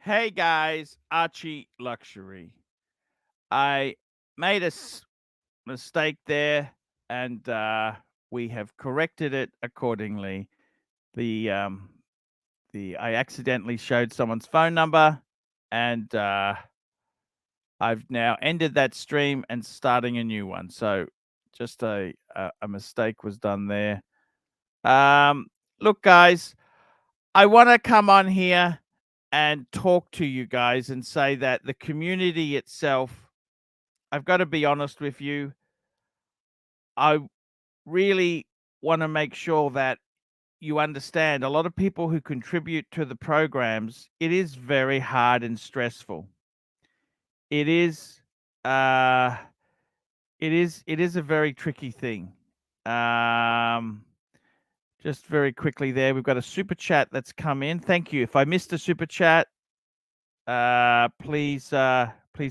Hey guys, Archie Luxury. I made a mistake there, and we have corrected it accordingly. The I accidentally showed someone's phone number, and I've now ended that stream and starting a new one. So just a mistake was done there. Look, guys, I want to come on here and talk to you guys and say that the community itself, I've got to be honest with you, I really want to make sure that you understand a lot of people who contribute to the programs, it is very hard and stressful. It is uh it is a very tricky thing. Um just very quickly there, we've got a super chat that's come in. Thank you. If I missed a super chat, please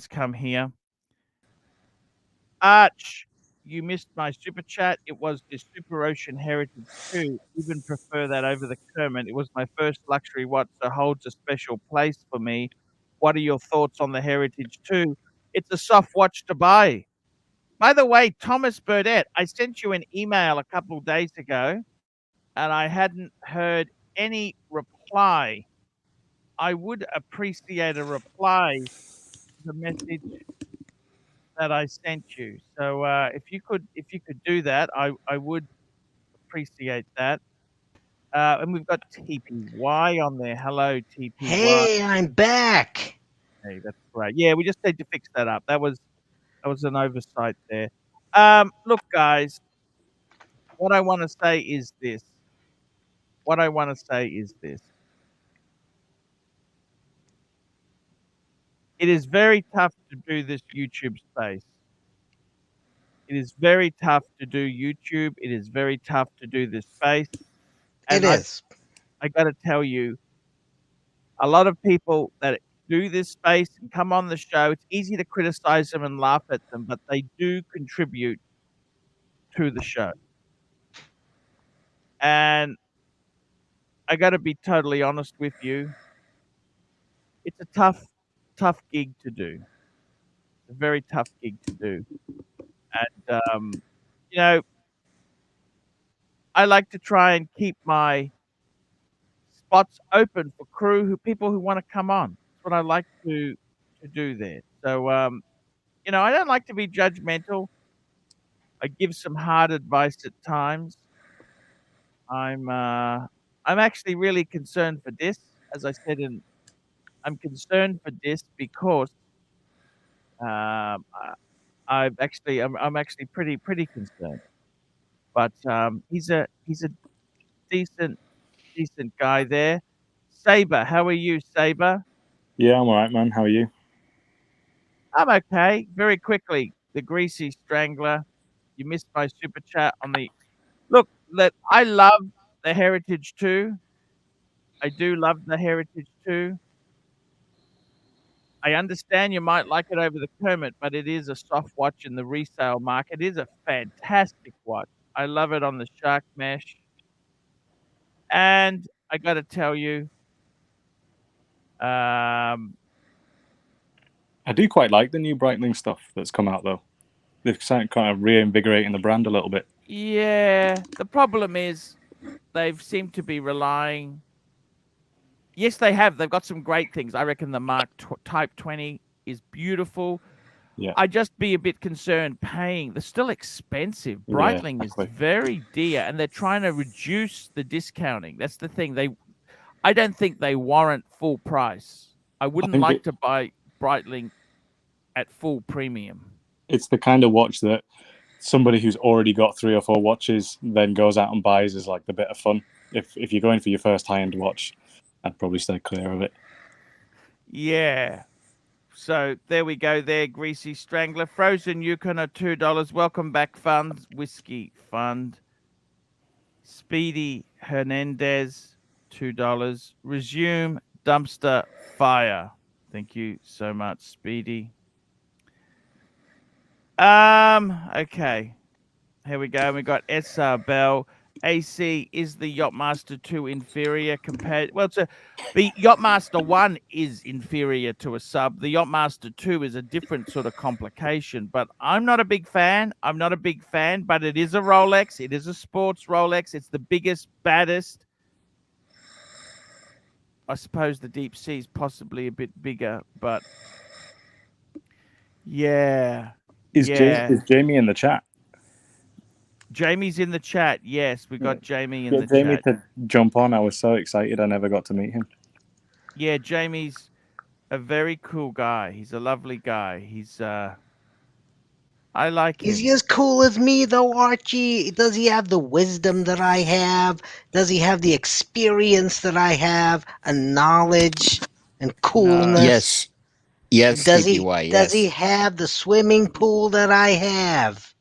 come here. Arch, you missed my super chat. It was the Super Ocean Heritage 2. Even prefer that over the Kermit. It was my first luxury watch, so holds a special place for me. What are your thoughts on the Heritage 2? It's a soft watch to buy. By the way, Thomas Burdett, I sent you an email a couple of days ago, and I hadn't heard any reply. I would appreciate a reply to the message that I sent you. So if you could do that, I would appreciate that. And we've got TPY on there. Hello, TPY. Hey, I'm back. Hey, that's great. Yeah, we just need to fix that up. That was an oversight there. Look, guys, what I want to say is this. What I want to say is this. It is very tough to do this YouTube space. It is very tough to do YouTube. It is very tough to do this space. It And I is. I got to tell you, a lot of people that do this space and come on the show, it's easy to criticize them and laugh at them, but they do contribute to the show. And I got to be totally honest with you. It's a tough gig to do. It's a very tough gig to do. And, you know, I like to try and keep my spots open for people who want to come on. That's what I like to do there. So, I don't like to be judgmental. I give some hard advice at times. I'm uh, I'm actually really concerned for this. As I said, I'm concerned for this because I'm actually pretty concerned. But he's a decent guy there. Saber, how are you, Saber? Yeah, I'm alright, man. How are you? I'm okay. Very quickly, the Greasy Strangler. You missed my super chat on the look. That I love the Heritage too. I do love the Heritage too. I understand you might like it over the Kermit, but it is a soft watch in the resale market. It is a fantastic watch. I love it on the shark mesh. And I got to tell you, um, I do quite like the new Breitling stuff that's come out, though. They've kind of reinvigorating the brand a little bit. yeah, the problem is they've seemed to be relying. Yes, they have. They've got some great things. I reckon the Type 20 is beautiful. Yeah, I'd just be a bit concerned paying. They're still expensive. yeah, Breitling exactly. is very dear, and they're trying to reduce the discounting. That's the thing. I don't think they warrant full price. I I wouldn't think like to buy Breitling at full premium. it's the kind of watch that somebody who's already got 3 or 4 watches then goes out and buys as like the bit of fun. If you're going for your first high-end watch, I'd probably stay clear of it. Yeah. So there we go. There, Greasy Strangler, Frozen Yukon at $2. Welcome back, Funds Whiskey Fund. Speedy Hernandez, $2. Resume Dumpster Fire. Thank you so much, Speedy. Okay. Here we go. We got SR Bell. AC, is the Yachtmaster 2 inferior compared? Well, the Yachtmaster 1 is inferior to a sub. The Yachtmaster 2 is a different sort of complication, but I'm not a big fan. I'm not a big fan, but it is a Rolex. It is a sports Rolex. It's the biggest, baddest. I suppose the Deep Sea is possibly a bit bigger, but yeah. Is Jamie in the chat? Jamie's in the chat. Yes, we got Jamie in the Jamie chat. to jump on. I was so excited. I never got to meet him. Yeah, Jamie's a very cool guy. He's a lovely guy. He's I like him. Is he as cool as me, though, Archie? Does he have the wisdom that I have? Does he have the experience that I have? And knowledge and coolness? Yes. Yes, Does TPY, he? yes. Does he have the swimming pool that I have?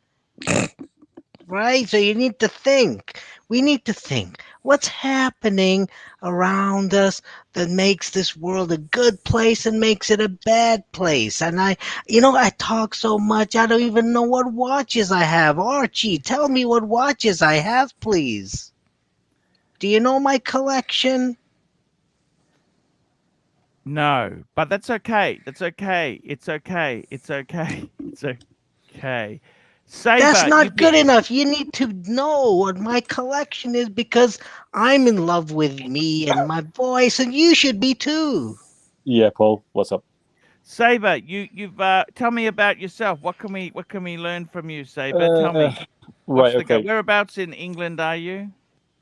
Right? So you need to think. We need to think. What's happening around us that makes this world a good place and makes it a bad place? And I talk so much, I don't even know what watches I have. Archie, tell me what watches I have, please. Do you know my collection? No, but that's okay. That's okay. It's okay. It's okay. It's okay. Saber, that's not good enough. You need to know what my collection is because I'm in love with me and my voice, and you should be too. Yeah, Paul, what's up? Saber, you've tell me about yourself. What can we learn from you, Saber? Tell me. Right, okay. Whereabouts in England are you?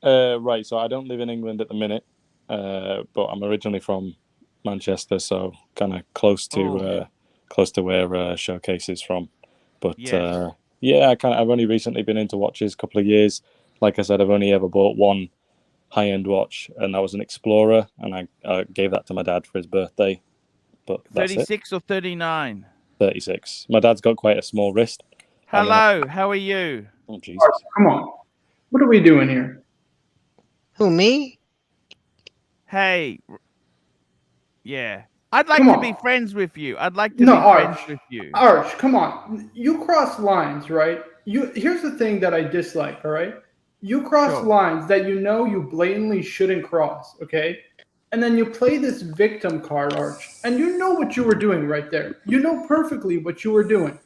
Right, so I don't live in England at the minute, but I'm originally from Manchester, so kind of close to where Showcase is from. But yes. yeah, I've only recently been into watches, a couple of years. Like I said, I've only ever bought one high-end watch, and that was an Explorer, and I gave that to my dad for his birthday. But 36 or 39? 36. My dad's got quite a small wrist. Hello, how are you? Oh, Jesus. Come on. What are we doing here? Who, me? Hey. Yeah. I'd like to be friends with you. I'd like to be Arch, friends with you. Arch, come on. You cross lines, right? Here's the thing that I dislike, all right? You cross lines that you blatantly shouldn't cross, okay? And then you play this victim card, Arch, and you know what you were doing right there. You know perfectly what you were doing.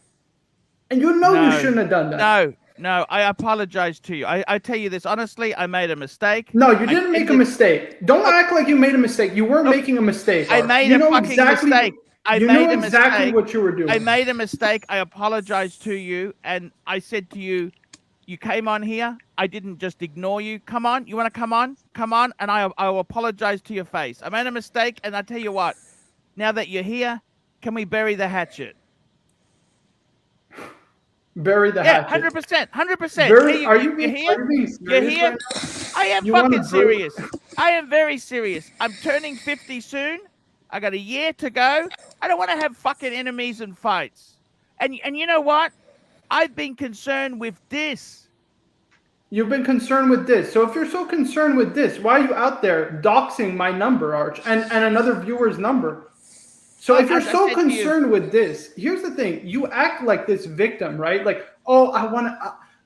And you know you shouldn't have done that. No, I apologize to you. I tell you this honestly, I made a mistake. No, you didn't make a mistake. Don't act like you made a mistake. You weren't making a mistake. I made a fucking mistake. You know exactly what you were doing. I made a mistake. I apologize to you, and I said to you, you came on here. I didn't just ignore you. Come on. You want to come on? Come on. And I will apologize to your face. I made a mistake, and I tell you what, now that you're here, can we bury the hatchet? Bury the hatchet. 100%. 100%. Are you being serious? You're here? Right, I am fucking serious. I am very serious. I'm turning 50 soon. I got a year to go. I don't want to have fucking enemies and fights. And you know what? I've been concerned with this. You've been concerned with this. So if you're so concerned with this, why are you out there doxing my number, Arch, and another viewer's number? So if you're so concerned with this, here's the thing. You act like this victim, right? Like, oh,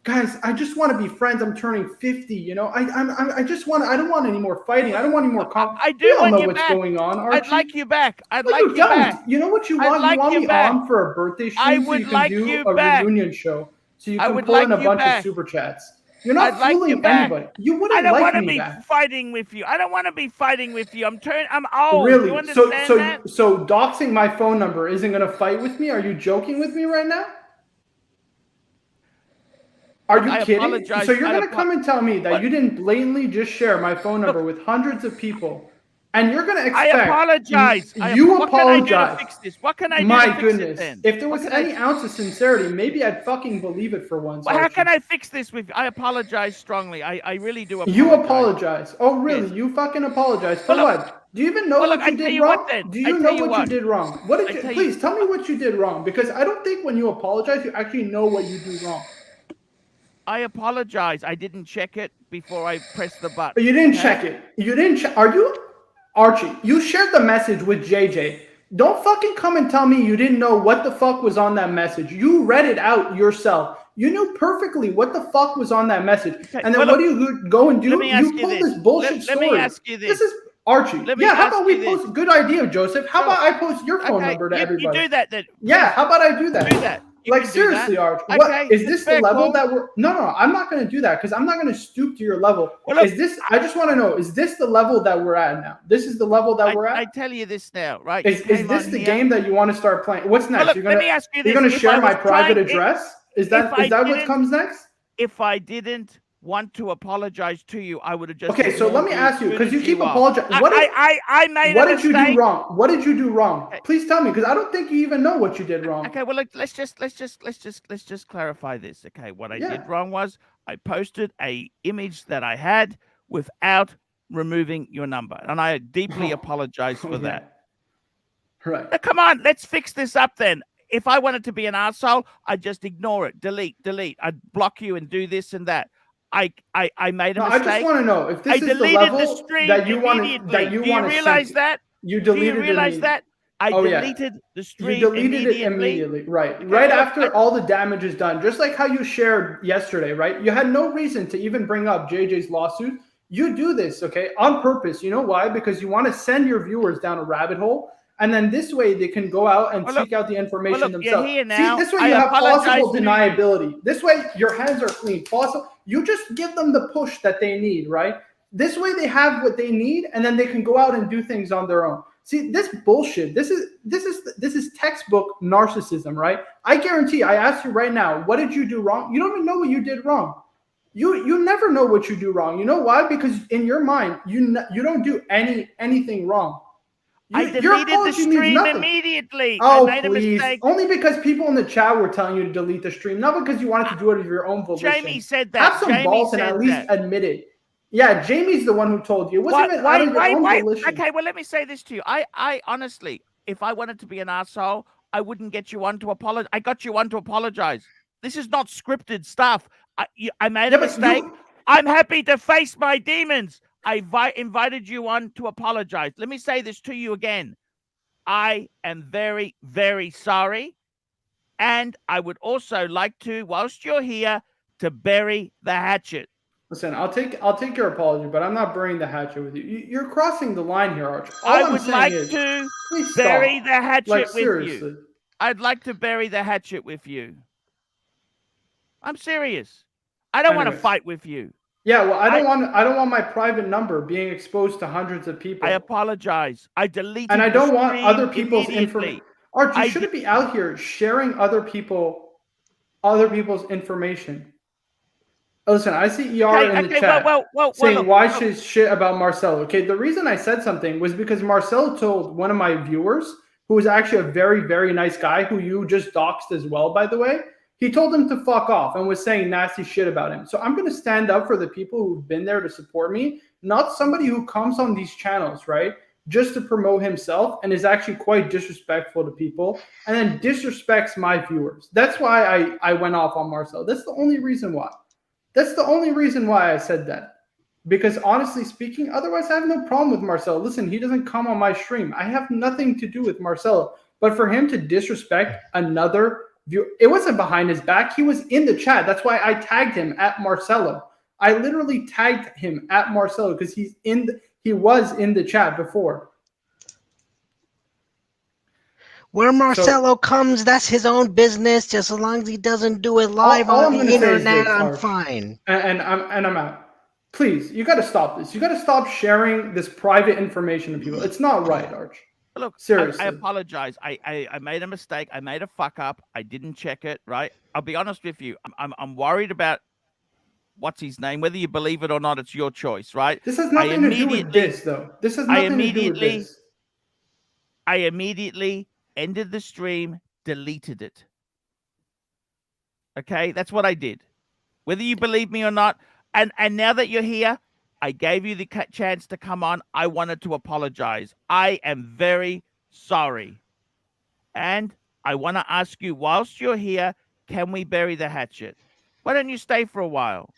guys, I just want to be friends. I'm turning 50, you know. I don't want any more fighting. I don't want any more I do want know you what's back. going on, Archie. I'd like you back. I'd like you back. You know what you want? You want me on for a birthday stream so you can do a reunion show. So you can pull in a bunch of super chats. You're not fooling anybody. You wouldn't like me back. I don't want to be fighting with you. I don't want to be fighting with you. I'm old. Really? You understand that? So doxing my phone number isn't going to fight with me? Are you joking with me right now? Are you kidding? So you're going to come and tell me that you didn't blatantly just share my phone number with hundreds of people, and you're going to expect... I apologize. You apologize. What can I do to fix this? My goodness. If there was any ounce of sincerity, maybe I'd fucking believe it for once. Well, how can I fix this with you? I apologize strongly. I really do apologize. You apologize. Oh, really? Yes. You fucking apologize. For what? Do you even know what you did wrong? Do you know what you did wrong? What did you... Please, tell me what you did wrong, because I don't think when you apologize, you actually know what you do wrong. I apologize. I didn't check it before I pressed the button. But you didn't check it. You didn't check... Are you... Archie, you shared the message with JJ. Don't fucking come and tell me you didn't know what the fuck was on that message. You read it out yourself. You knew perfectly what the fuck was on that message. Okay, And then well, what do you go and do? let me ask You you pull this. this bullshit Let story. me ask you this. This is Archie. Let me Yeah, how ask about we you this. post? Good idea, Joseph. How Well, about I post your phone Okay, number to you everybody? do that then. Yeah, Please how about I do that? do that. You Like can do that. seriously, Arch. Okay, What is that's this the fair, level cool. that we're? No, I'm not going to do that because I'm not going to stoop to your level. Well, look, is this? I just want to know: is this the level that we're at now? This is the level that we're at. I tell you this now, right? Is this the game that you want to start playing? What's next? Well, look, you're let me ask you this. You're going to If share I my was private trying- address? Is if that I what didn't- comes next? If I didn't want to apologize to you, I would have just. Okay, so let me ask you, because you keep apologizing. I made what a did you mistake. do wrong? What did you do wrong? Okay. Please tell me, because I don't think you even know what you did wrong. Okay, well, look, let's just clarify this. Okay, what I did Yeah. wrong was I posted a image that I had without removing your number, and I deeply apologize for that. Right. Now, come on, let's fix this up then. If I wanted to be an arsehole, I'd just ignore it, delete. I'd block you and do this and that. I made a No, mistake. I just want to know if this I is the deleted level the stream that you want to immediately. that you Do you want to realize that? You Do deleted you realize it. that? I Oh, yeah. deleted the stream You deleted immediately. it immediately, right? Okay, right well, after all the damage is done, just like how you shared yesterday, right? You had no reason to even bring up JJ's lawsuit. You do this, okay, on purpose. You know why? Because you want to send your viewers down a rabbit hole. And then this way they can go out and seek out the information themselves. You're here now. See, this way you have possible deniability. This way your hands are clean. You just give them the push that they need, right? This way they have what they need, and then they can go out and do things on their own. See, this bullshit. This is textbook narcissism, right? I guarantee. I ask you right now, what did you do wrong? You don't even know what you did wrong. You never know what you do wrong. You know why? Because in your mind, you don't do anything wrong. I deleted the stream immediately. Oh, I made a mistake. Only because people in the chat were telling you to delete the stream, not because you wanted to do it of your own volition. Jamie said that. Have some balls and at least admit it. Yeah, Jamie's the one who told you. It wasn't even out of your own volition. Okay, well, let me say this to you. I honestly, if I wanted to be an asshole, I wouldn't get you on to apologize. I got you on to apologize. This is not scripted stuff. I made a mistake. I'm happy to face my demons. I invited you on to apologize. Let me say this to you again. I am very, very sorry. And I would also like to, whilst you're here, to bury the hatchet. Listen, I'll take your apology, but I'm not burying the hatchet with you. You're crossing the line here, Arch. I would like to bury the hatchet with you. I'd like to bury the hatchet with you. I'm serious. I don't want to fight with you. Yeah, well, I don't want my private number being exposed to hundreds of people. I apologize. I deleted and I don't want other people's information. Arch, you shouldn't be out here sharing other people's information. Listen, I see ER in the chat saying why she's shit about Marcelo. Okay, the reason I said something was because Marcelo told one of my viewers, who was actually a very, very nice guy, who you just doxed as well, by the way. He told him to fuck off and was saying nasty shit about him. So I'm going to stand up for the people who've been there to support me, not somebody who comes on these channels, right, just to promote himself and is actually quite disrespectful to people and then disrespects my viewers. That's why I went off on Marcelo. That's the only reason why. That's the only reason why I said that. Because honestly speaking, otherwise I have no problem with Marcelo. Listen, he doesn't come on my stream. I have nothing to do with Marcelo. But for him to disrespect another viewer, it wasn't behind his back. He was in the chat. That's why I tagged him at Marcelo. I literally tagged him at Marcelo because he was in the chat before. Where Marcelo comes, that's his own business. Just as long as he doesn't do it live on the internet, I'm fine. And I'm out. Please, you got to stop this. You got to stop sharing this private information to people. It's not right, Arch. Look, seriously. I apologize. I made a mistake. I made a fuck up. I didn't check it. Right. I'll be honest with you. I'm worried about what's his name. Whether you believe it or not, it's your choice. Right. This has nothing to do with this, though. This has nothing to do with this. I immediately ended the stream, deleted it. Okay, that's what I did. Whether you believe me or not, and now that you're here, I gave you the chance to come on. I wanted to apologize. I am very sorry. And I want to ask you, whilst you're here, can we bury the hatchet? Why don't you stay for a while?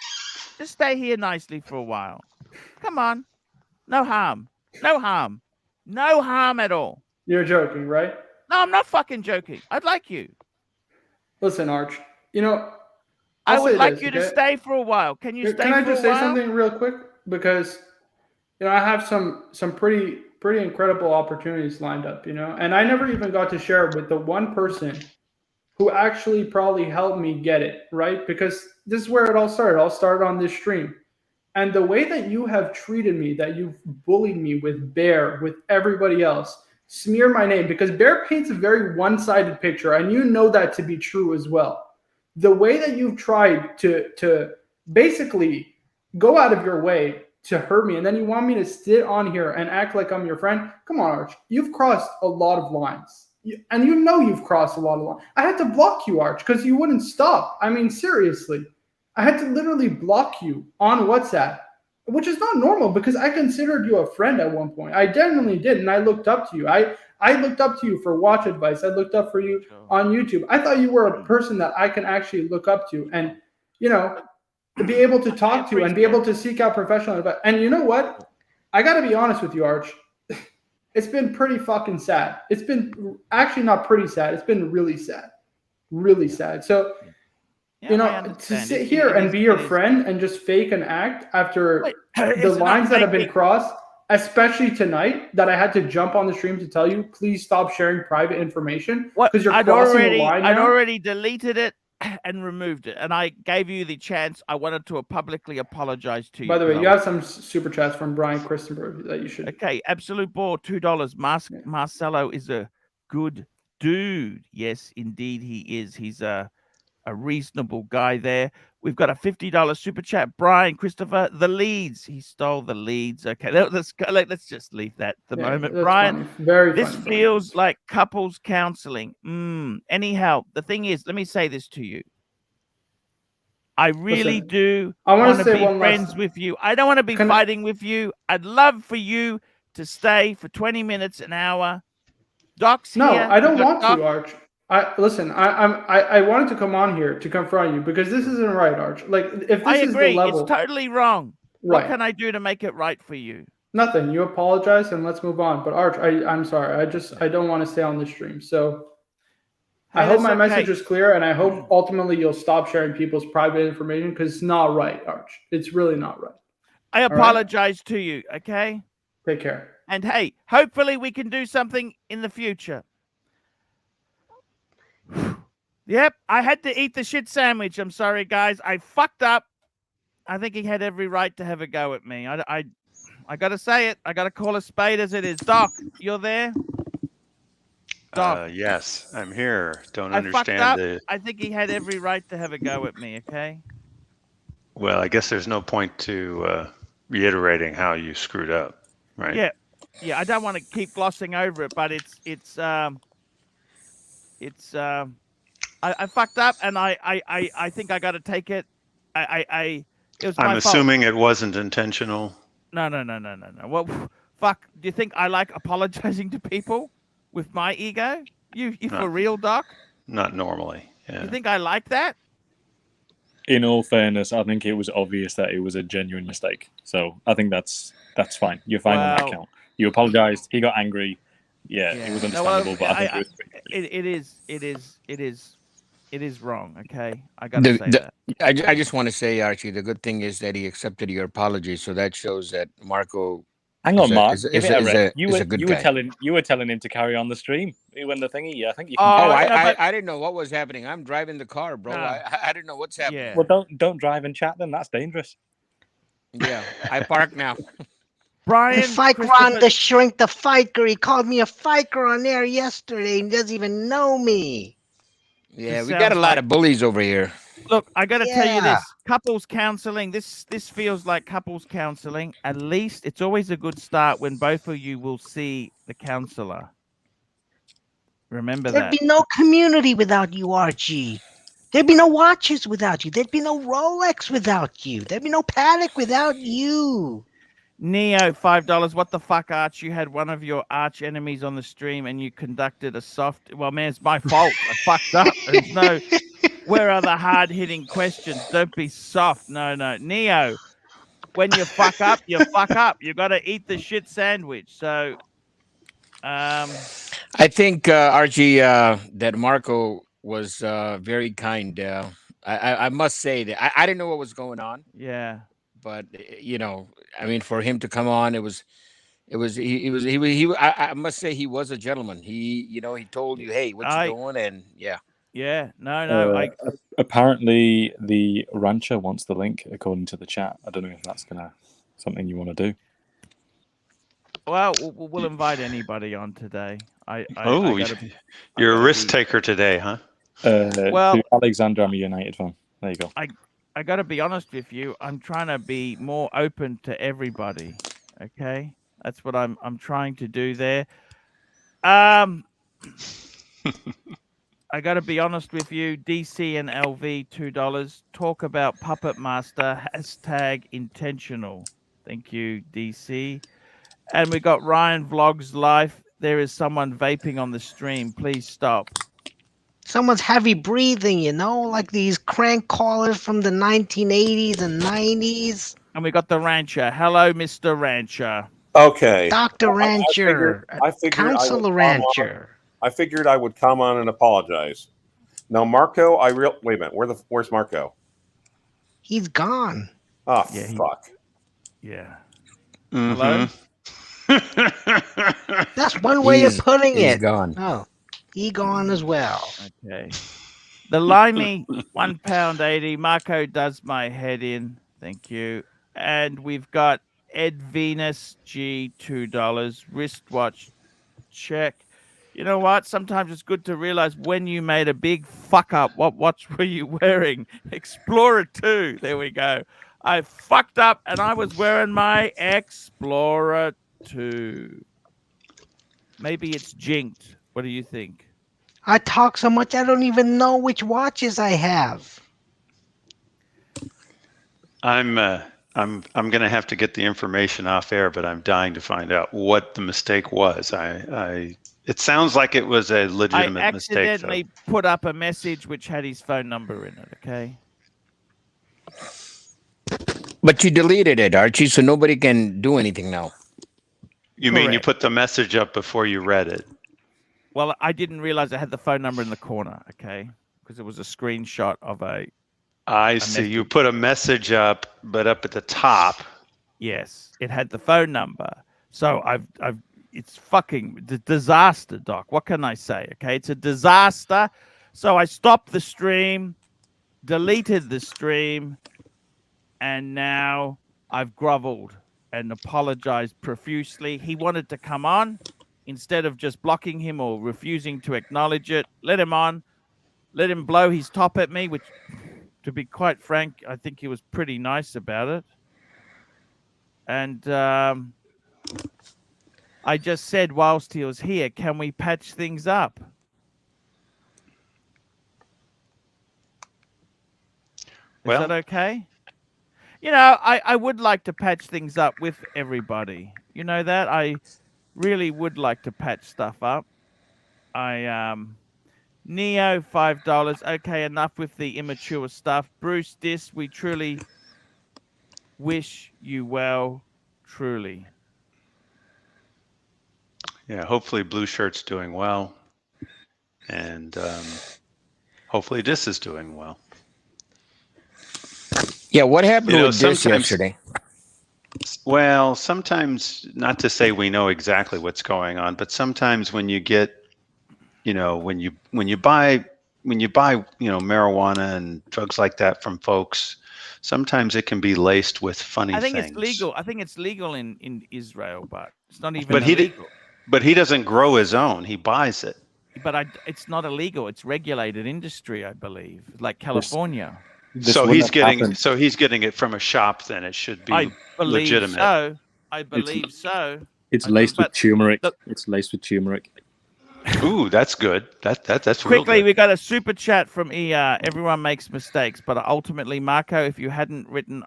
Just stay here nicely for a while. Come on. No harm. No harm. No harm at all. You're joking, right? No, I'm not fucking joking. I'd like you. Listen, Arch, you know, I would say like this, you to okay? stay for a while. Can you stay Can I for a just say while? something real quick? Because I have some pretty incredible opportunities lined up, and I never even got to share with the one person who actually probably helped me get it, right? Because this is where it all started. It all started on this stream. And the way that you have treated me, that you've bullied me with Bear, with everybody else, smear my name, because Bear paints a very one-sided picture, and you know that to be true as well. The way that you've tried to basically go out of your way to hurt me, and then you want me to sit on here and act like I'm your friend. Come on, Arch. You've crossed a lot of lines. And you've crossed a lot of lines. I had to block you, Arch, because you wouldn't stop. I mean, seriously. I had to literally block you on WhatsApp, which is not normal because I considered you a friend at one point. I genuinely did, and I looked up to you. I looked up to you for watch advice. I looked up for you on YouTube. I thought you were a person that I can actually look up to and, to be able to talk to and be able to seek out professional advice. And you know what? I got to be honest with you, Arch. It's been pretty fucking sad. It's been actually not pretty sad. It's been really sad. Really sad. So, to sit here and be your friend and just fake and act after the lines that have been crossed, especially tonight, that I had to jump on the stream to tell you, please stop sharing private information because you're crossing the line now. I'd already deleted it and removed it, and I gave you the chance. I wanted to publicly apologize to you. By the way, you have some super chats from Brian Christenberg that you should. Okay, Absolute Ball, $2. Marcelo is a good dude. Yes, indeed he is. He's a reasonable guy there. We've got a $50 super chat. Brian Christopher, the leads. He stole the leads. Okay, let's just leave that at the moment. Brian, funny. Very this funny, feels like couples counseling. Anyhow, the thing is, let me say this to you. I really do want to be friends with you. I don't want to be fighting with you. I'd love for you to stay for 20 minutes, an hour. Doc's here. No, I don't want to, Arch. I wanted to come on here to confront you because this isn't right, Arch. Like, if this is the level, it's totally wrong. Right. What can I do to make it right for you? Nothing. You apologize and let's move on. But Arch, I'm sorry. I don't want to stay on the stream. So I hope my message is clear, and I hope ultimately you'll stop sharing people's private information because it's not right, Arch. It's really not right. I apologize to you. Okay. Take care. And hey, hopefully we can do something in the future. Yep, I had to eat the shit sandwich. I'm sorry, guys. I fucked up. I think he had every right to have a go at me. I got to say it. I got to call a spade as it is. Doc, you're there? Doc. Yes, I'm here. Don't understand I think he had every right to have a go at me, okay? Well, I guess there's no point to reiterating how you screwed up, right? Yeah, I don't want to keep glossing over it, but I fucked up, and I think I got to take it. It was my fault. I'm assuming it wasn't intentional. No. Well, fuck. Do you think I like apologizing to people with my ego? You for real, Doc? Not normally. Yeah. You think I like that? In all fairness, I think it was obvious that it was a genuine mistake. So I think that's fine. You're fine on that count. You apologized. He got angry. Yeah, it was understandable, but I think it is wrong. Okay, I gotta say that. I just want to say, Archie, the good thing is that he accepted your apology, so that shows that Marco. Hang on, Mark. You were telling him to carry on the stream when the thingy. I think you. I didn't know what was happening. I'm driving the car, bro. I didn't know what's happening. Yeah. Well, don't drive and chat then. That's dangerous. Yeah, I park now. Brian, the Fiker on the shrink, the Fiker. He called me a Fiker on there yesterday. He doesn't even know me. Yeah, we got a lot of bullies over here. Look, I got to tell you this. Couples counseling, this feels like couples counseling. At least it's always a good start when both of you will see the counselor. Remember that. There'd be no community without you, Archie. There'd be no watches without you. There'd be no Rolex without you. There'd be no Patek without you. Neo, $5. What the fuck, Arch? You had one of your arch enemies on the stream and you conducted a soft... Well, man, it's my fault. I fucked up. There's no... Where are the hard-hitting questions? Don't be soft. No. Neo, when you fuck up, you fuck up. You got to eat the shit sandwich. So... I think, Archie, that Marco was very kind. I must say that I didn't know what was going on, Yeah. but I mean, for him to come on, it was I must say he was a gentleman. He told you, hey, what you doing? And yeah. Yeah. No. Apparently, the rancher wants the link according to the chat. I don't know if that's something you want to do. Well, we'll invite anybody on today. You're a risk taker today, huh? To Alexander, I'm a United fan. There you go. I got to be honest with you. I'm trying to be more open to everybody. Okay, that's what I'm trying to do there. I got to be honest with you. DC and LV $2. Talk about Puppet Master #intentional. Thank you, DC. And we got Ryan Vlogs Life. There is someone vaping on the stream. Please stop. Someone's heavy breathing, like these crank callers from the 1980s and 90s. And we got the Rancher. Hello, Mr. Rancher. Okay. Dr. Rancher. I figured Counselor Rancher. I figured I would come on and apologize. Now, Marco, wait a minute. Where's Marco? He's gone. Oh, yeah, fuck. Yeah. Mm-hmm. Hello? That's one way of putting it. He's gone. Oh, he gone as well. Okay. The Limey, £1.80. Marco does my head in. Thank you. And we've got Ed Venus G, $2. Wristwatch check. You know what? Sometimes it's good to realize when you made a big fuck up. What watch were you wearing? Explorer 2. There we go. I fucked up and I was wearing my Explorer 2. Maybe it's jinked. What do you think? I talk so much I don't even know which watches I have. I'm going to have to get the information off air, but I'm dying to find out what the mistake was. It sounds like it was a legitimate mistake. I accidentally put up a message which had his phone number in it, okay? But you deleted it, Archie, so nobody can do anything now. You mean you put the message up before you read it? Well, I didn't realize I had the phone number in the corner, okay? Because it was a screenshot of I see. You put a message up, but up at the top. Yes, it had the phone number. So it's fucking disaster, Doc. What can I say? Okay, it's a disaster. So I stopped the stream, deleted the stream, and now I've groveled and apologized profusely. He wanted to come on. Instead of just blocking him or refusing to acknowledge it, let him on. Let him blow his top at me, which, to be quite frank, I think he was pretty nice about it. And I just said whilst he was here, can we patch things up? Is that okay? I would like to patch things up with everybody. You know that? I really would like to patch stuff up. Neo, $5. Okay, enough with the immature stuff. Bruce Dis, we truly wish you well. Truly. Yeah, hopefully Blue Shirt's doing well. And hopefully Dis is doing well. Yeah, what happened with Dis yesterday? Well, sometimes, not to say we know exactly what's going on, but sometimes when you get, when you buy marijuana and drugs like that from folks, sometimes it can be laced with funny things. It's legal. I think it's legal in Israel, but it's not even illegal. But he doesn't grow his own. He buys it. But it's not illegal. It's regulated industry, I believe, like California. So he's getting it from a shop. Then it should be legitimate. I believe so. It's laced with turmeric. It's laced with turmeric. Ooh, that's good. That's quickly. Real good. We got a super chat from ER. Everyone makes mistakes, but ultimately, Marco, if you hadn't written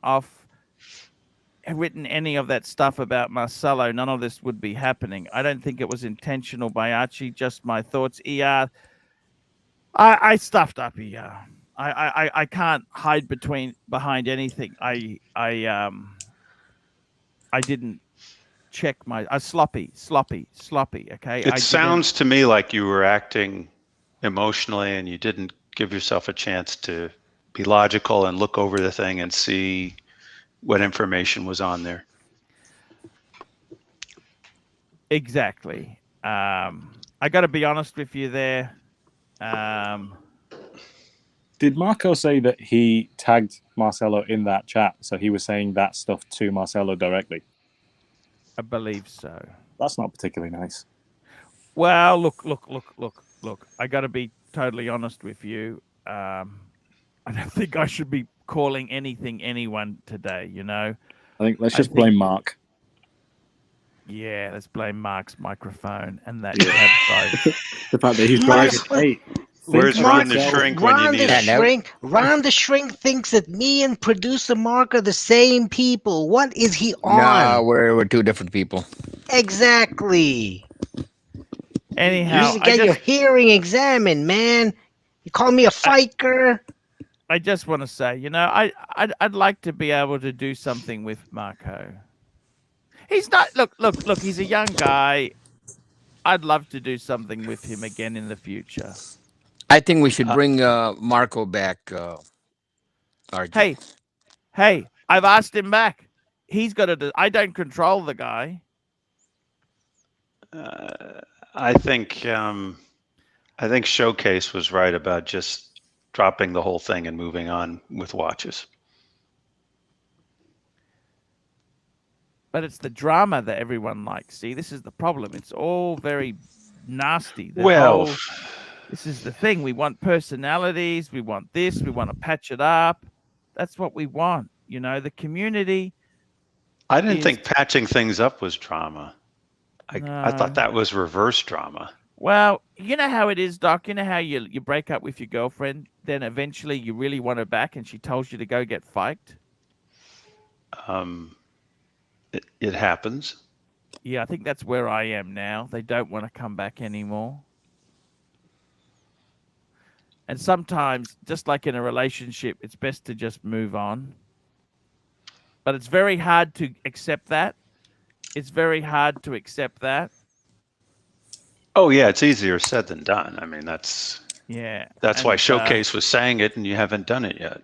any of that stuff about Marcelo, none of this would be happening. I don't think it was intentional by Archie. Just my thoughts. ER. I stuffed up ER. I can't hide behind anything. I didn't check my sloppy. Okay. It sounds to me like you were acting emotionally and you didn't give yourself a chance to be logical and look over the thing and see what information was on there. Exactly. I got to be honest with you there. Did Marco say that he tagged Marcelo in that chat? So he was saying that stuff to Marcelo directly? I believe so. That's not particularly nice. Well, look. I got to be totally honest with you. I don't think I should be calling anyone today, you know? I think let's just blame Mark. Yeah, let's blame Mark's microphone and that website. The fact that he's driving. Hey, where's Ron the Shrink when you need him? Ron the Shrink thinks that me and producer Mark are the same people. What is he on? No, we're two different people. Exactly. Anyhow, you need to get your hearing examined, man. You call me a fiker. I just want to say, you know, I'd like to be able to do something with Marco. He's not look. He's a young guy. I'd love to do something with him again in the future. I think we should bring Marco back. Archie. Hey! I've asked him back. He's got to. I don't control the guy. I think Showcase was right about just dropping the whole thing and moving on with watches. But it's the drama that everyone likes. See, this is the problem. It's all very nasty. This is the thing. We want personalities. We want this. We want to patch it up. That's what we want. You know, the community. I didn't think patching things up was drama. I thought that was reverse drama. Well, you know how it is, Doc. You know how you break up with your girlfriend, then eventually you really want her back, and she tells you to go get fiked. It happens. Yeah, I think that's where I am now. They don't want to come back anymore. And sometimes, just like in a relationship, it's best to just move on. But it's very hard to accept that. It's very hard to accept that. Oh, yeah, it's easier said than done. I mean, that's why Showcase was saying it, and you haven't done it yet.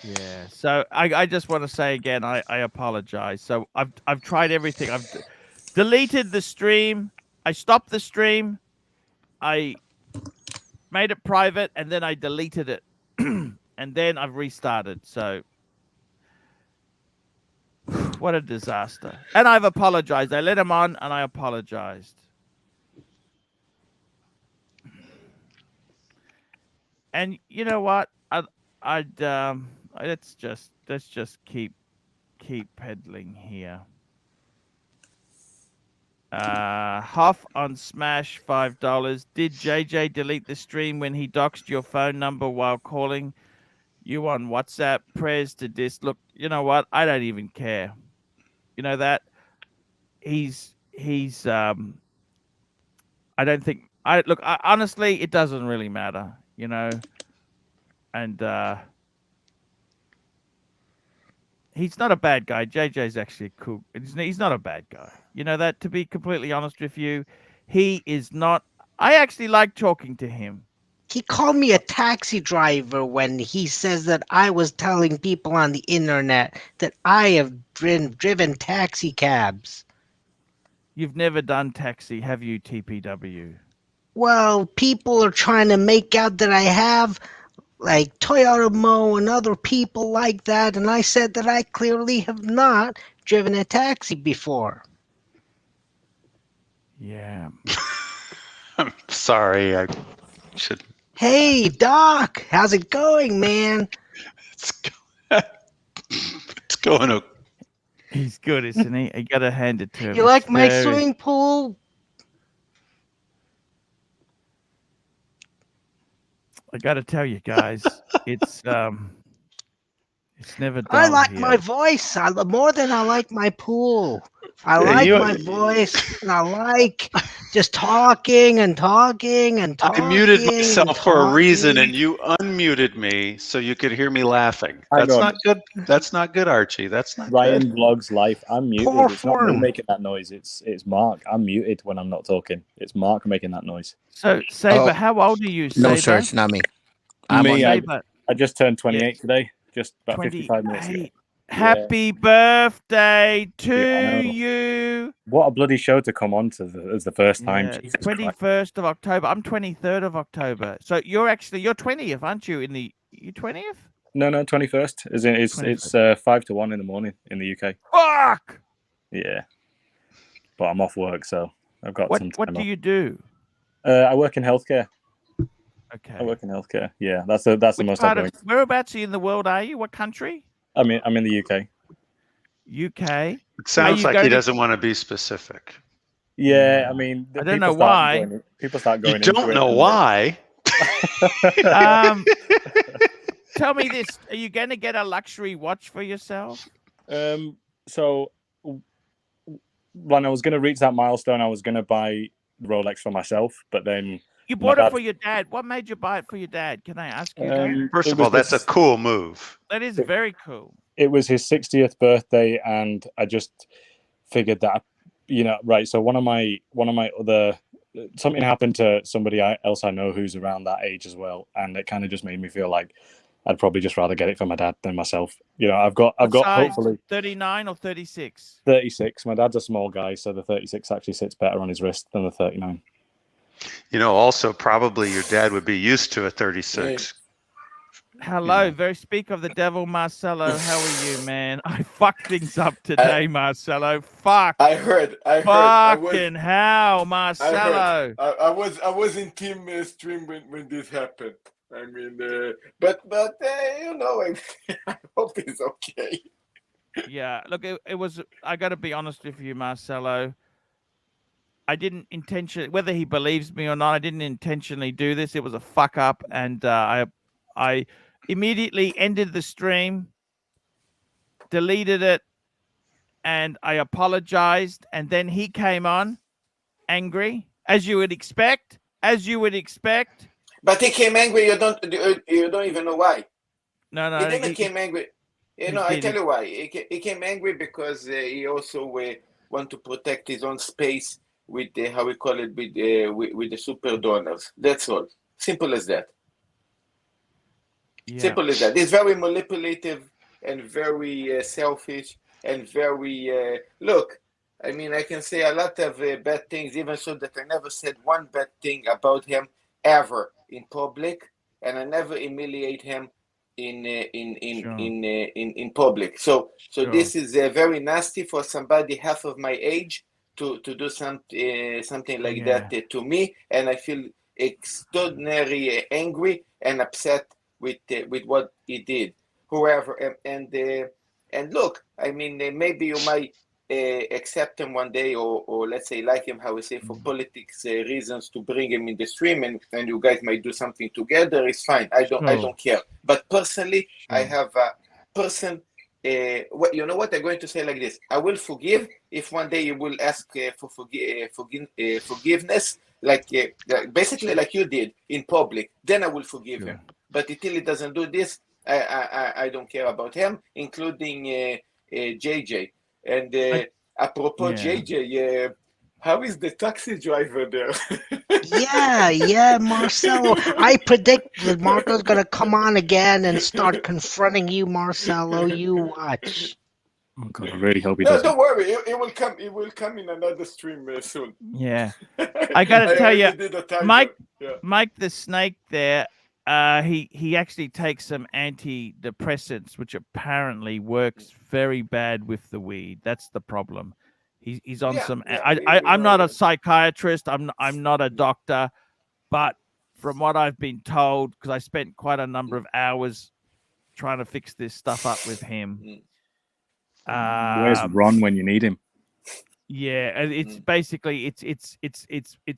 Yeah, so I just want to say again, I apologize. So I've tried everything. I've deleted the stream. I stopped the stream. I made it private, and then I deleted it. And then I've restarted. So what a disaster. And I've apologized. I let him on, and I apologized. And you know what? Let's just keep peddling here. Hoff on Smash, $5. Did JJ delete the stream when he doxed your phone number while calling you on WhatsApp? Prayers to dis. Look, you know what? I don't even care. You know that he's I don't think honestly, it doesn't really matter, you know. And he's not a bad guy. JJ's actually cool. He's not a bad guy. You know that, to be completely honest with you, he is not. I actually like talking to him. He called me a taxi driver when he says that I was telling people on the internet that I have driven taxi cabs. You've never done taxi, have you, TPW? Well, people are trying to make out that I have, like Toyota Mo and other people like that, and I said that I clearly have not driven a taxi before. Yeah. I'm sorry, I should. Hey, Doc, how's it going, man? It's going okay. He's good, isn't he? I gotta hand it to him. You like my swimming pool? I gotta tell you guys, it's never dull I like here. my voice more than I like my pool. I like my voice, and I like just talking and talking and talking. I muted myself for a reason, and you unmuted me so you could hear me laughing. That's not good. That's not good, Archie. That's not Ryan good. Vlogs Life. I'm muted. Poor It's not me form. making that noise. It's Mark. I'm muted when I'm not talking. It's Mark making that noise. So, Saber, how old are you, Saber? No, sir, it's not me. I'm Me, on I- Saber, I just turned 28 today, just about 55 minutes ago. Happy birthday to Yeah, you. What a bloody show to come on to as the first time. Yeah, 21st of October. I'm 23rd of October. So you're 20th, aren't you? You 20th? No, 21st. It's 5 to 1 in the morning in the UK. Fuck. Yeah, but I'm off work, so I've got some time What do off. you do? I work in healthcare. Okay. I work in healthcare. Yeah, that's the most I'm doing. Whereabouts in the world are you? What country? I'm in the UK. UK. It sounds like he doesn't want to be specific. Yeah, I mean, I don't know why. People start going. You don't know why. Tell me this: are you going to get a luxury watch for yourself? So when I was going to reach that milestone, I was going to buy Rolex for myself, but then you bought it for your dad. What made you buy it for your dad? Can I ask you that? First of all, that's a cool move. That is very cool. It was his 60th birthday, and I just figured that, right. So one of my other something happened to somebody else I know who's around that age as well, and it kind of just made me feel like I'd probably just rather get it for my dad than myself. I've got hopefully 39 or 36. 36. My dad's a small guy, so the 36 actually sits better on his wrist than the 39. Also probably your dad would be used to a 36. Hello, speak of the devil, Marcelo. How are you, man? I fucked things up today, Marcelo. Fuck. I heard. Fucking hell, Marcelo. I was in team stream when this happened. I mean, but I hope it's okay. Yeah, look, it was. I got to be honest with you, Marcelo. I didn't intentionally, whether he believes me or not, I didn't intentionally do this. It was a fuck up, and I immediately ended the stream, deleted it, and I apologized. And then he came on angry, as you would expect. But he came angry. You don't even know why. No. He didn't came angry. I tell you why. He came angry because he also want to protect his own space with how we call it with the super donors. That's all. Simple as that. Yeah. Simple as that. It's very manipulative and very selfish and very look. I mean, I can say a lot of bad things, even so that I never said one bad thing about him ever in public, and I never humiliate him in public. So this is very nasty for somebody half of my age to do something like that to me, and I feel extraordinarily angry and upset with what he did. Whoever and look, I mean, maybe you might accept him one day, or let's say like him, how we say, for politics reasons, to bring him in the stream, and you guys might do something together. It's fine. I don't care. But personally, I have a person. You know what? I'm going to say like this: I will forgive if one day you will ask for forgiveness, like basically like you did in public. Then I will forgive him. But until he doesn't do this, I don't care about him, including JJ. And apropos JJ, how is the taxi driver there? Yeah, Marcelo. I predict that Marco's gonna come on again and start confronting you, Marcelo. You watch. Oh God, I really hope he doesn't. Don't worry. It will come. It will come in another stream soon. Yeah, I gotta tell you, Mike the Snake there. He actually takes some antidepressants, which apparently works very bad with the weed. That's the problem. He's on some. I'm not a psychiatrist. I'm not a doctor, but from what I've been told, because I spent quite a number of hours trying to fix this stuff up with him. Where's Ron when you need him? Yeah, it's basically it's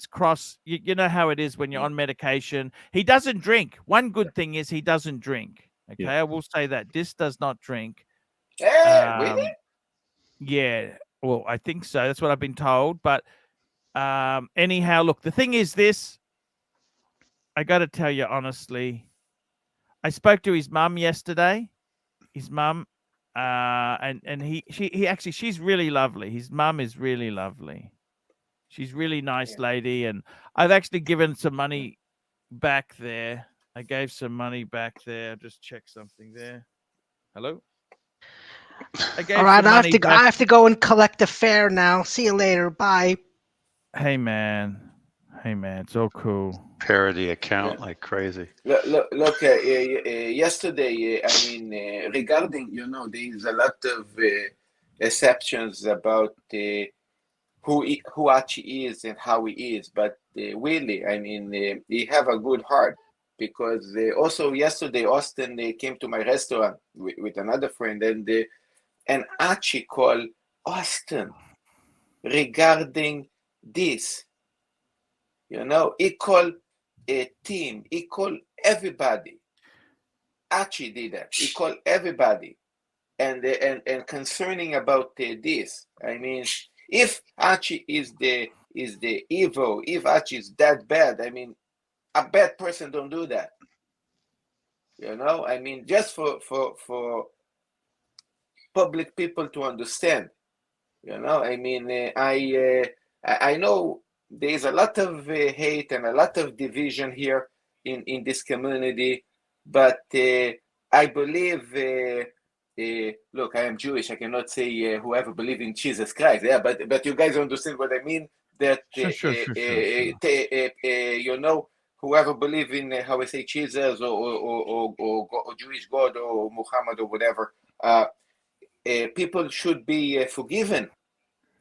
cross. You know how it is when you're on medication. He doesn't drink. One good thing is he doesn't drink. Okay, I will say that this does not drink. Really? Yeah. Well, I think so. That's what I've been told. But anyhow, look, the thing is this. I got to tell you honestly, I spoke to his mum yesterday. His mum. And she's really lovely. His mum is really lovely. She's really nice lady, and I've actually given some money back there. I gave some money back there. Just check something there. Hello? I gave All right, some money back. I have to go and collect the fare now. See you later. Bye. Hey man, it's all cool. Parody account like crazy. Look, yesterday, I mean, regarding, there is a lot of exceptions about who Archie is and how he is, but really, I mean, he have a good heart, because also yesterday Austin came to my restaurant with another friend, and Archie called Austin regarding this. He called a team. He called everybody. Archie did that. He called everybody, and concerning about this. I mean, if Archie is the evil, if Archie is that bad, I mean, a bad person don't do that. I mean, just for public people to understand. I mean, I know there is a lot of hate and a lot of division here in this community, but I believe. Look, I am Jewish. I cannot say whoever believes in Jesus Christ. Yeah, but you guys understand what I mean. That Sure. whoever believes in how I say Jesus or Jewish God or Muhammad or whatever, people should be forgiven.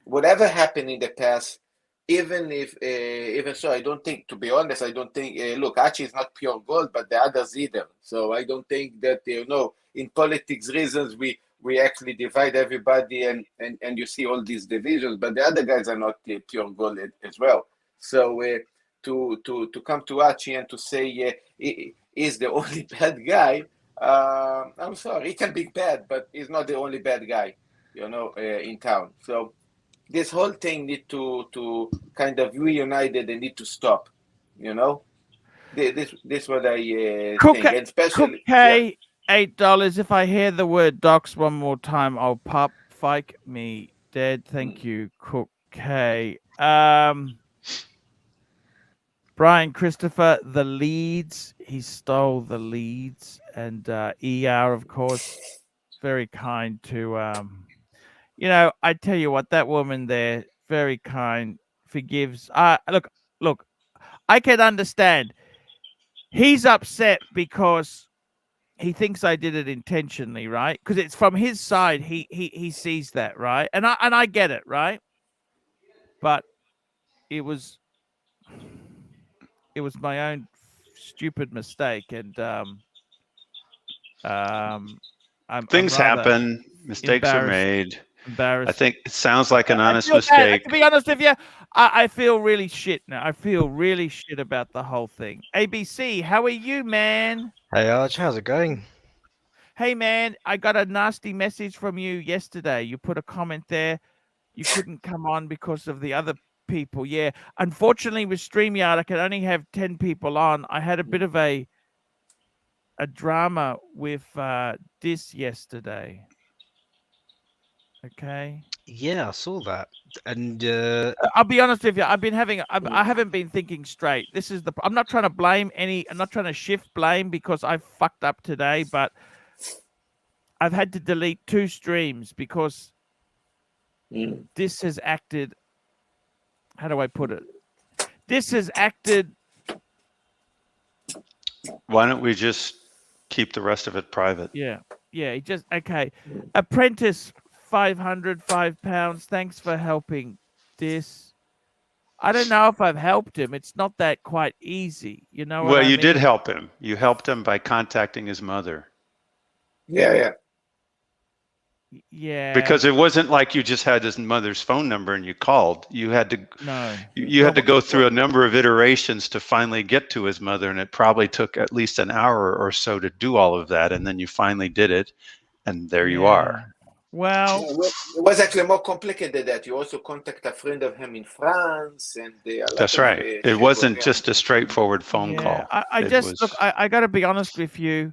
Whatever happened in the past, even so, I don't think, to be honest, I don't think. Look, Archie is not pure gold, but the others either. So I don't think that in politics reasons we actually divide everybody and you see all these divisions, but the other guys are not pure gold as well. So to come to Archie and to say he's the only bad guy, I'm sorry, he can be bad, but he's not the only bad guy, in town. So this whole thing need to kind of reunited and need to stop. This what I think, and especially $8. If I hear the word docs one more time, I'll pop fike me dead. Thank you, Cook K. Brian Christopher, the leads. He stole the leads, and ER, of course, very kind to. I tell you what, that woman there, very kind, forgives. Look, I can understand. He's upset because he thinks I did it intentionally, right? Because it's from his side. He sees that, right? And I get it, right? But it was my own stupid mistake, and Things I'm happen. Mistakes are made. Embarrassed. I think it sounds like an honest mistake. To be honest with you, I feel really shit now. I feel really shit about the whole thing. ABC, how are you, man? Hey, Arch, how's it going? Hey, man, I got a nasty message from you yesterday. You put a comment there. You couldn't come on because of the other people. Yeah. Unfortunately, with StreamYard, I could only have 10 people on. I had a bit of a drama with this yesterday. Okay. Yeah, I saw that. And I'll be honest with you. I haven't been thinking straight. This is I'm not trying to blame I'm not trying to shift blame because I fucked up today, but I've had to delete 2 streams because this has acted. How do I put it? This has acted. Why don't we just keep the rest of it private? Yeah. Okay. Apprentice 505 pounds. Thanks for helping this. I don't know if I've helped him. It's not that quite easy. You know what I mean? Well, you did help him. You helped him by contacting his mother. Yeah. Because it wasn't like you just had his mother's phone number and you called. You had to. No. You had to go through a number of iterations to finally get to his mother, and it probably took at least an hour or so to do all of that, and then you finally did it, and there you are. Well, it was actually more complicated than that. You also contact a friend of him in France, and that's right. It wasn't just a straightforward phone call. I got to be honest with you.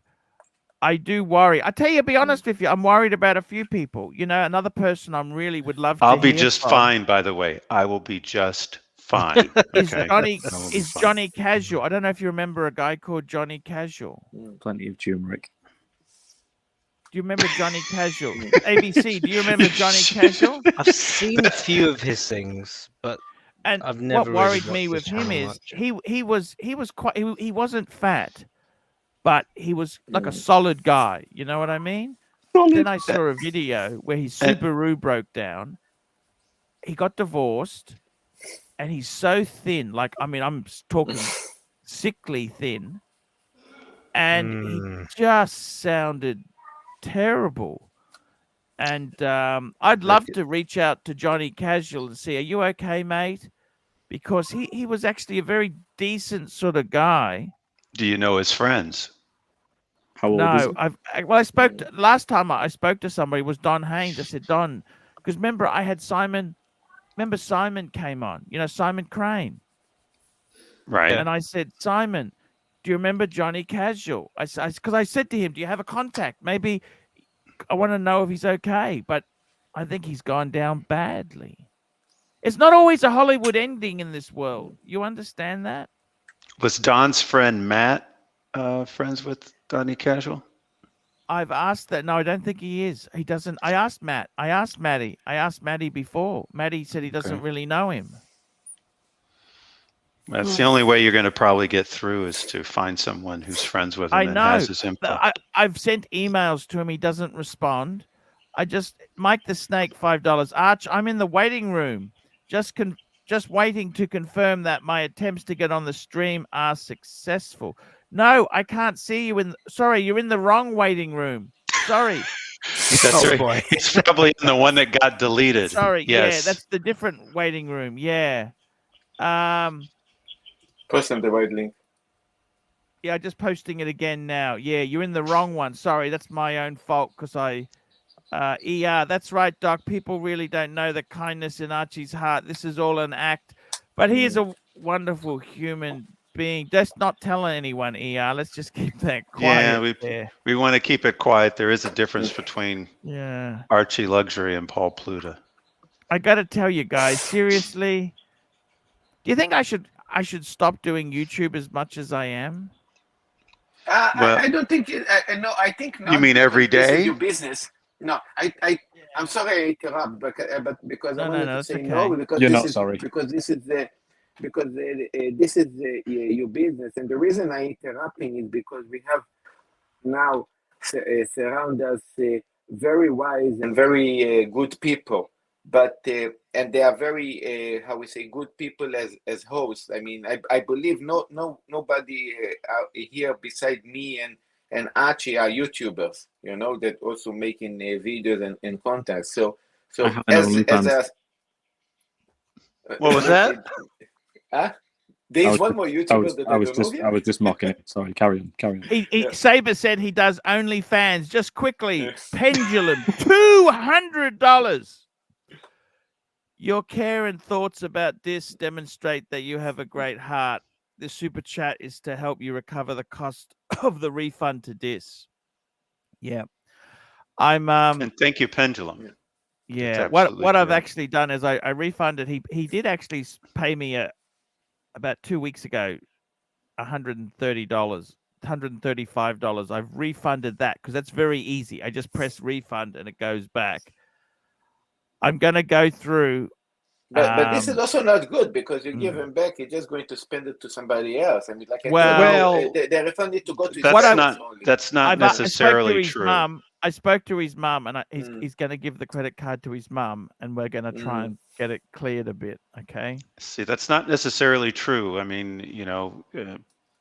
I do worry. I tell you, be honest with you, I'm worried about a few people. Another person I'm really would love to I'll be hear just from. fine, by the way. I will be just fine. Is Okay. Johnny That will be is fine. Johnny Casual? I don't know if you remember a guy called Johnny Casual. Plenty of turmeric. Do you remember Johnny Casual? ABC, do you remember Johnny Casual? I've seen a few of his things, but And I've never what worried really me watched with his him channel is much. he was quite he wasn't fat, but he was like a solid guy. You know what I mean? Then I saw a video where his Subaru broke down. He got divorced, and he's so thin. Like, I mean, I'm talking sickly thin, and he just sounded terrible. And I'd love to reach out to Johnny Casual and see, are you okay, mate? Because he was actually a very decent sort of guy. Do you know his friends? How old is No, he? I spoke to, last time I spoke to somebody was Don Haynes. I said, Don, because remember I had Simon. Remember Simon came on. You know, Simon Crane. Right. And I said, Simon, do you remember Johnny Casual? Because I said to him, do you have a contact? Maybe I want to know if he's okay. But I think he's gone down badly. It's not always a Hollywood ending in this world. You understand that? Was Don's friend Matt friends with Donnie Casual? I've asked that. No, I don't think he is. He doesn't. I asked Matt. I asked Matty. I asked Matty before. Matty said he doesn't really know him. That's the only way you're going to probably get through is to find someone who's friends with him I and know. has his info. I've sent emails to him. He doesn't respond. I just Mike the Snake $5. Arch, I'm in the waiting room. Just waiting to confirm that my attempts to get on the stream are successful. No, I can't see you sorry, you're in the wrong waiting room. Sorry. That's right. Boy. He's probably in the one that got deleted. Sorry, yes. Yeah, that's the different waiting room. Yeah. Post them the right link. Yeah, just posting it again now. Yeah, you're in the wrong one. Sorry, that's my own fault because ER, that's right, Doc. People really don't know the kindness in Archie's heart. This is all an act. But he is a wonderful human being. Just not tell anyone, ER. Let's just keep that quiet. Yeah, we want to keep it quiet. There is a difference between Archie Luxury and Paul Pluta. I got to tell you guys, seriously, do you think I should stop doing YouTube as much as I am? Well, I don't think. No, I think not. You mean every This day? is your business. No, I'm sorry I interrupt, but because I wanted to say okay. no because You're this not is sorry. because this is this is your business, and the reason I interrupting is because we have now surround us very wise and very good people, but and they are very how we say good people as hosts. I mean, I believe nobody out here beside me and Archie are YouTubers, you know, that also making videos and content. So as a what was that? There's one more YouTuber that I don't know here. I was just mocking it. Sorry, carry on. Saber said he does OnlyFans. Just quickly, Pendulum, $200. Your care and thoughts about this demonstrate that you have a great heart. This super chat is to help you recover the cost of the refund to Dis. Yeah. And thank you, Pendulum. Yeah. What I've actually done is I refunded. He did actually pay me about 2 weeks ago $130, $135. I've refunded that because that's very easy. I just press refund and it goes back. I'm gonna go through. But this is also not good because you give him back, you're just going to spend it to somebody else. I mean, like the refund need to go to that's not necessarily true. I spoke to his mum, and he's going to give the credit card to his mum, and we're going to try and get it cleared a bit. Okay. See, that's not necessarily true. I mean, you know,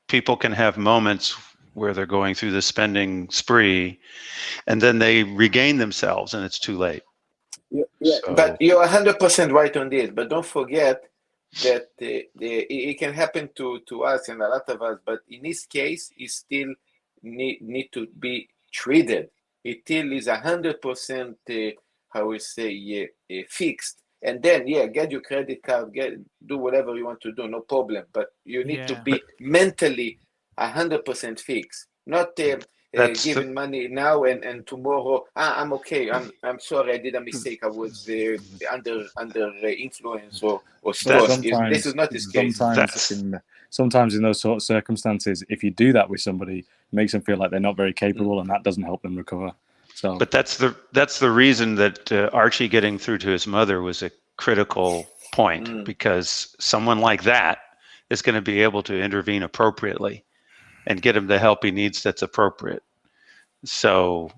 people can have moments where they're going through the spending spree, and then they regain themselves, and it's too late. Yeah, but you're 100% right on this. But don't forget that it can happen to us and a lot of us. But in this case, it still need to be treated. It still is 100%. How we say fixed. And then get your credit card, do whatever you want to do, no problem. But you need to be mentally 100% fixed. Not giving money now and tomorrow I'm okay. I'm sorry, I did a mistake. I was under influence or stress. This is not his case. Sometimes in those sort of circumstances, if you do that with somebody, it makes them feel like they're not very capable, and that doesn't help them recover. So, but that's the reason that Archie getting through to his mother was a critical point, because someone like that is going to be able to intervene appropriately and get him the help he needs that's appropriate. So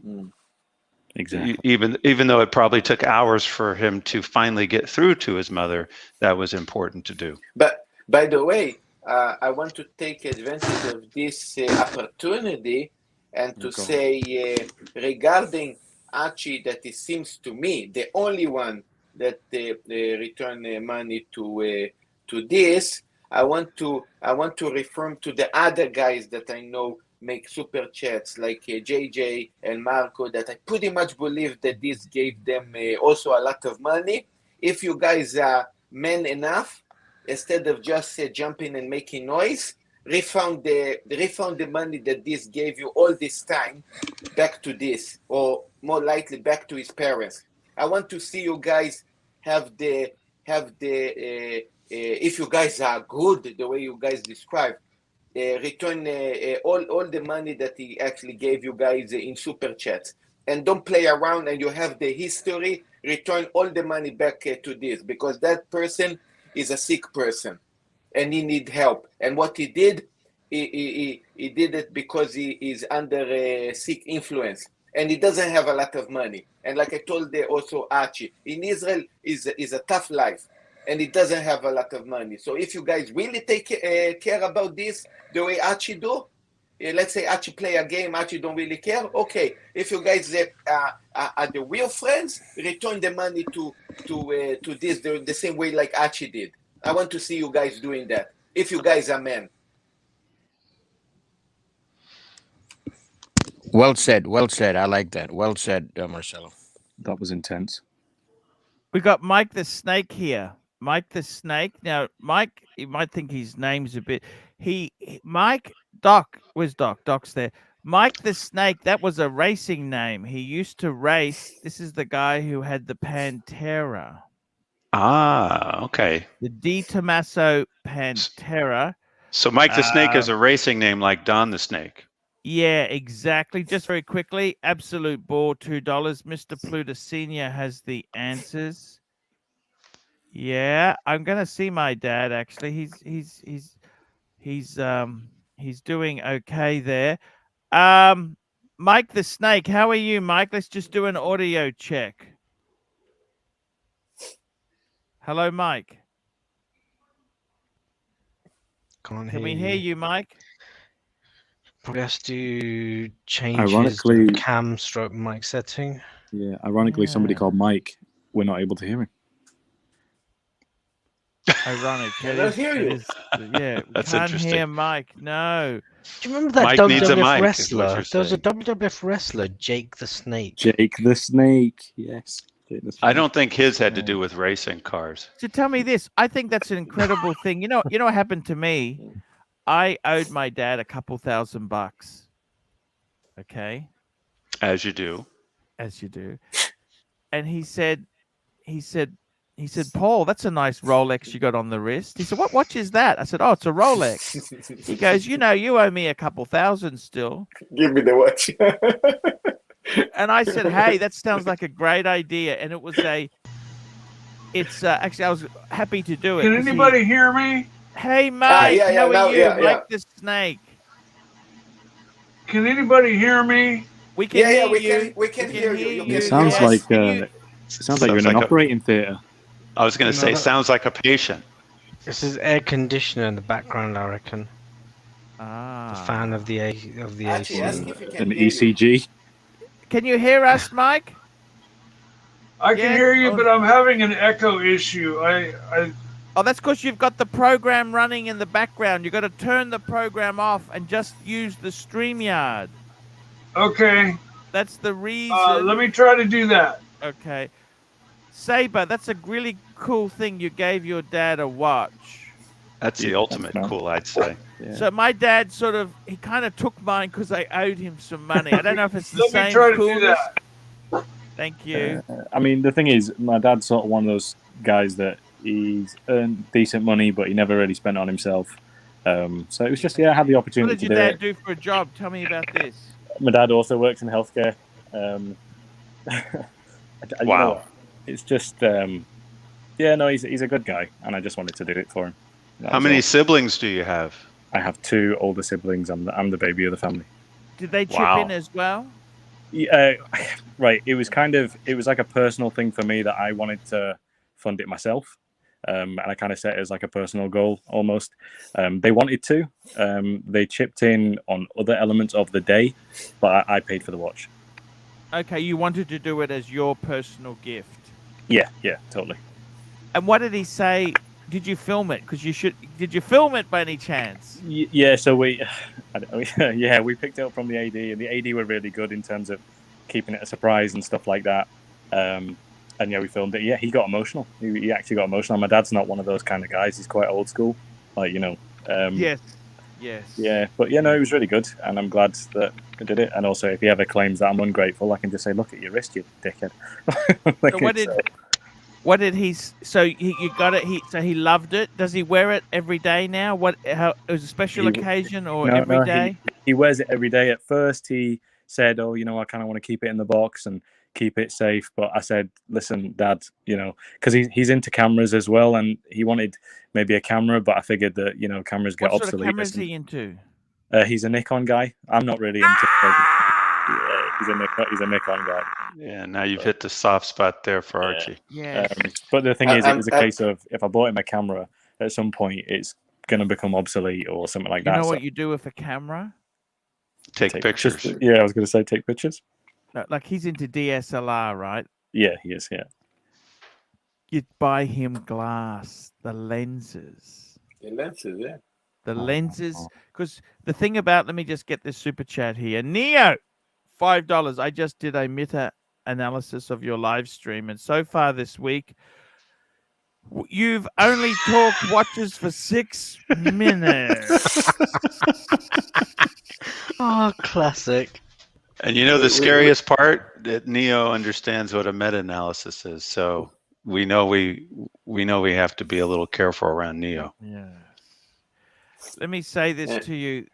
exactly. Even though it probably took hours for him to finally get through to his mother, that was important to do. But by the way, I want to take advantage of this opportunity and to say regarding Archie, that it seems to me the only one that return money to this. I want to refer to the other guys that I know make super chats like JJ and Marco, that I pretty much believe that this gave them also a lot of money. If you guys are men enough, instead of just jumping and making noise, refund the money that this gave you all this time back to this, or more likely back to his parents. I want to see you guys have the if you guys are good the way you guys describe, return all the money that he actually gave you guys in super chats, and don't play around, and you have the history. Return all the money back to this, because that person is a sick person and he need help. And what he did, he did it because he is under a sick influence and he doesn't have a lot of money. And like I told also Archie, in Israel is a tough life and he doesn't have a lot of money. So if you guys really take care about this the way Archie do, let's say Archie play a game, Archie don't really care. Okay, if you guys are the real friends, return the money to this the same way like Archie did. I want to see you guys doing that, if you guys are men. Well said. Well said. I like that. Well said, Marcelo. That was intense. We got Mike the Snake here. Mike the Snake. Now, Mike, you might think his name's a bit. Mike, Doc, where's Doc? Doc's there. Mike the Snake, that was a racing name. He used to race. This is the guy who had the Pantera. Ah, okay. The Di Tommaso Pantera. So Mike the Snake is a racing name like Don the Snake. Yeah, exactly. Just very quickly, Absolute Ball, $2. Mr. Pluto Senior has the answers. Yeah, I'm gonna see my dad. Actually, he's doing okay there. Mike the Snake, how are you, Mike? Let's just do an audio check. Hello, Mike. Can we hear you, Mike? Probably has to change his cam stroke mic setting. Yeah, ironically, somebody called Mike, we're not able to hear him. Ironic. I don't hear you. Yeah, That's can't interesting. hear Mike. No. Do you remember that Mike needs a WWF mic, wrestler? is what There was a you're saying. WWF wrestler, Jake the Snake. Jake the Snake, yes. Jake the Snake. I don't think his had to do with racing cars. So tell me this. I think that's an incredible thing. You know what happened to me? I owed my dad a couple $1,000. Okay. As you do. As you do. And he said, Paul, that's a nice Rolex you got on the wrist. He said, what watch is that? I said, oh, it's a Rolex. He goes, you owe me a couple $1,000 still. Give me the watch. And I said, hey, that sounds like a great idea. And it was actually, I was happy to do it. Can anybody hear me? Hey, Mike, how are you? Mike the Snake. Can anybody hear me? We can hear you. We can hear you. It sounds like you're in an operating theatre. I was going to say, sounds like a patient. This is air conditioner in the background, I reckon. Ah. The fan of the AC. An ECG. Can you hear us, Mike? I can hear you, but I'm having an echo issue. Oh, that's because you've got the program running in the background. You've got to turn the program off and just use the StreamYard. Okay. That's the reason. Let me try to do that. Okay. Saber, that's a really cool thing. You gave your dad a watch. That's the ultimate cool, I'd say. So my dad he kind of took mine because I owed him some money. I don't know if it's the Let same me try to do coolness. that. Thank you. I mean, the thing is, my dad's sort of one of those guys that he's earned decent money, but he never really spent on himself. So it was just, I had the opportunity What did to your do dad it. do for a job? Tell me about this. My dad also works in healthcare. You know what? It's just, he's a good guy, and I just wanted to do it for him. How many siblings do you have? I have 2 older siblings. I'm the baby of the family. Did they chip in as well? Yeah, right. It was like a personal thing for me that I wanted to fund it myself. And I kind of set it as like a personal goal almost. They wanted to. They chipped in on other elements of the day, but I paid for the watch. Okay, you wanted to do it as your personal gift. Yeah, totally. And what did he say? Did you film it? Because you should. Did you film it by any chance? Yeah. So we picked it up from the AD, and the AD were really good in terms of keeping it a surprise and stuff like that. And we filmed it. Yeah, he got emotional. He actually got emotional. My dad's not one of those kind of guys. He's quite old school, Yes. Yeah, but it was really good, and I'm glad that I did it. And also, if he ever claims that I'm ungrateful, I can just say, "Look at your wrist, you dickhead." So what did he? So you got it. He loved it. Does he wear it every day now? How it was a special occasion or every day? He wears it every day. At first, he said, "Oh, I kind of want to keep it in the box and keep it safe." But I said, "Listen, Dad, because he's into cameras as well, and he wanted maybe a camera, but I figured that cameras get obsolete." What sort of camera is he into? He's a Nikon guy. I'm not really into. He's a Nikon guy. Yeah, now you've hit the soft spot there for Archie. Yeah. But the thing is, it was a case of if I bought him a camera, at some point it's going to become obsolete or something like that. You know what you do with a camera? Take pictures. Yeah, I was going to say take pictures. Like he's into DSLR, right? Yeah, he is. Yeah. You'd buy him glass, the lenses. The lenses, yeah. The lenses, because the thing about, let me just get this super chat here. Neo, $5. I just did a meta-analysis of your live stream, and so far this week, you've only talked watches for 6 minutes. Oh, classic. And the scariest part, that Neo understands what a meta-analysis is, so we know we have to be a little careful around Neo. Yeah. Let me say this to you.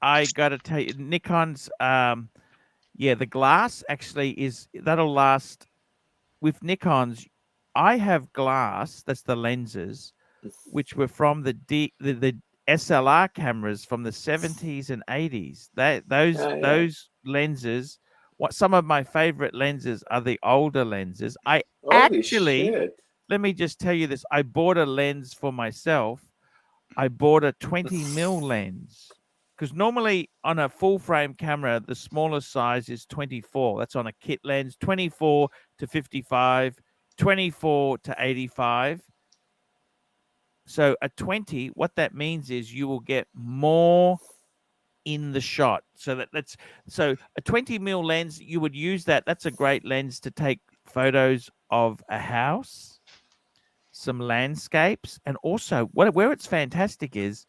I got to tell you, Nikon's, the glass actually that'll last. With Nikons, I have glass, that's the lenses, which were from the SLR cameras from the 70s and 80s. Those lenses, some of my favorite lenses are the older lenses. Let me just tell you this. I bought a lens for myself. I bought a 20 mil lens because normally on a full frame camera, the smallest size is 24. That's on a kit lens, 24 to 55, 24 to 85. So a 20, what that means is you will get more in the shot. So a 20 mil lens, you would use that. That's a great lens to take photos of a house, some landscapes, and also where it's fantastic is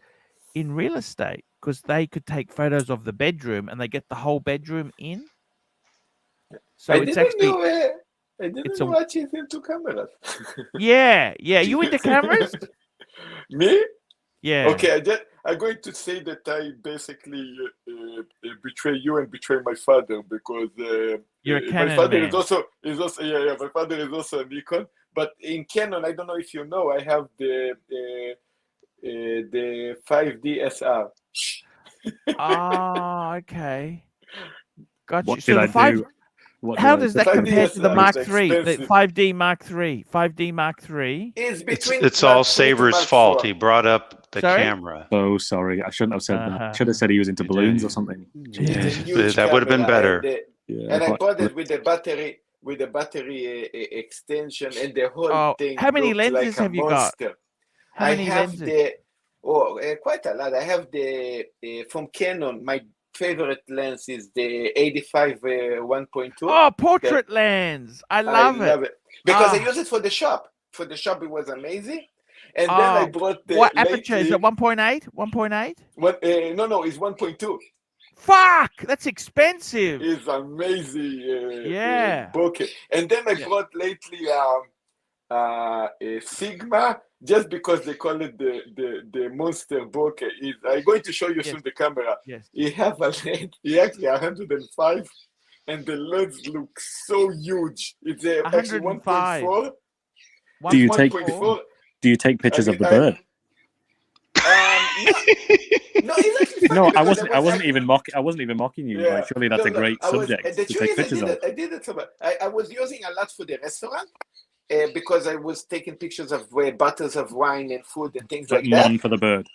in real estate, because they could take photos of the bedroom and they get the whole bedroom in. So I didn't know Archie is into cameras. Yeah. You into cameras? Me? Yeah. Okay, I'm going to say that I basically betray you and betray my father because you're a Canon my father man. is also my father is also a Nikon. But in Canon, I don't know if you know, I have the 5D SR. Okay. Got what you. So did I do? How does that compare to the Mark III, the expensive. 5D Mark III? 5D Mark III? It's all Saber's fault. He brought up the camera. Oh, sorry. I shouldn't have said that. I should have said he was into balloons or something. That would have been better. And I bought it with the battery extension and the whole thing. How many lenses have you got? How many lenses? Quite a lot. I have from Canon. My favorite lens is the 85 1.2. Oh, portrait lens! I love it because I use it for the shop. For the shop, it was amazing. And then I brought the what aperture is it? 1.8? 1.8? What? No, it's 1.2. Fuck, that's expensive. It's amazing. Yeah. Bokeh. And then I brought lately a Sigma, just because they call it the monster bokeh. I'm going to show you soon the camera. Yes. You have a lens. He actually 105, and the lens looks so huge. It's actually 1.4. Do you take pictures of the bird? No, it's actually funny. No, I wasn't even mocking you. Like, surely that's a great subject to take pictures of. I did it so much. I was using a lot for the restaurant because I was taking pictures of bottles of wine and food and things like that. None for the bird.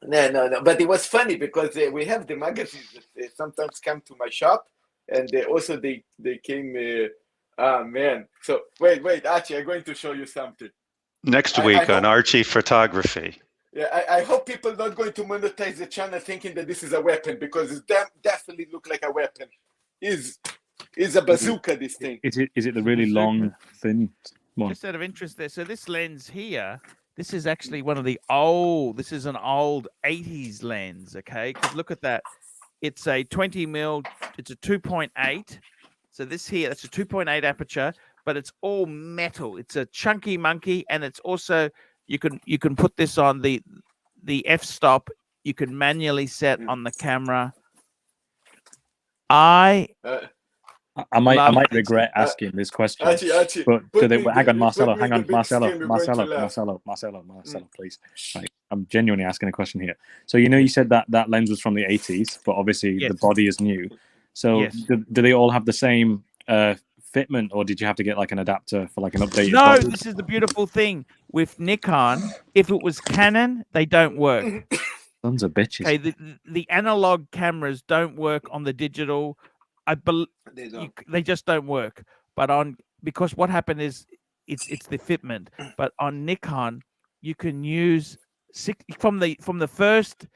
No. But it was funny because we have the magazines that sometimes come to my shop, and also they came. Man. So wait, Archie, I'm going to show you something. Next week on Archie Photography. Yeah, I hope people not going to monetize the channel thinking that this is a weapon, because it definitely look like a weapon. Is a bazooka, this thing. Is it the really long, thin one? Just out of interest there. So this lens here, this is actually one of the old, this is an old 80s lens, okay? Because look at that. It's a 20 mil, it's a 2.8. So this here, that's a 2.8 aperture, but it's all metal. It's a chunky monkey, and it's also, you can put this on the f-stop. You can manually set on the camera. I might regret asking this question. Archie, but hang on, Marcelo, please. Like, I'm genuinely asking a question here. So you said that lens was from the 80s, but obviously the body is new. So do they all have the same fitment, or did you have to get like an adapter for like an updated? No, this is the beautiful thing with Nikon. If it was Canon, they don't work. Sons of bitches. Okay, the analog cameras don't work on the digital. They just don't work. But because what happened is it's the fitment. But on Nikon, you can use from the first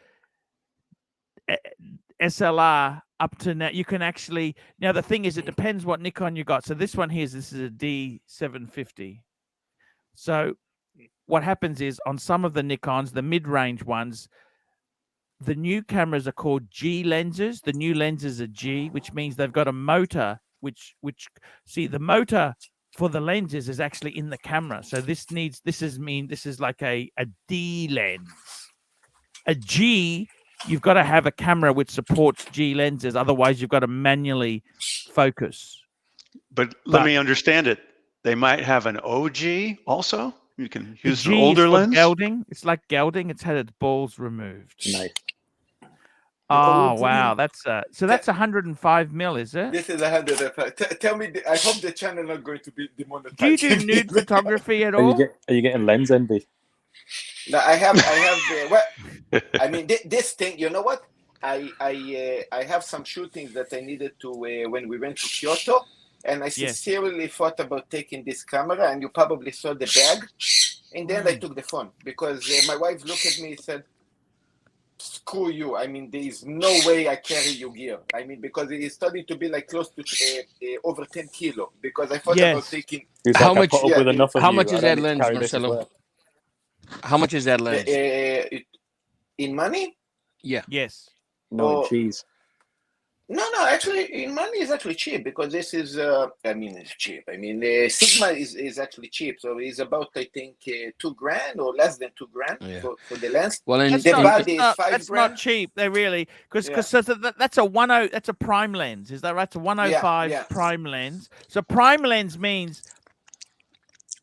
SLR up to now. You can actually, now the thing is, it depends what Nikon you got. So this one here, this is a D750. So what happens is on some of the Nikons, the mid-range ones, the new cameras are called G lenses. The new lenses are G, which means they've got a motor, which see, the motor for the lenses is actually in the camera. So this is like a D lens. A G, you've got to have a camera which supports G lenses. Otherwise, you've got to manually focus. But let me understand it. They might have an OG also. You can use an G older lens. Gelding. It's like gelding. It's had its balls removed. Nice. Oh wow, that's so that's 105 mil, is it? This is 105. Tell me, I hope the channel not going to be demonetized. Do you do nude photography at all? Are you getting lens envy? No, I have. Well, I mean, this thing. You know what? I have some shootings that I needed to when we went to Kyoto, and I sincerely thought about taking this camera, and you probably saw the bag, and then I took the phone because my wife looked at me and said, "Screw you! I mean, there is no way I carry your gear. I mean, because it is starting to be like close to over 10 kilo. Because I thought about taking how much? How much is that lens, Marcelo? How much is that lens? In money? Yeah. Yes. No, cheese. No, actually, in money is actually cheap because this is, I mean, it's cheap. I mean, Sigma is actually cheap. So it's about, I think, $2,000 or less than $2,000 for the lens. Well, that's not cheap. They really, because that's a prime lens. Is that right? It's a 105 prime lens. So prime lens means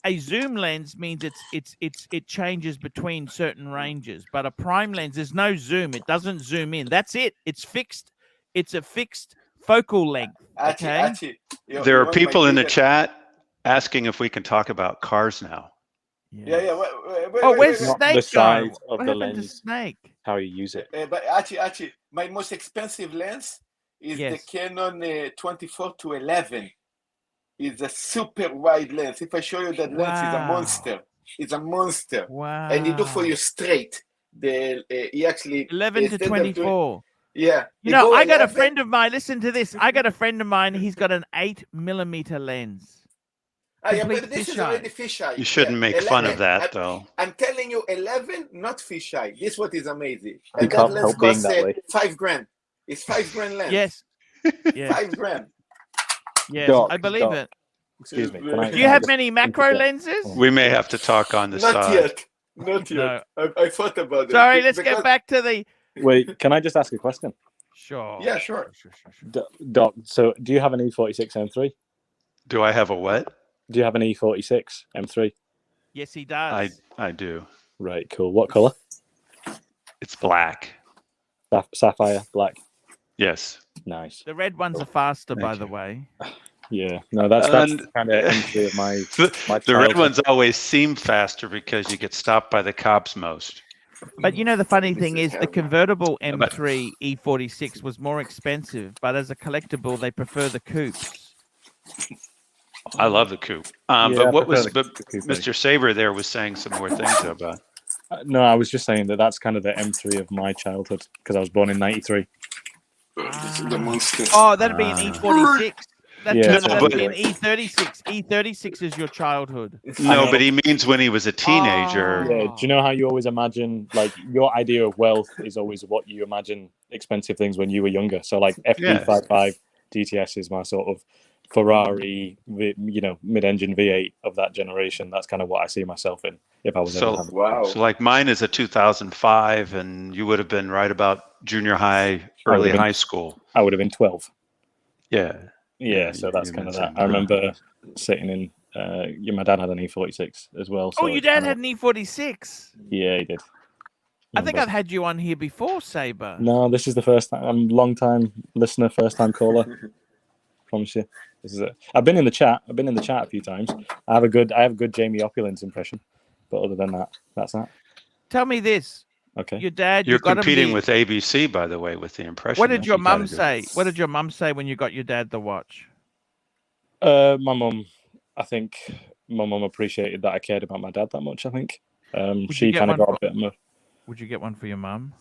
a zoom lens means it changes between certain ranges, but a prime lens, there's no zoom. It doesn't zoom in. That's it. It's fixed. It's a fixed focal length. Okay. There are people in the chat asking if we can talk about cars now. Yeah. Where's Snake? The size of the lens. Snake? How you use it. But Archie, my most expensive lens is the Canon 24-11. It's a super wide lens. If I show you that lens, it's a monster. It's a monster. Wow. And you do for you straight. He actually 11 to 24. Yeah. You know, I got a friend of mine. Listen to this. I got a friend of mine. He's got an 8mm lens. Yeah, but this is already fisheye. You shouldn't make fun of that, though. I'm telling you, 11, not fisheye. This is what is amazing. You And can't that lens help being costs that way. $5,000. It's $5,000 lens. Yes. $5,000. Yes, Doc, I believe Doc. it. Excuse me. Do you have many macro lenses? We may have to talk on the Not side. yet. Not yet. I thought about it. Sorry, let's get back to the... Wait, can I just ask a question? Sure. Yeah, sure. Doc, so do you have an E46 M3? Do I have a what? Do you have an E46 M3? Yes, he does. I do. Right, cool. What color? It's black. Sapphire, black. Yes. Nice. The red ones are faster, by the way. Yeah, no, that's kind of entry of my. The red ones always seem faster because you get stopped by the cops most. But you know, the funny thing is the convertible M3 E46 was more expensive, but as a collectible, they prefer the coupes. I love the coupe. But Mr. Saber there was saying some more things about. No, I was just saying that's kind of the M3 of my childhood because I was born in '93. Oh, that'd be an E46. That'd be an E36. E36 is your childhood. No, but he means when he was a teenager. Yeah. Do you know how you always imagine, like, your idea of wealth is always what you imagine expensive things when you were younger? So, like, FD55 DTS is my sort of Ferrari, mid-engine V8 of that generation. That's kind of what I see myself in if I was So like mine is a 2005, and you would have been right about junior high, early high school. I would have been 12. Yeah. Yeah, so that's kind of that. I remember sitting in. My dad had an E46 as well. So your dad had an E46. Yeah, he did. I think I've had you on here before, Saber. No, this is the first time. I'm a long-time listener, first-time caller. Promise you. This is it. I've been in the chat. A few times. I have a good Jamie Opulence impression, but other than that, that's that. Tell me this. Okay. Your dad. You're competing with ABC, by the way, with the impression. What did your mum say? What did your mum say when you got your dad the watch? My mum. I think my mum appreciated that I cared about my dad that much. I think. She kind of got a bit more. Would you get one for your mum?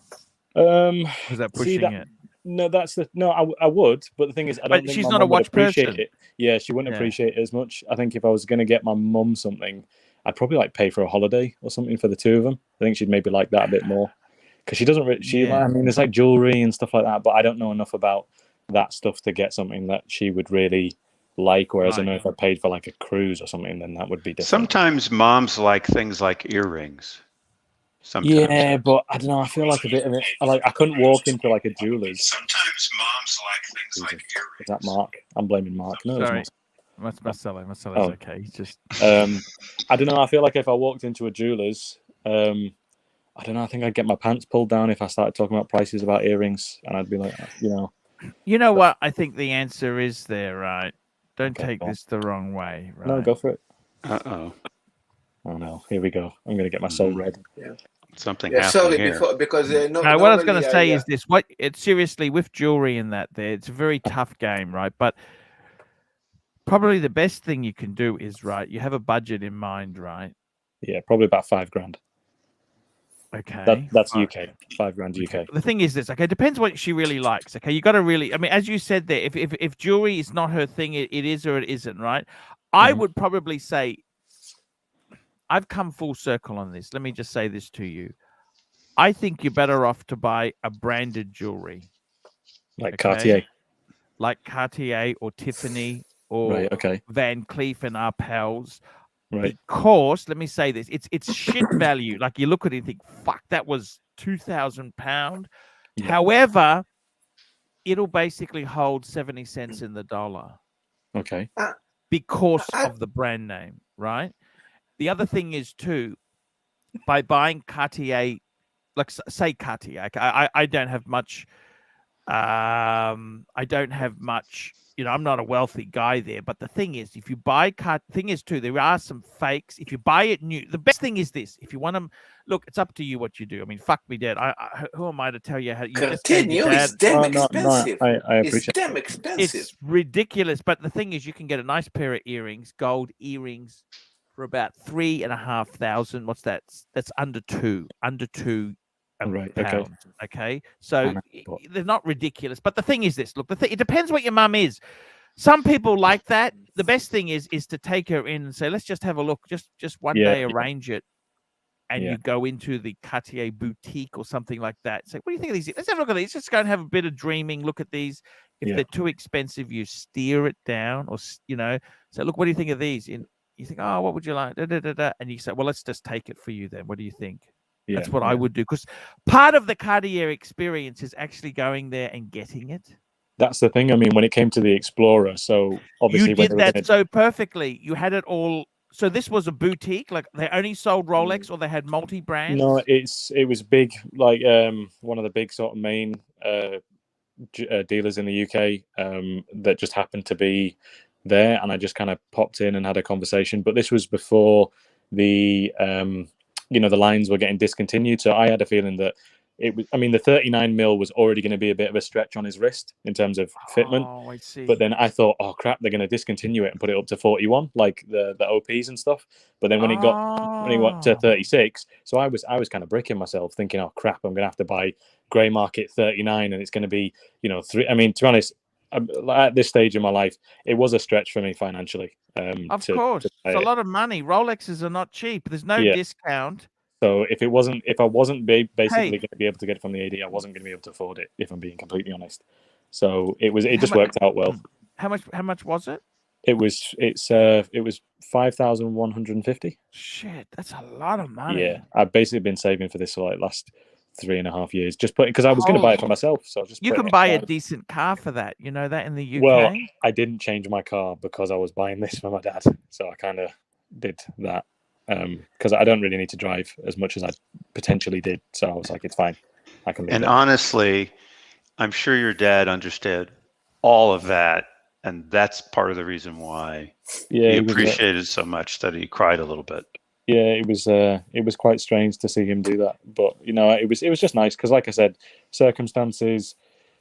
Was that pushing it? No, I would, but the thing is, I don't think she's my not mum a watch would appreciate person. it. Yeah, she wouldn't appreciate it as much. I think if I was going to get my mum something, I'd probably like pay for a holiday or something for the two of them. I think she'd maybe like that a bit more because she doesn't. I mean, there's like jewelry and stuff like that, but I don't know enough about that stuff to get something that she would really like. Whereas I know if I paid for like a cruise or something, then that would be different. Sometimes moms like things like earrings. Sometimes. Yeah, but I don't know. I feel like a bit of it. I couldn't walk into like a jeweler's. Sometimes moms like things like earrings. Is that Mark? I'm blaming Mark. No, sorry. it's Marcelo. Marcelo's okay. He's just. I don't know. I feel like if I walked into a jeweler's, I don't know. I think I'd get my pants pulled down if I started talking about prices about earrings, and I'd be like, You know what? I think the answer is there, right? Don't take this the wrong way, right? No, go for it. Uh-oh. Oh no! Here we go. I'm going to get my soul red. Yeah. Something happened here. Because what I was going to say is this: seriously with jewelry and that, it's a very tough game, right? But probably the best thing you can do is you have a budget in mind, right? Yeah, probably about $5,000. Okay, that's UK. $5,000 UK. The thing is this, okay, it depends what she really likes. Okay, you got to really, I mean, as you said there, if jewelry is not her thing, it is or it isn't, right? I would probably say, I've come full circle on this. Let me just say this to you. I think you're better off to buy a branded jewelry. Like Cartier. Like Cartier or Tiffany or Van Cleef and Arpels. Right. Because, let me say this, it's shit value. Like you look at it and think, fuck, that was £2,000. Yeah. However, it'll basically hold 70 cents in the dollar. Okay. Because of the brand name, right? The other thing is too, by buying Cartier, like say Cartier, I don't have much. I'm not a wealthy guy there. But the thing is, if you buy there are some fakes. If you buy it new, the best thing is this: if you want them, look, it's up to you what you do. I mean, fuck me dead. Who am I to tell you how you continue? It's damn expensive. I appreciate it's damn expensive. It's ridiculous. But the thing is, you can get a nice pair of earrings, gold earrings, for about $3,500. What's that? That's under two right. pounds. Okay. So they're not ridiculous. But the thing is this: look, it depends what your mum is. Some people like that. the best thing is to take her in and say, let's just have a look, just one day arrange it, and you go into the Cartier boutique or something like that. Say, what do you think of these? Let's have a look at these. Just go and have a bit of dreaming. Look at these. If they're too expensive, you steer it down, or say, look, what do you think of these? And you think, oh, what would you like? Da, da, da, da. And you say, well, let's just take it for you then. What do you think? That's what I would do, because part of the Cartier experience is actually going there and getting it. That's the thing. I mean, when it came to the Explorer, so obviously you did that so perfectly. You had it all. So this was a boutique, like they only sold Rolex, or they had multi-brands? No, it was big, like one of the big sort of main dealers in the UK that just happened to be there, and I just kind of popped in and had a conversation. But this was before the the lines were getting discontinued, so I had a feeling that it was. I mean, the 39 mil was already going to be a bit of a stretch on his wrist in terms of fitment. Oh, I see. But then I thought, oh crap, they're going to discontinue it and put it up to 41, like the OPs and stuff. But then when it went to 36, so I was kind of bricking myself, thinking, oh crap, I'm going to have to buy grey market 39, and it's going to be three. I mean, to be honest, at this stage in my life, it was a stretch for me financially. Of course, it's a lot of money. Rolexes are not cheap. There's no discount. So if I wasn't basically going to be able to get it from the AD, I wasn't going to be able to afford it, if I'm being completely honest. So it just worked out well. How much was it? It was 5,150. Shit, that's a lot of money. Yeah, I've basically been saving for this for like last 3.5 years, just putting, because I was going to buy it for myself. So you can buy a decent car for that. You know that in the UK. Well, I didn't change my car because I was buying this for my dad, so I kind of did that. Because I don't really need to drive as much as I potentially did. So I was like, it's fine. I can. And honestly, I'm sure your dad understood all of that. And that's part of the reason why he appreciated it so much that he cried a little bit. Yeah, it was quite strange to see him do that. But, it was just nice because, like I said, circumstances,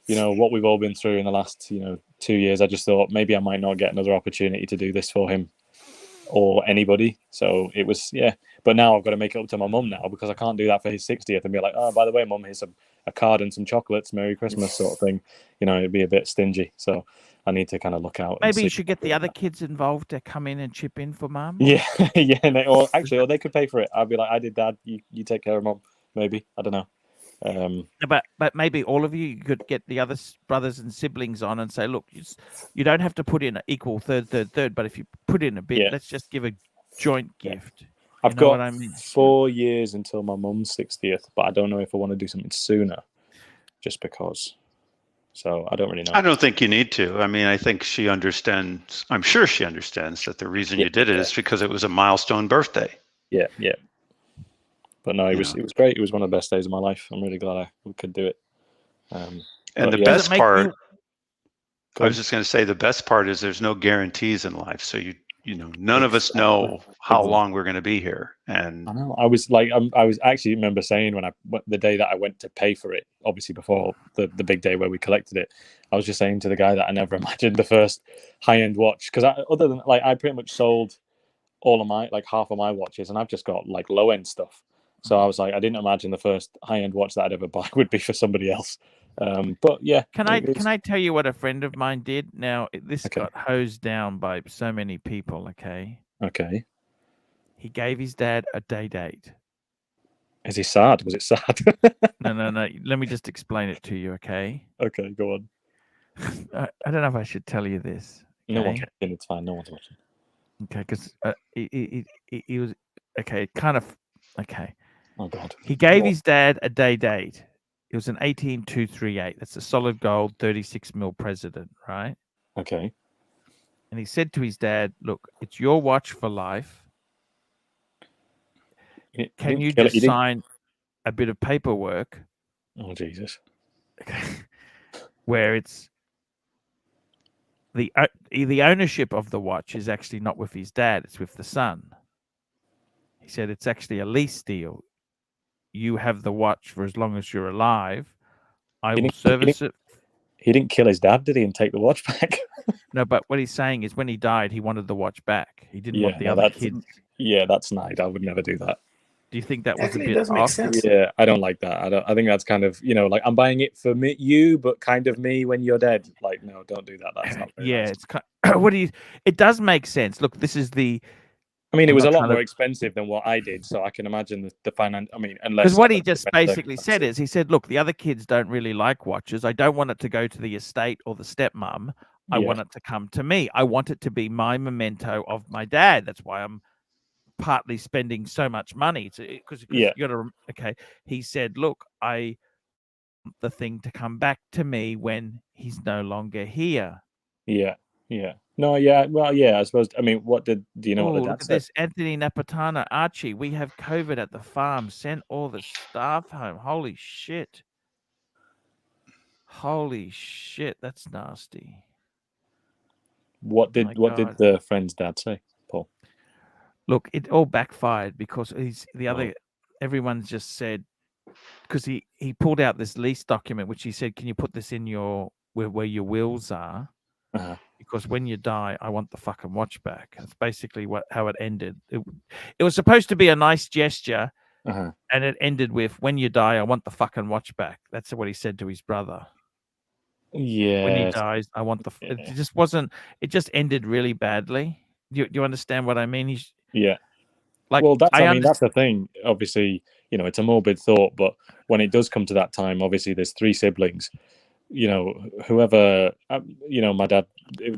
what we've all been through in the last, 2 years, I just thought maybe I might not get another opportunity to do this for him or anybody. So it was, but now I've got to make it up to my mum now, because I can't do that for his 60th and be like, oh, by the way, mum, here's a card and some chocolates, Merry Christmas sort of thing. It'd be a bit stingy. So I need to kind of look out. Maybe you should get the other kids involved to come in and chip in for mum. Yeah, or they could pay for it. I'd be like, I did, Dad, you take care of mum. Maybe, I don't know. But maybe all of you could get the other brothers and siblings on and say, look, you don't have to put in an equal third, but if you put in a bit, let's just give a joint gift. I've got 4 years until my mum's 60th, but I don't know if I want to do something sooner, just because. So I don't really know. I don't think you need to. I mean, I think she understands. I'm sure she understands that the reason you did it is because it was a milestone birthday. Yeah. But no, it was great. It was one of the best days of my life. I'm really glad I could do it. And the best part, I was just going to say, the best part is there's no guarantees in life. So none of us know how long we're going to be here. And I know. I was actually remember saying the day that I went to pay for it, obviously before the big day where we collected it, I was just saying to the guy that I never imagined the first high-end watch, because other than I pretty much sold all of my half of my watches, and I've just got low-end stuff. So I was like, I didn't imagine the first high-end watch that I'd ever buy would be for somebody else. But yeah. Can I tell you what a friend of mine did? Now, this got hosed down by so many people, okay? Okay. He gave his dad a day date. Is he sad? Was it sad? No. Let me just explain it to you, okay? Okay, go on. I don't know if I should tell you this. Okay? No one's watching. It's fine. No one's watching. Okay, because he was... Okay, kind of... Okay. Oh, God. He gave his dad a day date. It was an 18238. That's a solid gold 36 mil president, right? Okay. And he said to his dad, look, it's your watch for life. Can you just sign a bit of paperwork? Oh, Jesus. Okay. Where it's the ownership of the watch is actually not with his dad, it's with the son. He said it's actually a lease deal. You have the watch for as long as you're alive. I will service it. He didn't kill his dad, did he, and take the watch back? No, but what he's saying is when he died, he wanted the watch back. He didn't want the other kids. Yeah, that's nice. I would never do that. Do you think that was Actually, a it bit does make off? sense. Yeah, I don't like that. I think that's kind of, like I'm buying it for you, but kind of me when you're dead. Like, no, don't do that. That's not very nice. It's kind what do you? It does make sense. Look, this is the. I mean, it I'm was a not lot trying more to- expensive than what I did, so I can imagine the finance. I mean, unless Because what under he just different basically said circumstances. is, he said, "Look, the other kids don't really like watches. I don't want it to go to the estate or the stepmom. I Yeah. want it to come to me. I want it to be my memento of my dad. That's why I'm partly spending so much money because Yeah. you got to. Okay, he said, "Look, I want the thing to come back to me when he's no longer here." Yeah. Yeah. No, yeah. Well, yeah, I suppose. I mean, do you know what the Oh, dad look at said? this. Anthony Napatana, Archie, we have COVID at the farm. Sent all the staff home. Holy shit. Holy shit. That's nasty. What My did God. the friend's dad say, Paul? Look, it all backfired because everyone's just said, because he pulled out this lease document, which he said, can you put this in where your wills are? Uh-huh. Because when you die, I want the fucking watch back. That's basically how it ended. It was supposed to be a nice gesture, Uh-huh. and it ended with, when you die, I want the fucking watch back. That's what he said to his brother. Yeah. When he dies, I want it just wasn't, it just ended really badly. Do you understand what I mean? Yeah. Like, well, that's the thing. Obviously, it's a morbid thought, but when it does come to that time, obviously there's 3 siblings. Whoever, my dad,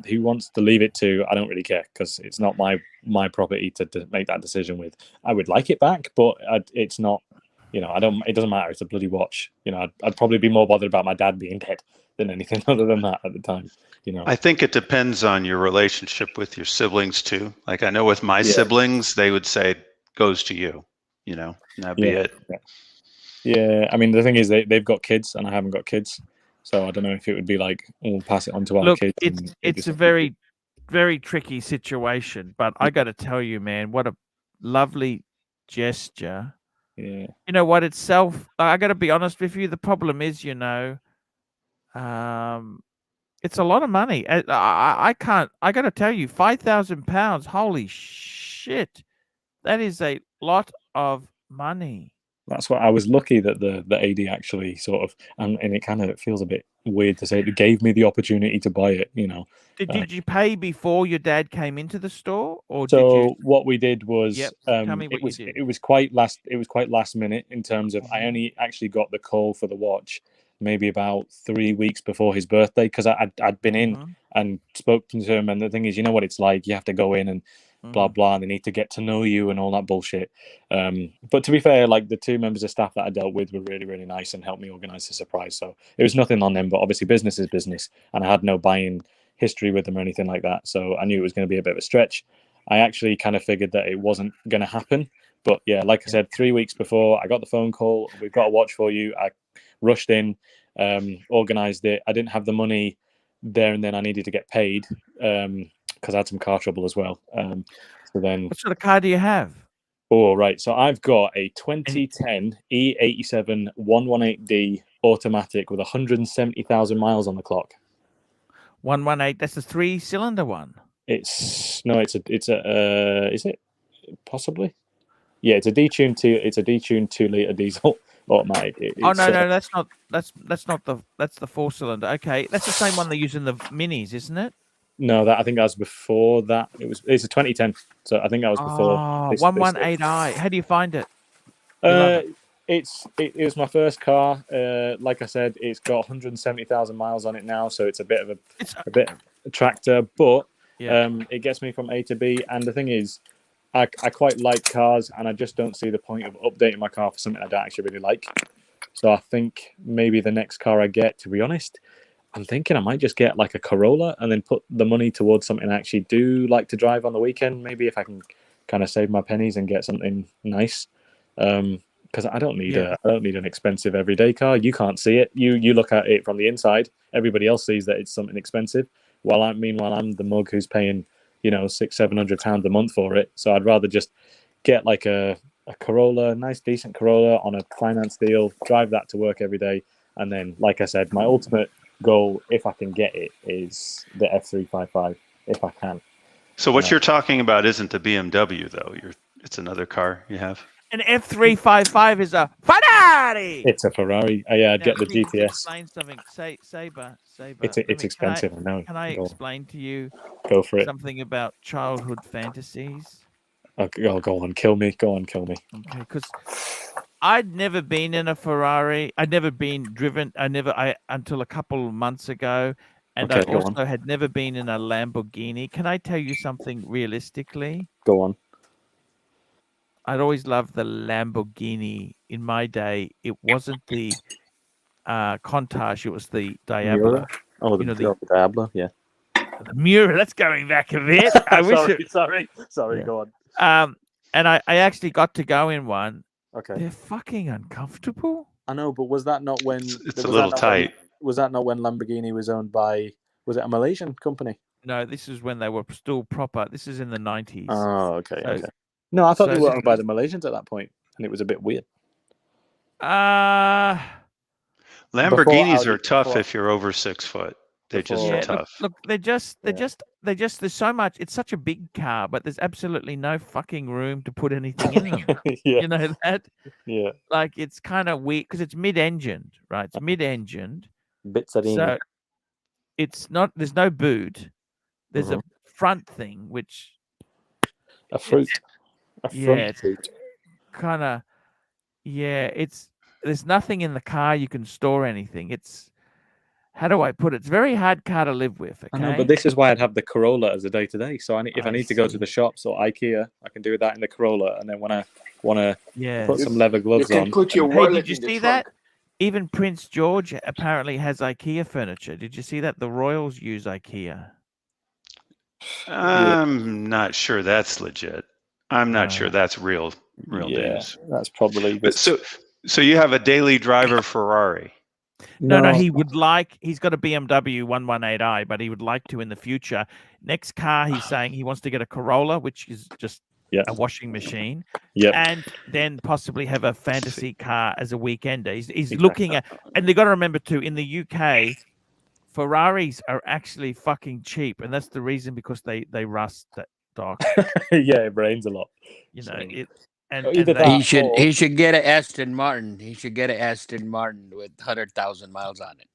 who wants to leave it to, I don't really care, because it's not my property to make that decision with. I would like it back, but it's not. It doesn't matter. It's a bloody watch. I'd probably be more bothered about my dad being dead than anything other than that at the time. I think it depends on your relationship with your siblings too. Like, I know with my siblings, they would say it goes to you. And that'd be it. Yeah. I mean, the thing is, they've got kids and I haven't got kids, so I don't know if it would be like, we'll pass it on to our kids. It's a very, very tricky situation, but I got to tell you, man, what a lovely gesture. Yeah. You know what? Itself, I got to be honest with you. The problem is, it's a lot of money. I can't. I got to tell you, £5,000. Holy shit, that is a lot of money. That's what I was lucky that the AD actually sort of, and it kind of feels a bit weird to say, it gave me the opportunity to buy it. Did you pay before your dad came into the store, or so did you? What we did was, Tell me what it was you did. it was quite last minute in terms of, I only actually got the call for the watch maybe about 3 weeks before his birthday, because I'd been in and spoken to him, and the thing is, you know what it's like, you have to go in and blah blah, and they need to get to know you and all that bullshit. But to be fair, like, the 2 members of staff that I dealt with were really, really nice and helped me organize the surprise, so it was nothing on them. But obviously business is business, and I had no buying history with them or anything like that, so I knew it was going to be a bit of a stretch. I actually kind of figured that it wasn't going to happen, but yeah, like I said, 3 weeks before I got the phone call, we've got a watch for you. I rushed in, organized it. I didn't have the money there and then. I needed to get paid because I had some car trouble as well. So then, what sort of car do you have? Oh, right. So I've got a 2010 E87 118D automatic with 170,000 miles on the clock. 118. That's a 3-cylinder one. It's is it possibly? Yeah, it's a detuned 2-liter diesel automatic. No, that's not the 4-cylinder. Okay, that's the same one they use in the minis, isn't it? No, I think that was before that. It's a 2010, so I think that was before. 118i. How do you find it? It was my first car. Like I said, it's got 170,000 miles on it now, so it's a bit of a tractor, but it gets me from A to B. And the thing is, I quite like cars, and I just don't see the point of updating my car for something I don't actually really like. So I think maybe the next car I get, to be honest, I'm thinking I might just get like a Corolla and then put the money towards something I actually do like to drive on the weekend. Maybe if I can kind of save my pennies and get something nice. Because I don't need an expensive everyday car. You can't see it. You look at it from the inside. Everybody else sees that it's something expensive. Meanwhile, I'm the mug who's paying, £600-700 a month for it. So I'd rather just get like a Corolla, nice decent Corolla on a finance deal, drive that to work every day, and then, like I said, my ultimate goal, if I can get it, is the F355, if I can. So what you're talking about isn't a BMW though. It's another car you have. An F355 is a Ferrari. It's a Ferrari. Yeah, I'd get the GTS. Explain something. Saber. It's expensive. I know. Can I explain to you? Go for it. Something about childhood fantasies. Oh, go on, kill me. Go on, kill me. Okay, because I'd never been in a Ferrari. I'd never been driven. Until a couple of months ago, and I also had never been in a Lamborghini. Can I tell you something realistically? Go on. I'd always loved the Lamborghini. In my day, it wasn't the Countach, it was the Diablo. Oh, the Diablo, yeah. The Miura, that's going back a bit. Sorry, go on. And I actually got to go in one. Okay. They're fucking uncomfortable. I know, but was that not when... It's a little tight. Was that not when Lamborghini was owned by... Was it a Malaysian company? No, this is when they were still proper. This is in the 90s. Oh, okay, okay. No, I thought they were owned by the Malaysians at that point, and it was a bit weird. Lamborghinis are tough if you're over 6 foot. They're just tough. Look, there's so much. It's such a big car, but there's absolutely no fucking room to put anything in them. Yeah. You know that? Yeah. Like it's kind of weird because it's mid-engined, right? It's mid-engined. So it's not. There's no boot. There's a front thing, which a fruit. Kind of. Yeah, there's nothing in the car you can store anything. It's, how do I put it? It's a very hard car to live with. Okay? I know, but this is why I'd have the Corolla as a day-to-day. So if I need to go to the shops or IKEA, I can do that in the Corolla. And then when I want to put some leather gloves on. Put your wallet did you see that? Even Prince George apparently has IKEA furniture. Did you see that? The royals use IKEA. I'm not sure that's legit. I'm not sure that's real news. That's probably. But so you have a daily driver Ferrari. No, he's got a BMW 118i, but he would like to in the future. Next car, he's saying he wants to get a Corolla, which is just a washing machine. Yeah. And then possibly have a fantasy car as a weekender. He's looking at, and they've got to remember too, in the UK, Ferraris are actually fucking cheap, and that's the reason, because they rust that dock. Yeah, it rains a lot. You know it. He should get an Aston Martin. He should get an Aston Martin with 100,000 miles on it.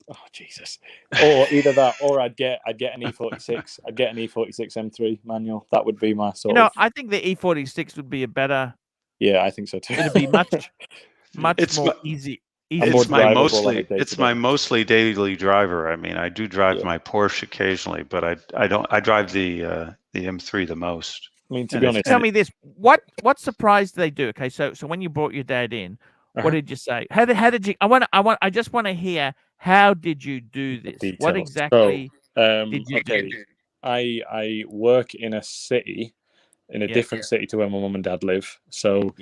Oh Jesus! Or either that, or I'd get an E46. I'd get an E46 M3 manual. That would be my sort of. I think the E46 would be a better. Yeah, I think so too. It'd be much more easy. It's my mostly daily driver. I mean, I do drive my Porsche occasionally, but I don't. I drive the M3 the most. I mean, to be honest, tell me this: what surprise did they do? Okay, so when you brought your dad in, what did you say? How did you? I just want to hear, how did you do this? Details. What exactly did you do? I work in a city, in a different city to where my mum and dad live. So,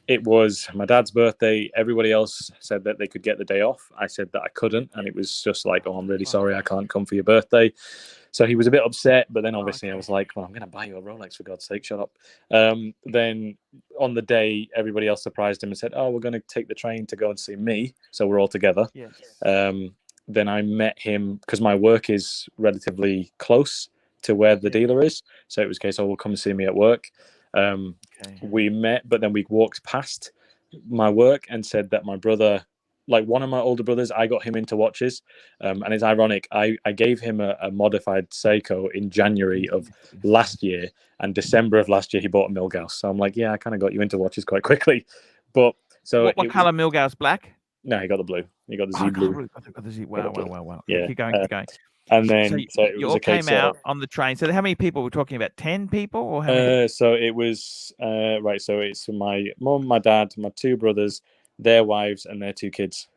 it was my dad's birthday. Everybody else said that they could get the day off. I said that I couldn't, and it was just like, oh, I'm really sorry, I can't come for your birthday. So he was a bit upset, but then obviously I was like, well, I'm going to buy you a Rolex, for God's sake, shut up. Then on the day, everybody else surprised him and said, oh, we're going to take the train to go and see me. So we're all together. Yes. Then I met him because my work is relatively close to where the dealer is. So it was a case, oh, we'll come and see me at work. We met, but then we walked past my work and said that my brother, like one of my older brothers, I got him into watches. And it's ironic, I gave him a modified Seiko in January of last year, and December of last year he bought a Milgauss. So I'm like, yeah, I kind of got you into watches quite quickly. But so what color Milgauss? Black? No, he got the blue. He got the Z blue. Got the Z. Wow. Yeah. Keep going. And then so you all came out on the train. So how many people were talking about? 10 people, or how many? So it was right. So it's my mum, my dad, my two brothers, their wives, and their two kids.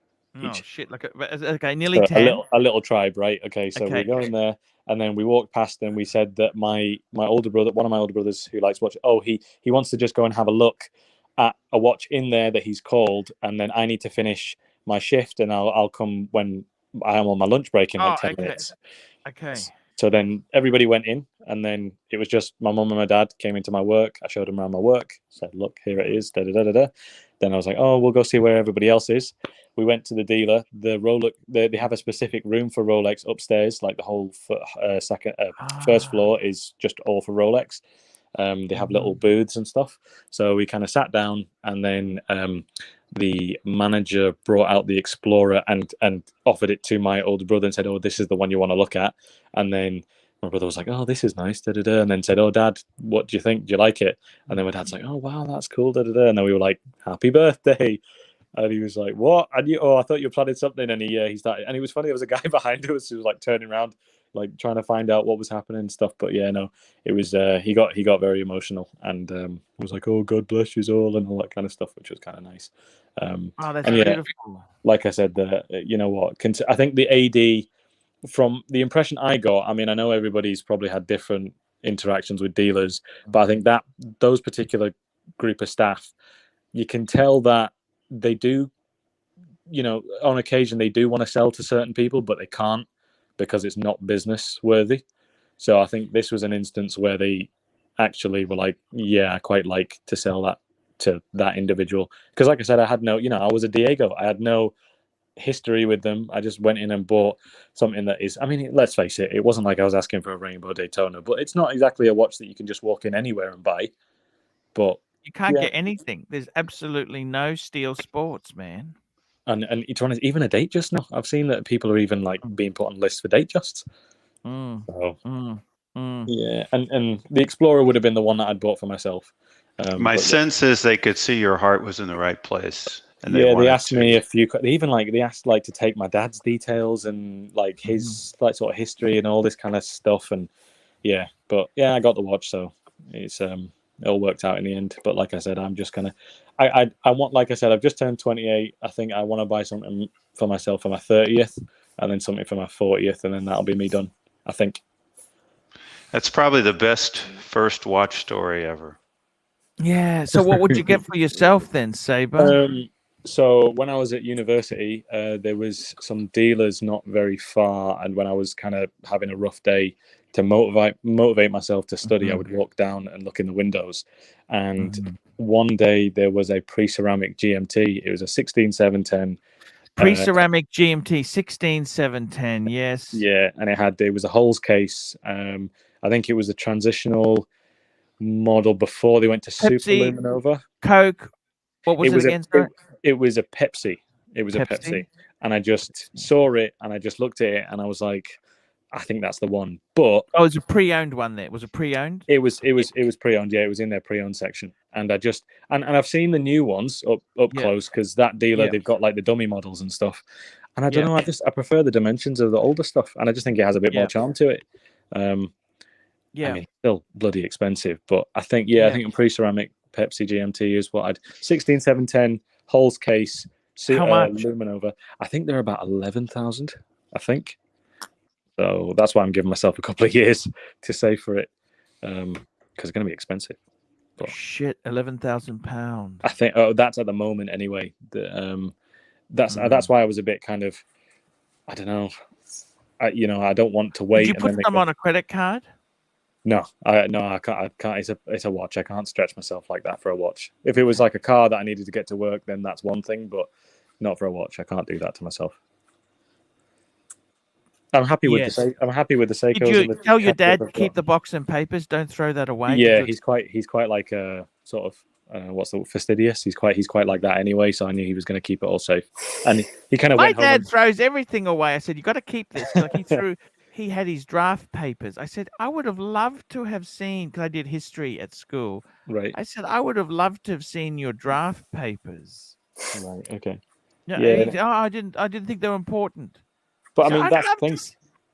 Oh shit! Okay, nearly 10. A little tribe, right? Okay, so we go in there, and then we walked past, and we said that my older brother, one of my older brothers who likes watch, he wants to just go and have a look at a watch in there that he's called, and then I need to finish my shift, and I'll come when I am on my lunch break in like 10 minutes. Okay. So then everybody went in, and then it was just my mum and my dad came into my work. I showed them around my work, said, look, here it is, da-da-da-da-da. Then I was like, oh, we'll go see where everybody else is. We went to the dealer. The Rolex, they have a specific room for Rolex upstairs, like the whole first floor is just all for Rolex. They have little booths and stuff. So we kind of sat down, and then the manager brought out the Explorer and offered it to my older brother and said, "Oh, this is the one you want to look at." And then my brother was like, "Oh, this is nice," and then said, "Oh, Dad, what do you think? Do you like it?" And then my dad's like, "Oh, wow, that's cool," and then we were like, "Happy birthday." And he was like, "What?" And I thought you were planning something. And he started, and it was funny. There was a guy behind us who was like turning around, like trying to find out what was happening and stuff. But yeah, no, it was he got very emotional and was like, "Oh, God bless you all," and all that kind of stuff, which was kind of nice. Oh, that's beautiful. Like I said, you know what? I think the AD, from the impression I got, I mean, I know everybody's probably had different interactions with dealers, but I think that those particular group of staff, you can tell that they do, on occasion they do want to sell to certain people, but they can't because it's not business worthy. So I think this was an instance where they actually were like, "Yeah, I quite like to sell that to that individual." Because like I said, I had no, I was a Diego. I had no history with them. I just went in and bought something that is, I mean, let's face it, it wasn't like I was asking for a Rainbow Daytona, but it's not exactly a watch that you can just walk in anywhere and buy. But you can't get anything. There's absolutely no steel sports, man. And it's honest, even a Datejust now. I've seen that people are even like being put on lists for Datejusts. Yeah, and the Explorer would have been the one that I'd bought for myself. My sense is they could see your heart was in the right place. And they asked me a few. They asked like to take my dad's details and like his like sort of history and all this kind of stuff. And yeah, but yeah, I got the watch, so it's it all worked out in the end. But like I said, I'm just gonna. I want, like I said, I've just turned 28. I think I want to buy something for myself for my 30th, and then something for my 40th, and then that'll be me done. I think. That's probably the best first watch story ever. Yeah. So what would you get for yourself then, Saber? So when I was at university, there was some dealers not very far, and when I was kind of having a rough day, to motivate myself to study, I would walk down and look in the windows. And one day there was a pre-ceramic GMT. It was a 16710. Pre-ceramic GMT 16710. Yes. Yeah, and it was a Hulls case. I think it was a transitional model before they went to Pepsi, Super Luminova. Coke. What was it again? It was a Pepsi. It was a Pepsi. And I just saw it and I just looked at it and I was like, I think that's the one. But it was a pre-owned one there. Was it pre-owned? It was pre-owned, yeah, it was in their pre-owned section. And I just and I've seen the new ones up close, because that dealer, they've got like the dummy models and stuff. And I don't know, I prefer the dimensions of the older stuff, and I just think it has a bit more charm to it. I mean, it's still bloody expensive, but I think I think a pre-ceramic Pepsi GMT is what I'd 16710 Hulls case. How much? Luminova. I think they're about 11,000. I think. So that's why I'm giving myself a couple of years to save for it, because it's going to be expensive. But shit, £11,000. I think that's at the moment anyway. That's why I was a bit kind of, I don't know. I don't want to wait. Did you put them on a credit card? No, I can't. It's a watch. I can't stretch myself like that for a watch. If it was like a car that I needed to get to work, then that's one thing. But not for a watch. I can't do that to myself. I'm happy with the Seikos. Did you tell your dad to keep the box and papers? Don't throw that away. Yeah, he's quite like a sort of what's the fastidious. He's quite like that anyway. So I knew he was going to keep it all safe. And he kind of went home. My dad throws everything away. I said, "You got to keep this." Like he had his draft papers. I said, I would have loved to have seen, because I did history at school. Right. I said, I would have loved to have seen your draft papers. Right. Okay. Yeah. I didn't think they were important. But I mean, that's the thing.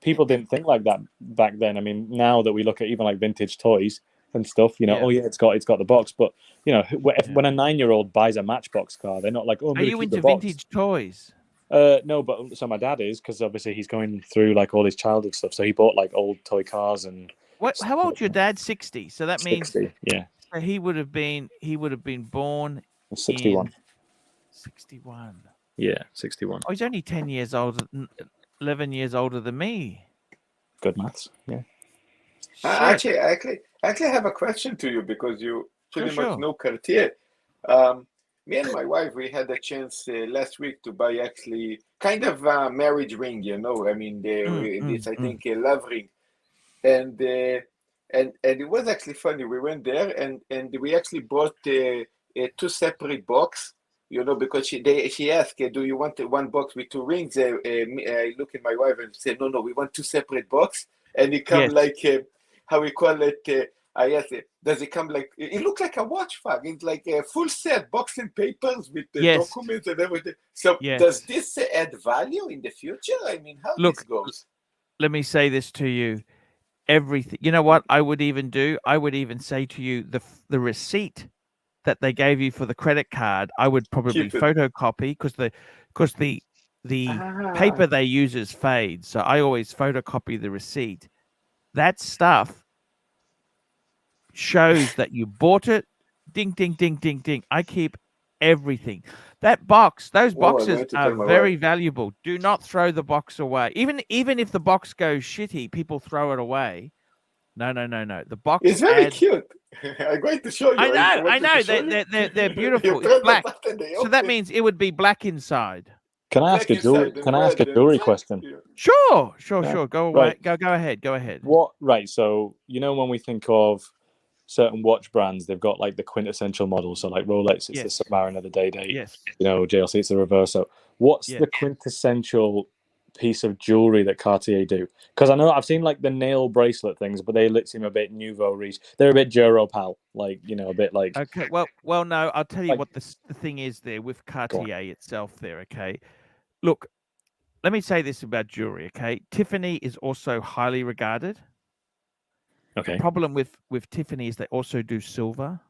People didn't think like that back then. I mean, now that we look at even like vintage toys and stuff, oh yeah, it's got the box. But when a 9-year-old buys a Matchbox car, they're not like, oh. Are you into vintage toys? No, but so my dad is, because obviously he's going through like all his childhood stuff. So he bought like old toy cars and. What? How old's your dad? 60. So that means 60, yeah. So he would have been born 61. 61. Yeah, 61. Oh, he's only 10 years older, 11 years older than me. Good maths, yeah. Actually, I have a question to you, because you pretty much know Cartier. Me and my wife, we had a chance last week to buy actually kind of a marriage ring, I mean, this, I think, a love ring. And and it was actually funny. We went there and we actually bought two separate box. You know, because she asked, "Do you want one box with two rings?" I look at my wife and say, "No, we want two separate box." And it come like how we call it. I asked, "Does it come like?" It looked like a watch fag. It's like a full set, box and papers with the documents and everything. So does this add value in the future? I mean, how this goes? Let me say this to you. Everything. You know what I would even do? I would even say to you the receipt that they gave you for the credit card, I would probably photocopy because the paper they use is fades. So I always photocopy the receipt. That stuff shows that you bought it. Ding, ding, ding, ding, ding. I keep everything. That box, those boxes are very valuable. Do not throw the box away. Even if the box goes shitty, people throw it away. No. The box is very cute. I'm going to show you. I know. They're beautiful. It's black. So that means it would be black inside. Can I ask a jewelry question? Sure. Go ahead. Right. So you know when we think of certain watch brands, they've got like the quintessential model. So like Rolex, it's the Submariner, the Day-Date. Yes. You know, JLC, it's the Reverso. What's the quintessential piece of jewelry that Cartier do? Because I know I've seen like the nail bracelet things, but they seem a bit nouveau riche. They're a bit Jero pal, like, you know, a bit like. Okay, well, no, I'll tell you what the thing is there with Cartier itself. There, okay. Look, let me say this about jewelry. Okay, Tiffany is also highly regarded. Okay. The problem with Tiffany is they also do silver.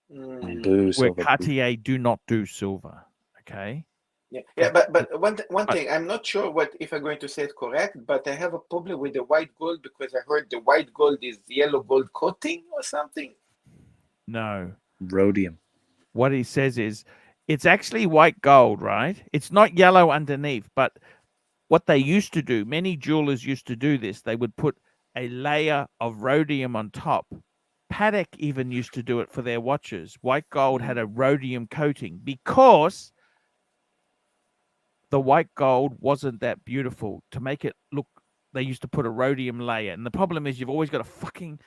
They do silver. Where Cartier do not do silver. Okay. Yeah, but one thing, I'm not sure if I'm going to say it correct, but I have a problem with the white gold because I heard the white gold is yellow gold coating or something. No. Rhodium. What he says is it's actually white gold, right? It's not yellow underneath, but what they used to do, many jewelers used to do this, they would put a layer of rhodium on top. Patek even used to do it for their watches. White gold had a rhodium coating because the white gold wasn't that beautiful. To make it look, they used to put a rhodium layer. And the problem is you've always got to fucking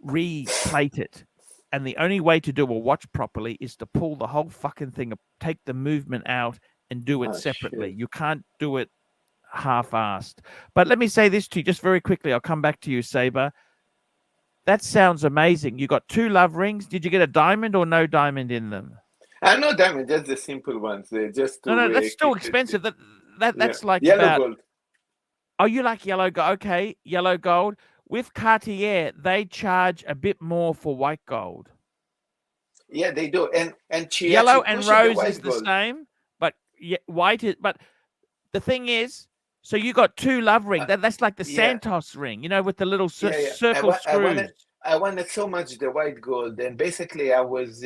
replate it. And the only way to do a watch properly is to pull the whole fucking thing, take the movement out and do it separately. Shit. You can't do it half-assed. But let me say this to you just very quickly. I'll come back to you, Saber. That sounds amazing. You got 2 love rings. Did you get a diamond or no diamond in them? No diamond, just the simple ones. Just no, that's still expensive. That's like yellow gold. Oh, you like yellow gold? Okay, yellow gold. With Cartier, they charge a bit more for white gold. Yeah, they do. And she yellow and rose is the gold. same, but white is. But the thing is, so you got 2 love rings. That's like the Santos ring, you know, with the little circle screws. I wanted so much the white gold, and basically I was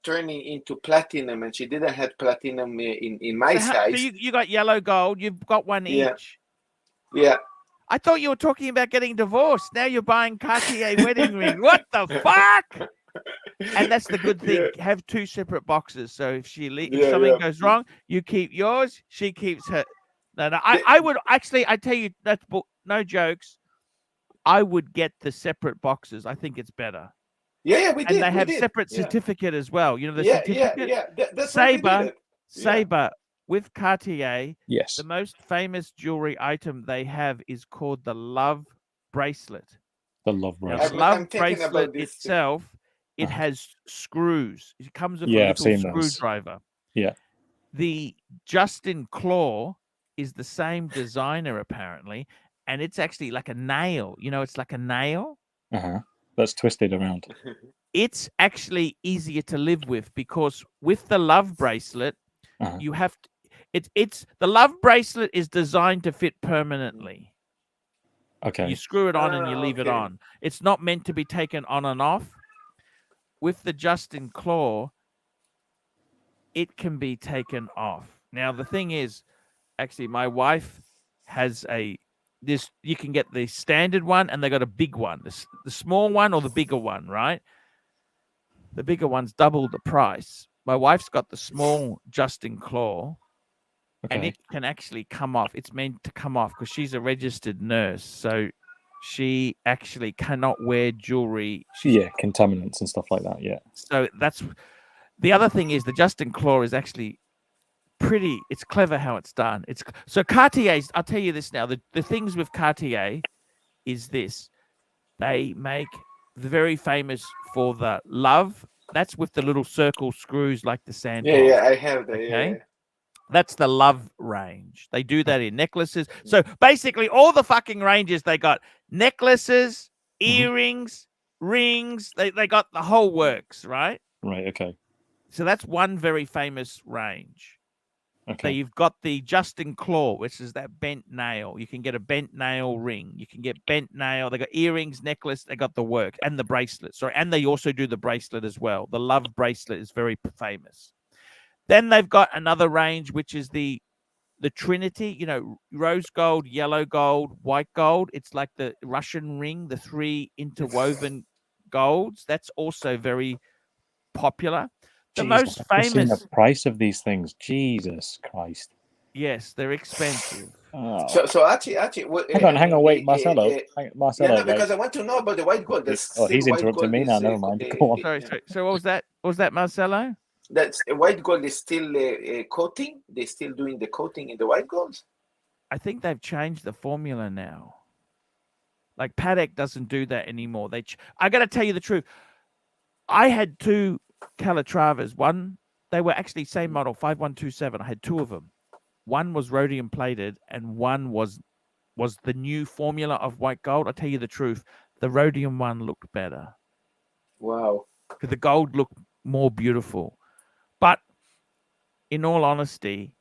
turning into platinum, and she didn't have platinum in my size. So you got yellow gold. You've got one each. Yeah. I thought you were talking about getting divorced. Now you're buying Cartier wedding ring. What the fuck? And that's the good thing. Have 2 separate boxes. So if something goes wrong, you keep yours. She keeps her. No. I would actually. I tell you, that's no jokes. I would get the separate boxes. I think it's better. Yeah, we did. And they have separate certificate as well. You know the certificate. Yeah. That's Saber with Cartier. Yes. The most famous jewelry item they have is called the love bracelet. The love bracelet. The love bracelet itself, it has screws. It comes with a little screwdriver. Yeah. The Justin Claw is the same designer apparently, and it's actually like a nail. You know, it's like a nail. That's twisted around. It's actually easier to live with because with the love bracelet, you have to. It's the love bracelet is designed to fit permanently. Okay. You screw it on and you leave it on. It's not meant to be taken on and off. With the Justin Claw, it can be taken off. Now the thing is, actually, my wife has this. You can get the standard one, and they got a big one, the small one or the bigger one, right? The bigger one's double the price. My wife's got the small Justin Claw. And it can actually come off. It's meant to come off because she's a registered nurse. So she actually cannot wear jewelry. Yeah, contaminants and stuff like that. Yeah. So that's the other thing is the Justin Claw is actually pretty. It's clever how it's done. It's so Cartier's. I'll tell you this now. The things with Cartier is this: they make the very famous for the love. That's with the little circle screws like the sand. Yeah, I have that. Okay. Yeah. That's the love range. They do that in necklaces. So basically, all the fucking ranges they got necklaces, earrings, rings. They got the whole works, right? Right. Okay. So that's one very famous range. Okay. So you've got the Justin Claw, which is that bent nail. You can get a bent nail ring. You can get bent nail. They got earrings, necklace. They got the work and the bracelet. Sorry, and they also do the bracelet as well. The love bracelet is very famous. Then they've got another range, which is the Trinity, rose gold, yellow gold, white gold. It's like the Russian ring, the 3 interwoven golds. That's also very popular. The most I've seen famous. the price of these things. Jesus Christ. Yes, they're expensive. Oh. So Archie, hang on, wait, Marcelo. Marcelo, yeah, no, because I want to know about the white gold. He's interrupting me now. Never mind. Go on. Sorry. So what was that? What was that, Marcelo? That's white gold is still coating. They're still doing the coating in the white gold. I think they've changed the formula now. Like Patek doesn't do that anymore. I got to tell you the truth. I had 2 Calatravas. One, they were actually same model, 5127. I had 2 of them. One was rhodium plated, and one was the new formula of white gold. I'll tell you the truth. The rhodium one looked better. Wow. Because the gold looked more beautiful. But in all honesty,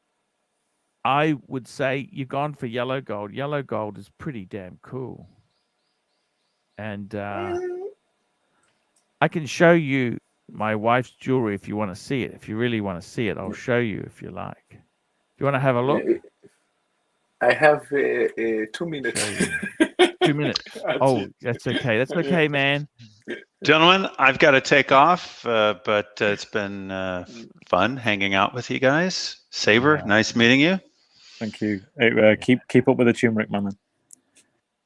I would say you've gone for yellow gold. Yellow gold is pretty damn cool. And I can show you my wife's jewelry if you want to see it. If you really want to see it, I'll show you if you like. Do you want to have a look? I have 2 minutes. 2 minutes. Oh, that's okay. That's okay, man. Gentlemen, I've got to take off, but it's been fun hanging out with you guys. Saber, nice meeting you. Thank you. Keep up with the turmeric, man.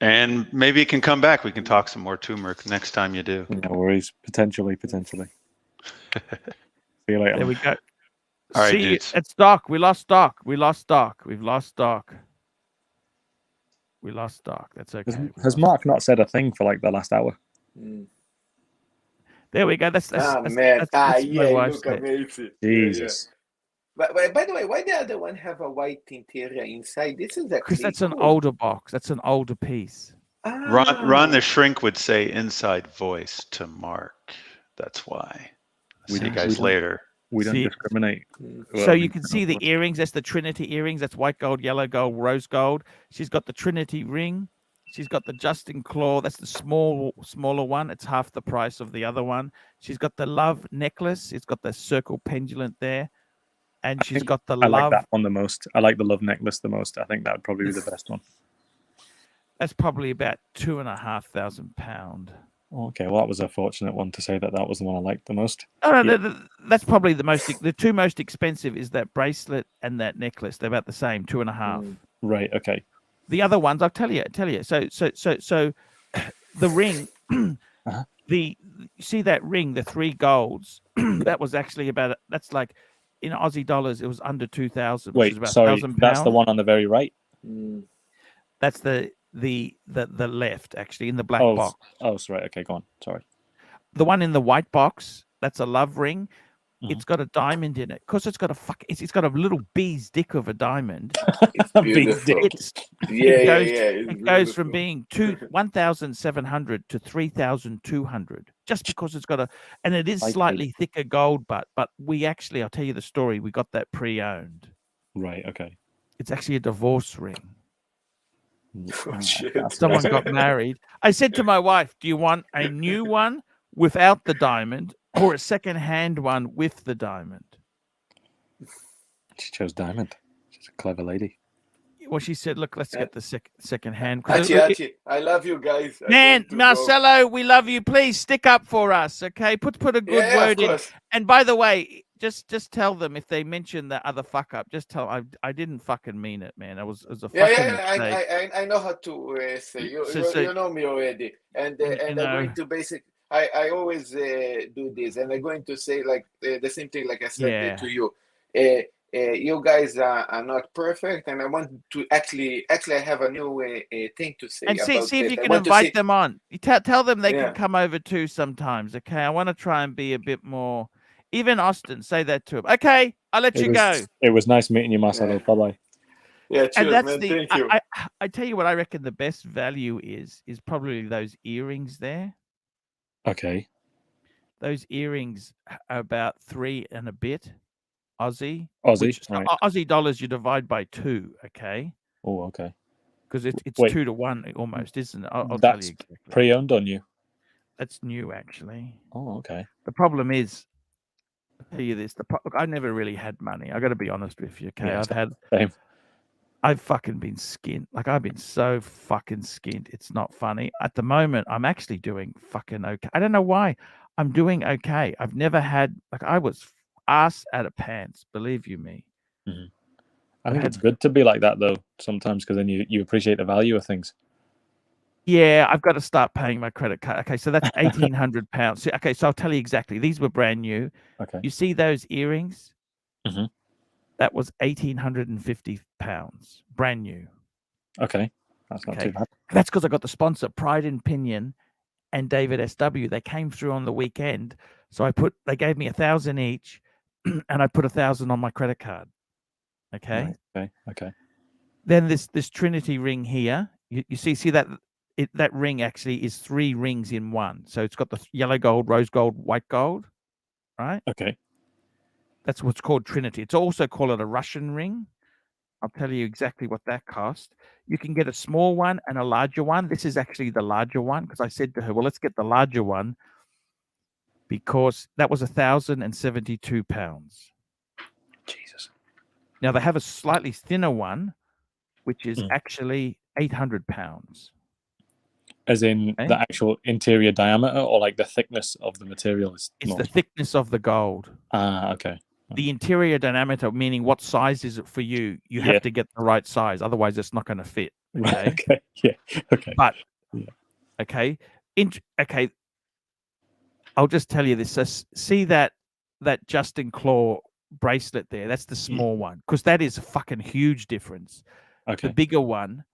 And maybe you can come back. We can talk some more turmeric next time you do. No worries. Potentially. See you later. There we go. All right, See, dudes. it's stock. We lost stock. We've lost stock. We lost stock. That's okay. Has Mark not said a thing for like the last hour? There we go. That's man. that's Yeah, my look amazing. Jesus. Yeah. But by the way, why the other one have a white interior inside? This is actually because that's cool. an older box. That's an older piece. Ron the shrink would say inside voice to Mark. That's why. See you guys later. We don't discriminate. So you can see the earrings. That's the Trinity earrings. That's white gold, yellow gold, rose gold. She's got the Trinity ring. She's got the Justin Claw. That's the smaller one. It's half the price of the other one. She's got the love necklace. It's got the circle pendulum there. And she's got the love. I like that one the most. I like the love necklace the most. I think that would probably be the best one. That's probably about £2,500. Okay, well, that was a fortunate one to say that was the one I liked the most. Oh, no, that's probably the most. The 2 most expensive is that bracelet and that necklace. They're about the same, 2.5. Right. Okay. The other ones, I'll tell you. So the ring, you see that ring, the 3 golds. That was actually that's like in Aussie dollars, it was under 2,000. Wait, about sorry, £1,000. that's the one on the very right. That's the left, actually, in the black box. Oh, right. Okay, go on. Sorry. The one in the white box, that's a love ring. It's got a diamond in it. Because it's got a little bee's dick of a diamond. It's beautiful. It goes from being 1,700 to 3,200 just because it's got and it is slightly thicker gold, but we actually, I'll tell you the story. We got that pre-owned. Right. Okay. It's actually a divorce ring. Oh, shit. Someone got married. I said to my wife, "Do you want a new one without the diamond or a second-hand one with the diamond?" She chose diamond. She's a clever lady. Well, she said, "Look, let's get the second-hand." Archie, I love you guys. Man, Marcelo, we love you. Please stick up for us, okay? Put a good word in. And by the way, just tell them if they mention that other fuck up. Just tell them I didn't fucking mean it, man. It was a fucking mistake. I know how to say. You know me already, and I'm going to I always do this, and I'm going to say like the same thing like I said to you. You guys are not perfect, and I want to actually I have a new thing to say. And see if you can invite them on. You tell them they can come over too sometimes. Okay, I want to try and be a bit more. Even Austin, say that to him. Okay, I'll let you go. It was nice meeting you, Marcelo. Bye bye. Yeah, cheers, man. Thank you. I tell you what, I reckon the best value is probably those earrings there. Okay. Those earrings are about 3 and a bit Aussie. Right. Aussie dollars you divide by 2. Okay. Oh, okay. Because it's 2 to 1 almost, isn't it? I'll tell you exactly. Pre-owned or new? That's new, actually. Oh, okay. The problem is, I'll tell you this. Look, I never really had money. I got to be honest with you. Okay, Yeah, I've fucking been skint. Like I've been so fucking skint. It's not funny. At the moment, I'm actually doing fucking okay. I don't know why. I'm doing okay. I've never had I was ass out of pants. Believe you me. Mm-hmm. I think it's good to be like that though. Sometimes because then you appreciate the value of things. Yeah, I've got to start paying my credit card. Okay, so that's £1,800. Okay, so I'll tell you exactly. These were brand new. Okay. You see those earrings? Mm-hmm. That was £1,850, brand new. Okay, that's not too bad. That's because I got the sponsor, Pride and Pinion, and David SW. They came through on the weekend, so they gave me 1,000 each, and I put 1,000 on my credit card. Okay. Right. Okay. Then this Trinity ring here. You see that. That ring actually is 3 rings in one. So it's got the yellow gold, rose gold, white gold, right? Okay. That's what's called Trinity. It's also called a Russian ring. I'll tell you exactly what that cost. You can get a small one and a larger one. This is actually the larger one because I said to her, well, let's get the larger one because that was £1,072. Jesus. Now they have a slightly thinner one, which is actually £800. As in the actual interior diameter or like the thickness of the material? It's the thickness of the gold. Okay. The interior diameter, meaning what size is it for you? You have to get the right size. Otherwise, it's not going to fit. Okay. Okay. Yeah. Okay. But, okay. Okay. I'll just tell you this. So see that Justin Claw bracelet there? That's the small one because that is a fucking huge difference. Okay. The bigger one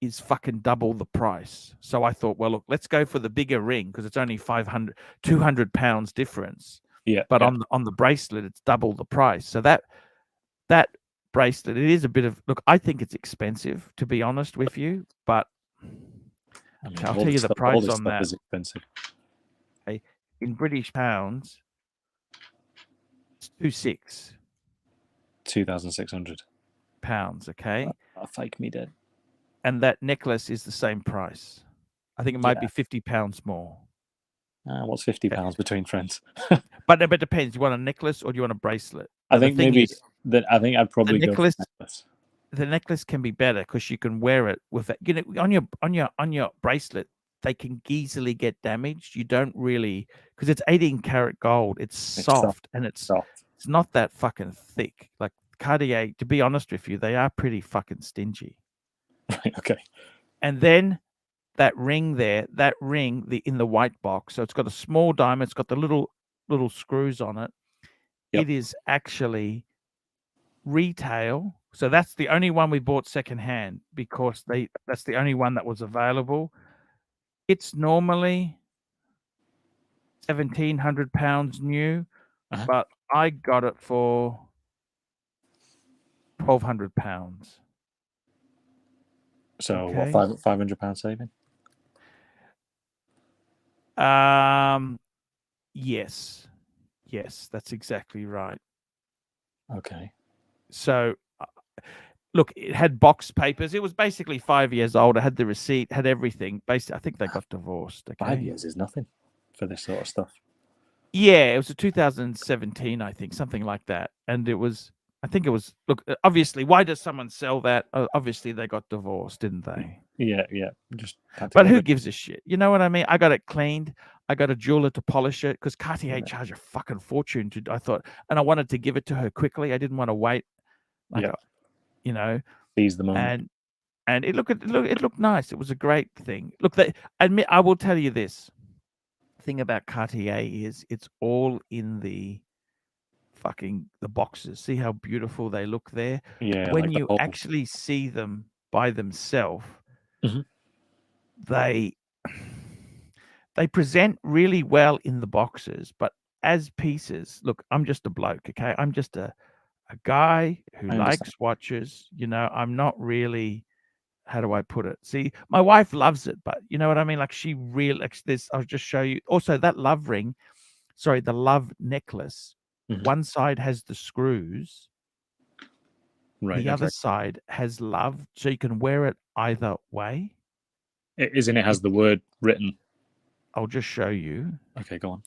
is fucking double the price. So I thought, well, look, let's go for the bigger ring because it's only 200 pounds difference. Yeah. But on the bracelet, it's double the price. So that bracelet, it is a bit of I think it's expensive to be honest with you, but I'll tell you the price on that. Is expensive. Okay. In British pounds, it's 2,600 pounds. Okay. I'll fake me dead. And that necklace is the same price. I think it might be £50 more. What's £50 between friends? But it depends. Do you want a necklace or do you want a bracelet? I think maybe I think I'd probably go for the necklace. The necklace can be better because you can wear it with it. You know, on your bracelet, they can easily get damaged. You don't really because it's 18 karat gold. It's soft and it's not that fucking thick. Like Cartier, to be honest with you, they are pretty fucking stingy. Right, okay. And then that ring there, in the white box. So it's got a small diamond. It's got the little screws on it. Yep. It is actually retail. So that's the only one we bought secondhand because that's the only one that was available. It's normally £1,700 new, but I got it for £1,200. So what, £500 saving? Yes, that's exactly right. Okay. So, look, it had box papers. It was basically 5 years old. It had the receipt, had everything. Basically, I think they got divorced. Okay? 5 years is nothing for this sort of stuff. Yeah, it was a 2017, I think, something like that. And I think it was, look, obviously, why does someone sell that? Obviously, they got divorced, didn't they? Yeah. But who gives a shit? You know what I mean? I got it cleaned. I got a jeweler to polish it because Cartier charged a fucking fortune to. I thought, and I wanted to give it to her quickly. I didn't want to wait, like, you know, seize the moment. And it looked nice. It was a great thing. Look, I will tell you this. The thing about Cartier is it's all in the boxes. See how beautiful they look there? Yeah. When you actually see them by themselves, they present really well in the boxes, but as pieces, look, I'm just a bloke, okay? I'm just a guy who likes watches. You know, I'm not really, how do I put it? See, my wife loves it, but you know what I mean? Like, she really likes this. I'll just show you. Also, that love ring, sorry, the love necklace, one side has the screws. Right. The other side has love, so you can wear it either way. Isn't it has the word written? I'll just show you. Okay, go on.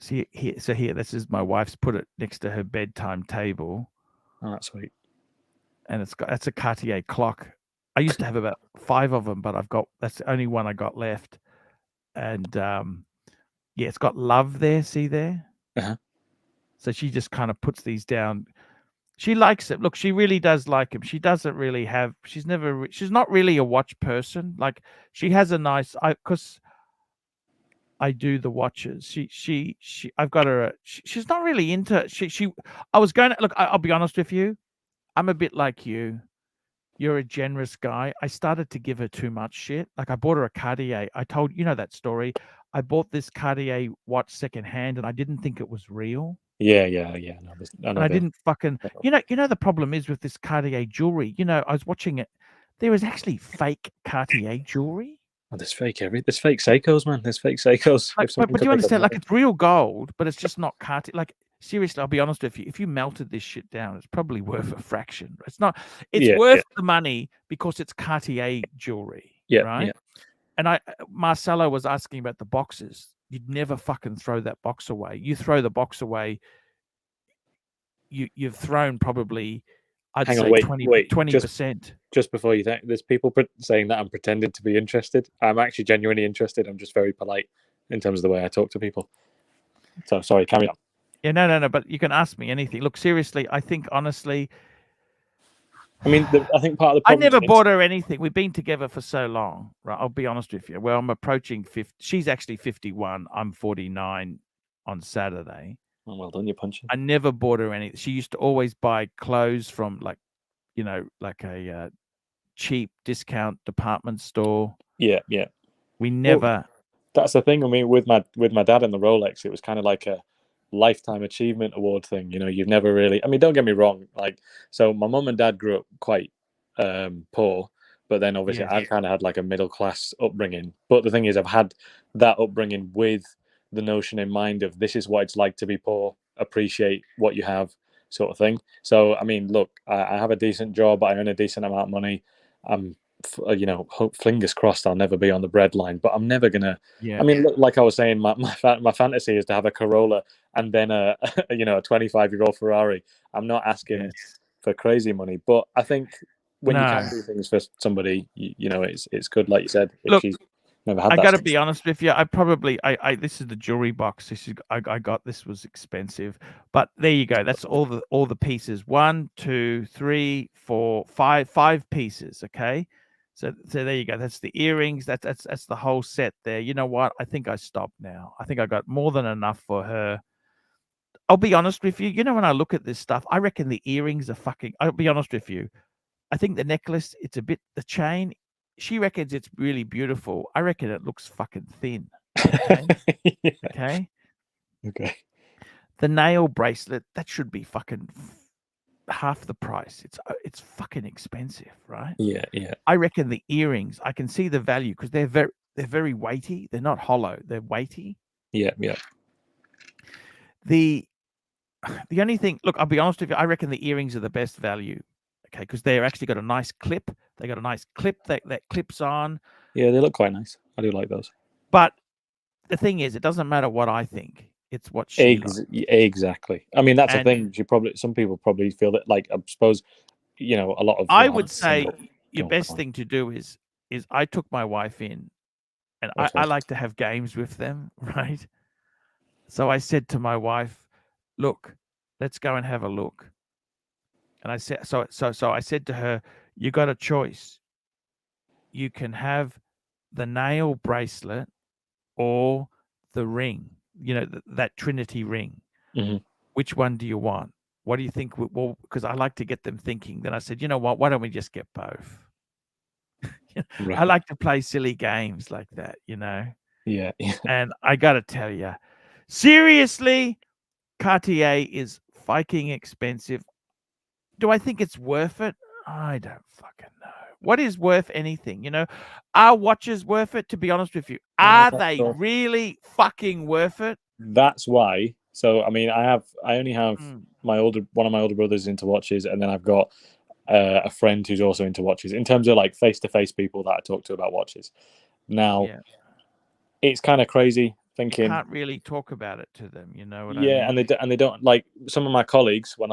See here. So here, this is my wife's put it next to her bedtime table. Oh, that's sweet. And that's a Cartier clock. I used to have about 5 of them, but that's the only one I got left. And yeah, it's got love there. See there? So she just kind of puts these down. She likes it. Look, she really does like him. She doesn't really have. She's not really a watch person. Like, she has a nice. Because I do the watches. I've got her. She's not really into. I was going to look. I'll be honest with you. I'm a bit like you. You're a generous guy. I started to give her too much shit. Like, I bought her a Cartier. I told you know that story. I bought this Cartier watch secondhand, and I didn't think it was real. Yeah. No, and I didn't fucking. You know the problem is with this Cartier jewelry. You know, I was watching it. There is actually fake Cartier jewelry. Oh, there's fake Seikos, man. There's fake Seikos. But do you understand? Like, it's real gold, but it's just not Cartier. Like, seriously, I'll be honest with you. If you melted this shit down, it's probably worth a fraction. It's not. It's worth the money because it's Cartier jewelry. Yeah. Right. Yeah. And Marcelo was asking about the boxes. You'd never fucking throw that box away. You throw the box away, you've thrown probably, I'd say, 20%. Just before you think, there's people saying that I'm pretending to be interested. I'm actually genuinely interested. I'm just very polite in terms of the way I talk to people. So, sorry, carry on. Yeah, no, but you can ask me anything. Look, seriously, I think, honestly... I mean, I think part of the problem... I never bought her anything. We've been together for so long, right? I'll be honest with you. Well, I'm approaching 50. She's actually 51. I'm 49 on Saturday. Oh, well done, you're punching. I never bought her anything. She used to always buy clothes from, like, you know, like a cheap discount department store. Yeah. We never... Well, that's the thing. I mean, with my dad and the Rolex, it was kind of like a lifetime achievement award thing. You know, you've never really... I mean, don't get me wrong. Like, so my mum and dad grew up quite poor, but then obviously I've kind of had like a middle class upbringing. But the thing is, I've had that upbringing with the notion in mind of this is what it's like to be poor, appreciate what you have, sort of thing. So, I mean, look, I have a decent job, I earn a decent amount of money. I'm, you know, fingers crossed I'll never be on the breadline, but I'm never gonna. I mean, look, like I was saying, my fantasy is to have a Corolla and then a you know, a 25-year-old Ferrari. I'm not asking for crazy money, but I think when you can do things for somebody, you know, it's good. Like you said, if she's never had that. I got to be honest with you. I this is the jewelry box. I got this was expensive, but there you go. That's all the pieces. 1, 2, 3, 4, 5 pieces. Okay. So there you go. That's the earrings. That's the whole set there. You know what? I think I stopped now. I think I got more than enough for her. I'll be honest with you. You know, when I look at this stuff, I reckon the earrings are fucking... I'll be honest with you. I think the necklace, it's a bit... The chain, she reckons it's really beautiful. I reckon it looks fucking thin. Okay? Okay? The nail bracelet, that should be fucking... half the price. It's fucking expensive, right? Yeah. I reckon the earrings, I can see the value because they're very weighty. They're not hollow. They're weighty. Yeah. The only thing, look, I'll be honest with you. I reckon the earrings are the best value. Okay, because they're actually got a nice clip. They got a nice clip that clips on. Yeah, they look quite nice. I do like those. But the thing is, it doesn't matter what I think. It's what she likes. Exactly. I mean, that's the thing. Some people probably feel that, like, I suppose, you know, a lot of... I would say your best thing to do is I took my wife in and Okay. I like to have games with them, right? So I said to my wife, "Look, let's go and have a look." And I said, so I said to her, "You got a choice. You can have the nail bracelet or the ring. You know, that Trinity ring. Mm-hmm. Which one do you want? What do you think? Well, because I like to get them thinking. Then I said, you know what? Why don't we just get both? Right. I like to play silly games like that, you know." Yeah. And I got to tell you, seriously, Cartier is fucking expensive. Do I think it's worth it? I don't fucking know. What is worth anything? You know, are watches worth it? To be honest with you, are they really fucking worth it? That's why. So I mean, I only have one of my older brothers into watches, and then I've got a friend who's also into watches. In terms of like face-to-face people that I talk to about watches, now it's kind of crazy thinking. You can't really talk about it to them. You know what I Yeah, mean? and they don't like some of my colleagues when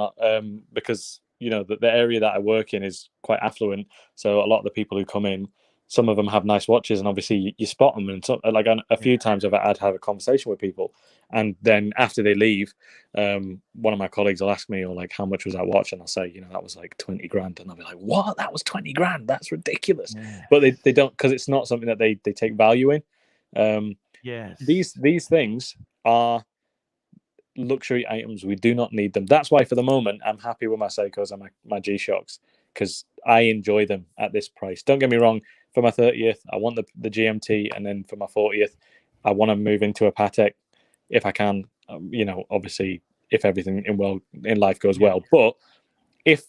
because you know the area that I work in is quite affluent, so a lot of the people who come in, some of them have nice watches, and obviously you spot them. And so, like a few times I've had to have a conversation with people, and then after they leave, one of my colleagues will ask me, or like, how much was that watch? And I'll say, you know, that was like 20 grand, and they'll be like, what? That was 20 grand? That's ridiculous. But they don't, because it's not something that they take value in. Yes. These things are luxury items. We do not need them. That's why for the moment I'm happy with my Seikos and my G-Shocks, because I enjoy them at this price. Don't get me wrong, for my 30th I want the GMT, and then for my 40th I want to move into a Patek if I can, you know, obviously if everything in life goes well. But if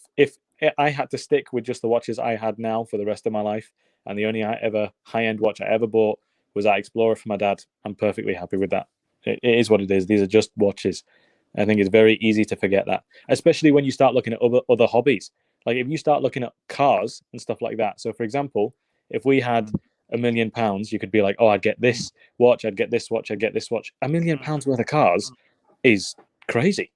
I had to stick with just the watches I had now for the rest of my life, and the only high-end watch I ever bought was that Explorer for my dad, I'm perfectly happy with that. It is what it is. These are just watches. I think it's very easy to forget that, especially when you start looking at other hobbies. Like if you start looking at cars and stuff like that. So, for example, if we had £1 million, you could be like, oh, I'd get this watch, I'd get this watch, I'd get this watch. £1 million worth of cars is crazy.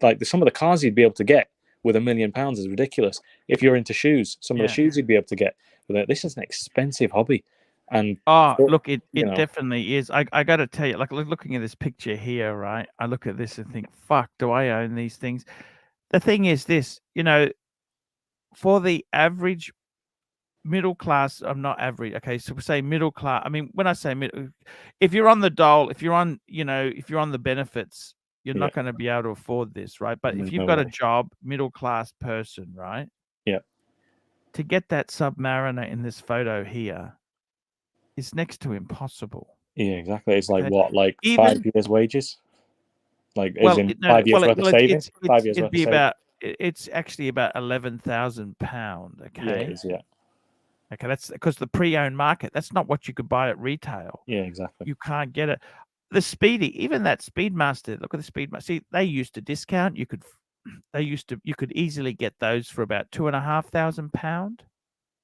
Like some of the cars you'd be able to get with £1 million is ridiculous. If you're into shoes, some of the shoes you'd be able to get. But this is an expensive hobby. And look, it definitely is. I got to tell you, like looking at this picture here, right? I look at this and think, fuck, do I own these things? The thing is this, you know, for the average middle class, I'm not average. Okay, so we say middle class. I mean, when I say middle, if you're on the dole, if you're on the benefits, you're not going to be able to afford this, right? But if you've got a job, middle class person, right? Yeah. To get that Submariner in this photo here, it's next to impossible. Yeah, exactly. It's like what, like 5 years' wages? Like, as in 5 years worth of savings? 5 years worth of savings? It's actually about £11,000. Okay. Yeah, it is, yeah. Okay, that's because the pre-owned market. That's not what you could buy at retail. Yeah, exactly. You can't get it. The Speedy, even that Speedmaster. Look at the Speedmaster. See, they used to discount. You could easily get those for about £2,500.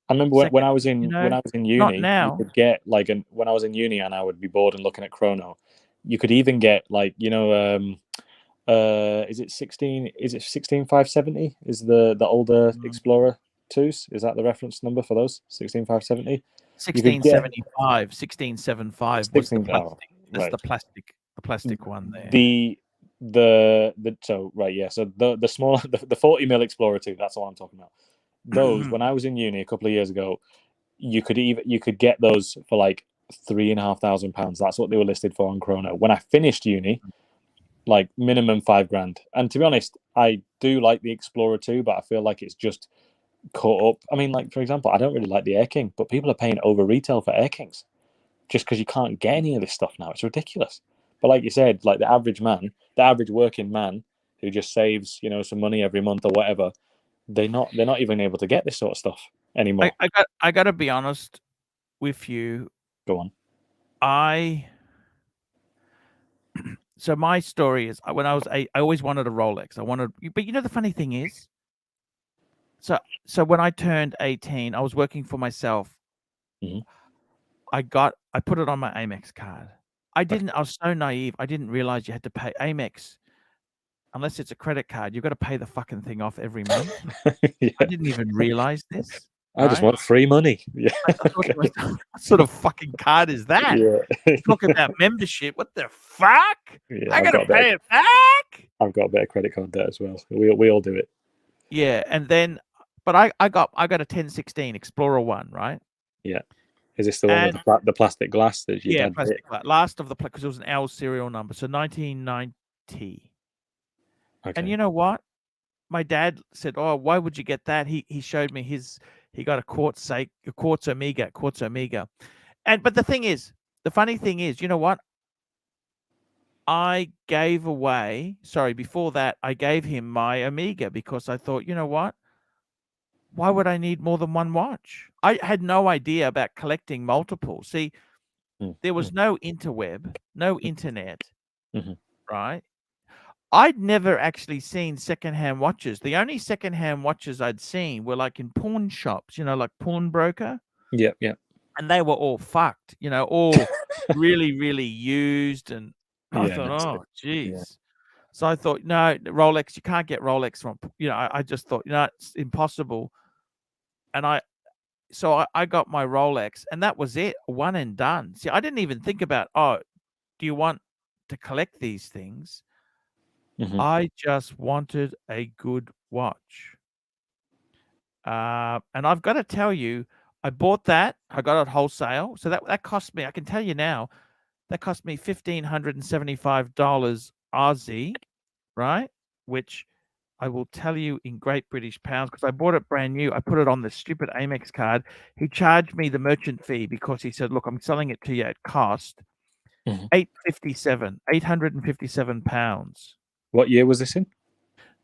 I remember when I was in uni, not now. you could get like when I was in uni and I would be bored and looking at chrono, you could even get like, you know, is it 16570 is the older Explorer 2s? Is that the reference number for those? 16570? 1675. 1675 was the plastic. That's right. the plastic one there. So the smaller the 40 mil Explorer 2, that's what I'm talking about. Those, when I was in uni a couple of years ago, you could get those for like £3,500. That's what they were listed for on Chrono. When I finished uni, like minimum £5,000. And to be honest, I do like the Explorer 2, but I feel like it's just caught up. I mean, like for example, I don't really like the Air King, but people are paying over retail for Air Kings just because you can't get any of this stuff now. It's ridiculous. But like you said, like the average working man who just saves, you know, some money every month or whatever, they're not even able to get this sort of stuff anymore. I got to be honest with you. Go on. So my story is when I was 8, I always wanted a Rolex. But you know the funny thing is, so when I turned 18, I was working for myself. Mm-hmm. I put it on my Amex card. I was so naive. I didn't realize you had to pay Amex. Unless it's a credit card, you've got to pay the fucking thing off every month. Yeah. I didn't even realize this. I just want free money. Yeah. Okay. What sort of fucking card is that? Yeah. Talking about membership. What the fuck? Yeah, I gotta pay it back. I've got a bit of credit card debt as well. We all do it. Yeah, and then, but I got a 1016 Explorer 1, right? Yeah. Is this the one with the plastic glass that you dad plastic glass. Last of the because it was an L serial number, so 1990. Okay. And you know what? My dad said, "Oh, why would you get that?" He showed me he got a quartz Omega. But the funny thing is, you know what? I gave away, before that, I gave him my Omega because I thought, you know what? Why would I need more than one watch? I had no idea about collecting multiple. See, there was no interweb, no internet, right? I'd never actually seen secondhand watches. The only secondhand watches I'd seen were like in pawn shops, like pawnbroker. Yeah, yeah. And they were all fucked, all really, really used. And I thought, oh, geez. Yeah. So I thought, no, Rolex, you can't get Rolex from, I just thought, it's impossible. And I got my Rolex, and that was it, one and done. See, I didn't even think about, do you want to collect these things? I just wanted a good watch. And I've got to tell you, I bought that. I got it wholesale. So that cost me, I can tell you now, that cost me $1,575 Aussie, right? Which I will tell you in Great British pounds, because I bought it brand new. I put it on the stupid Amex card. He charged me the merchant fee because he said, look, I'm selling it to you at cost. 857 pounds. What year was this in?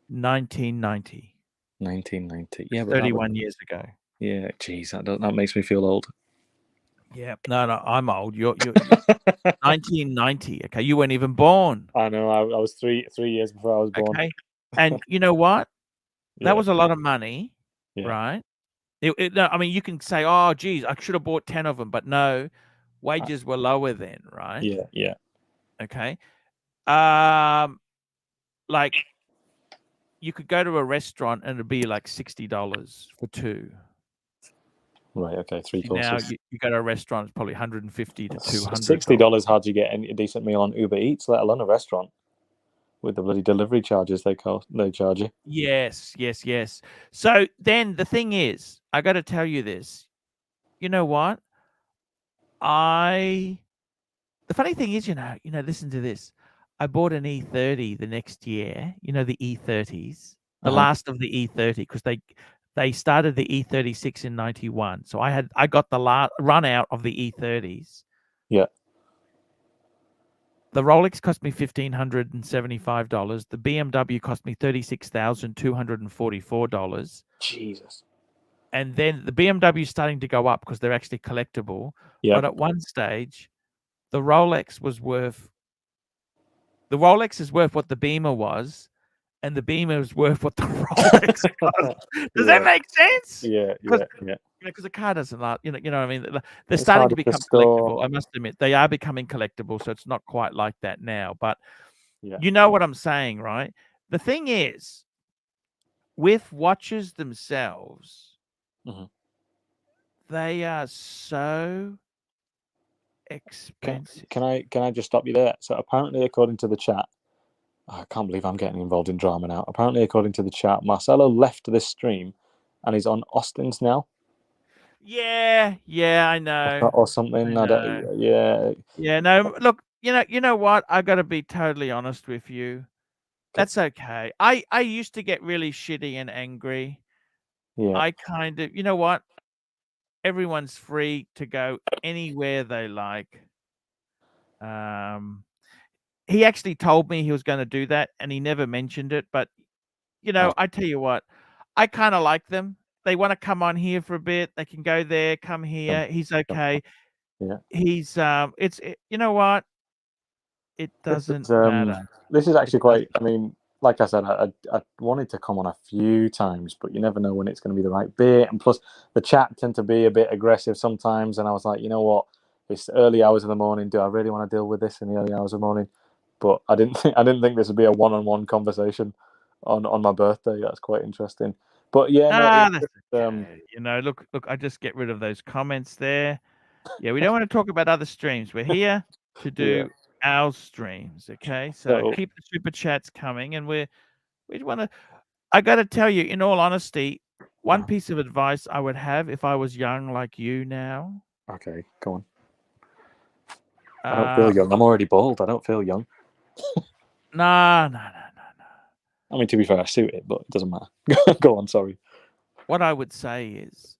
1990. 1990. Yeah, 31 years ago. Yeah, geez, that makes me feel old. Yeah, no, I'm old. You're 1990. Okay, you weren't even born. I know. I was three years before I was born. Okay, and you know what? That was a lot of money, right? No, I mean, you can say, "Oh, geez, I should have bought 10 of them," but no, wages were lower then, right? Yeah, yeah. Okay, like you could go to a restaurant and it'd be like $60 for two. Right. Okay. 3 courses. Now you go to a restaurant, it's probably $150 to $200. $60. How'd you get a decent meal on Uber Eats, let alone a restaurant? With the bloody delivery charges they charge you. Yes. So then the thing is, I got to tell you this. You know what? The funny thing is, listen to this. I bought an E30 the next year. The E30s, the last of the E30, because they started the E36 in 91. So I got the run out of the E30s. Yeah. The Rolex cost me $1,575. The BMW cost me $36,244. Jesus. And then the BMW is starting to go up because they're actually collectible. Yeah. But at one stage, the Rolex is worth what the Beamer was, and the Beamer is worth what the Rolex was. Does that make sense? Yeah. Because the car doesn't last. You know what I mean? They're starting to become collectible. I must admit, they are becoming collectible. So it's not quite like that now. But you know what I'm saying, right? The thing is, with watches themselves, they are so expensive. Can I just stop you there? So apparently, according to the chat, I can't believe I'm getting involved in drama now. Apparently, according to the chat, Marcelo left this stream, and he's on Austin's now. Yeah, I know. Or something. I don't. Yeah. Yeah. No. Look. You know what? I got to be totally honest with you. That's okay. I used to get really shitty and angry. Yeah. I kind of. You know what? Everyone's free to go anywhere they like. He actually told me he was going to do that, and he never mentioned it. But I tell you what, I kind of like them. They want to come on here for a bit. They can go there, come here. He's okay. Yeah. He's you know what? It doesn't matter. This is actually quite. I mean, like I said, I wanted to come on a few times, but you never know when it's going to be the right bit. And plus, the chat tend to be a bit aggressive sometimes. And I was like, you know what? It's early hours of the morning. Do I really want to deal with this in the early hours of the morning? But I didn't think this would be a one-on-one conversation on my birthday. That's quite interesting. But yeah, that's okay. You know, look, I just get rid of those comments there. Yeah, we don't want to talk about other streams. We're here to do our streams, okay? So keep the super chats coming, and we want to. I got to tell you, in all honesty, one piece of advice I would have if I was young like you now. Okay, go on. I don't feel young. I'm already bald. I don't feel young. No. I mean, to be fair, I suit it, but it doesn't matter. Go on, sorry. What I would say is,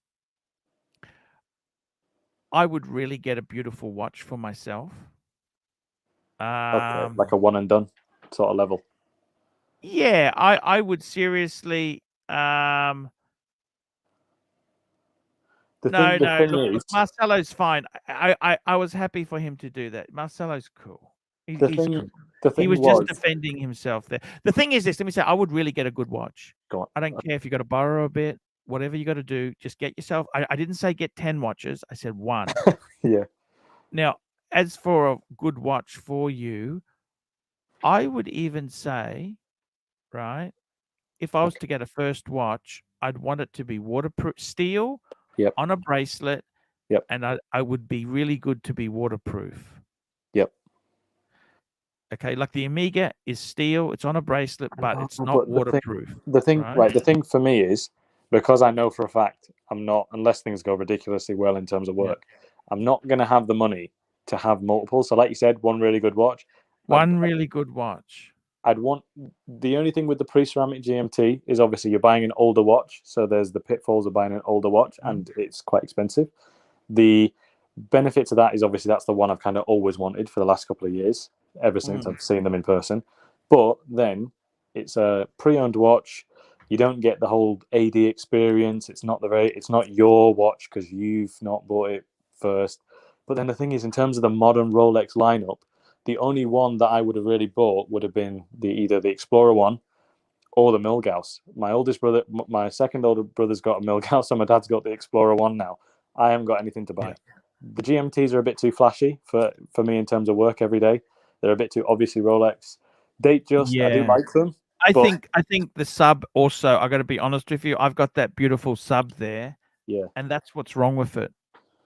I would really get a beautiful watch for myself. Okay, like a one and done sort of level. Yeah, I would seriously. The No, thing look, is, Marcelo's fine. I was happy for him to do that. Marcelo's cool. He's cool. He was just defending himself there. The thing is this, let me say, I would really get a good watch. Go on. I don't care if you got to borrow a bit, whatever you got to do, just get yourself. I didn't say get 10 watches. I said 1. Yeah. Now, as for a good watch for you, I would even say, right, if I was to get a first watch, I'd want it to be waterproof, steel, on a bracelet, and I would be really good to be waterproof. Yep. Okay, like the Omega is steel, it's on a bracelet, but it's not waterproof. The thing for me is, because I know for a fact I'm not, unless things go ridiculously well in terms of work, I'm not going to have the money to have multiple. So like you said, one really good watch. One really good watch. I'd want, the only thing with the pre-ceramic GMT is obviously you're buying an older watch. So there's the pitfalls of buying an older watch and it's quite expensive. The benefit to that is obviously that's the one I've kind of always wanted for the last couple of years, ever since I've seen them in person. But then it's a pre-owned watch. You don't get the whole AD experience. It's not your watch because you've not bought it first. But then the thing is, in terms of the modern Rolex lineup, the only one that I would have really bought would have been either the Explorer one or the Milgauss. My second older brother's got a Milgauss, and my dad's got the Explorer one now. I haven't got anything to buy. The GMTs are a bit too flashy for me in terms of work every day. They're a bit too obviously Rolex. I do like them. I think the sub also, I got to be honest with you, I've got that beautiful sub there. Yeah. And that's what's wrong with it.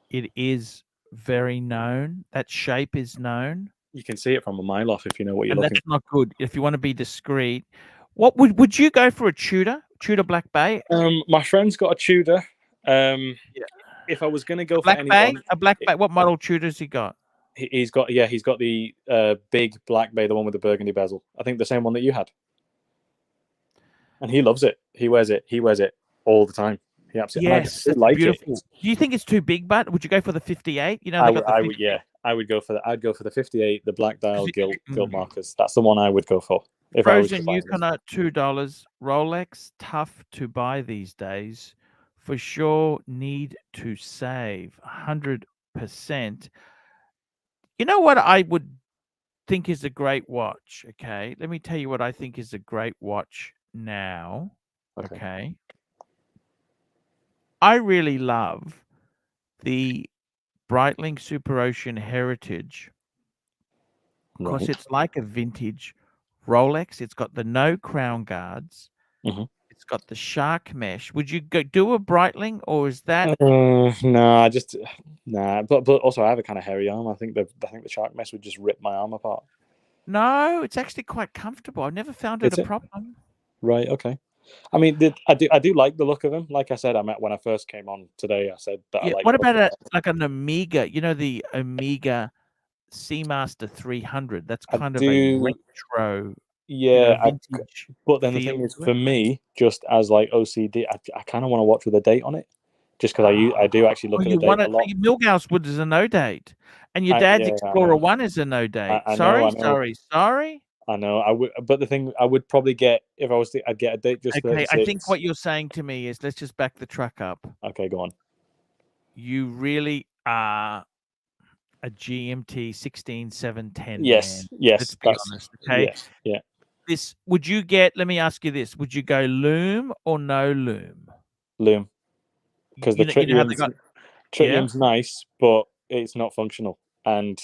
It is very known. That shape is known. You can see it from a mile off if you know what you're looking. That's not good. If you want to be discreet, what would you go for a Tudor Black Bay? My friend's got a Tudor. If I was going to go Black for anyone, a Black Bay. What model Tudor's he got? He's got the big Black Bay, the one with the burgundy bezel. I think the same one that you had. And he loves it. He wears it all the time. He absolutely beautiful. It. Do you think it's too big? But would you go for the 58? You know, I would. Yeah, I would go for that. I'd go for the 58, the black dial gilt markers. That's the one I would go for. Frozen Yukon at $2. Rolex, tough to buy these days. For sure, need to save 100%. You know what I would think is a great watch? Okay, let me tell you what I think is a great watch now. Okay. I really love the Breitling Super Ocean Heritage because it's like a vintage Rolex. It's got the no crown guards. It's got the shark mesh. Would you do a Breitling, or is that? Nah. But also I have a kind of hairy arm. I think the shark mesh would just rip my arm apart. No, it's actually quite comfortable. I've never found it a problem. Right. Okay. I mean, I do like the look of him. Like I said, when I first came on today, I said that I like. What about like an Omega? You know, the Omega Seamaster 300. That's kind of a retro. Yeah, vintage. But then the thing is, for me, just as like OCD, I kind of want to watch with a date on it, just because I do actually look at the date a lot. Milgauss Wood is a no date, and your dad's Explorer 1 is a no date. Sorry. I know. I would, but the thing I would probably get if I was I'd get a date just. Okay, I think what you're saying to me is let's just back the truck up. Okay, go on. You really are a GMT 16710. Yes, man. yes. Let's be honest. Okay. Yes, yeah. This would you get? Let me ask you this: would you go loom or no loom? Loom, because the tritium's nice, but it's not functional. And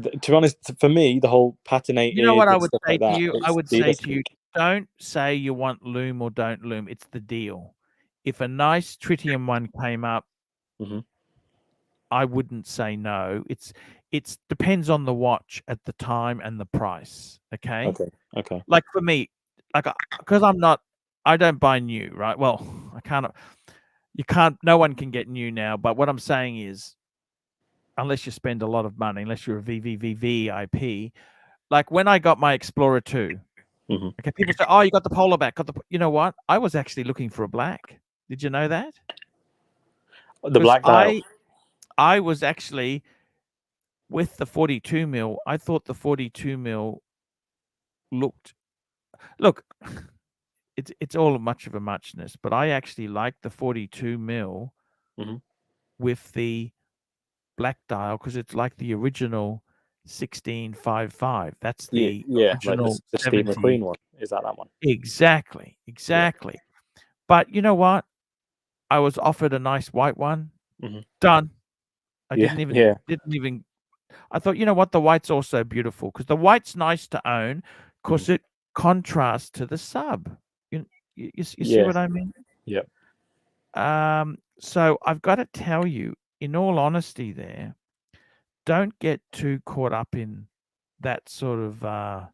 to be honest, for me, the whole patinated. You know what I would say to you? I would say to you, don't say you want loom or don't loom. It's the deal. if a nice tritium one came up, Mhm. I wouldn't say no. It's depends on the watch at the time and the price. Okay. Okay. Like for me, like because I don't buy new, right? Well, I can't. No one can get new now. But what I'm saying is, unless you spend a lot of money, unless you're a VVVVIP, like when I got my Explorer 2, okay, people say, "Oh, you got the polar back." You know what? I was actually looking for a black. Did you know that? The black dial. I was actually with the 42 mil. I thought the 42 mil look. It's all much of a muchness, but I actually like the 42 mil with the black dial because it's like the original 1655. That's the original like the Steve 70. McQueen one. Is that one? Exactly. But you know what? I was offered a nice white one. Done. I didn't even. I thought, you know what? The white's also beautiful because the white's nice to own because it contrasts to the sub. You see what I mean? Yep. So I've got to tell you, in all honesty, don't get too caught up in that sort of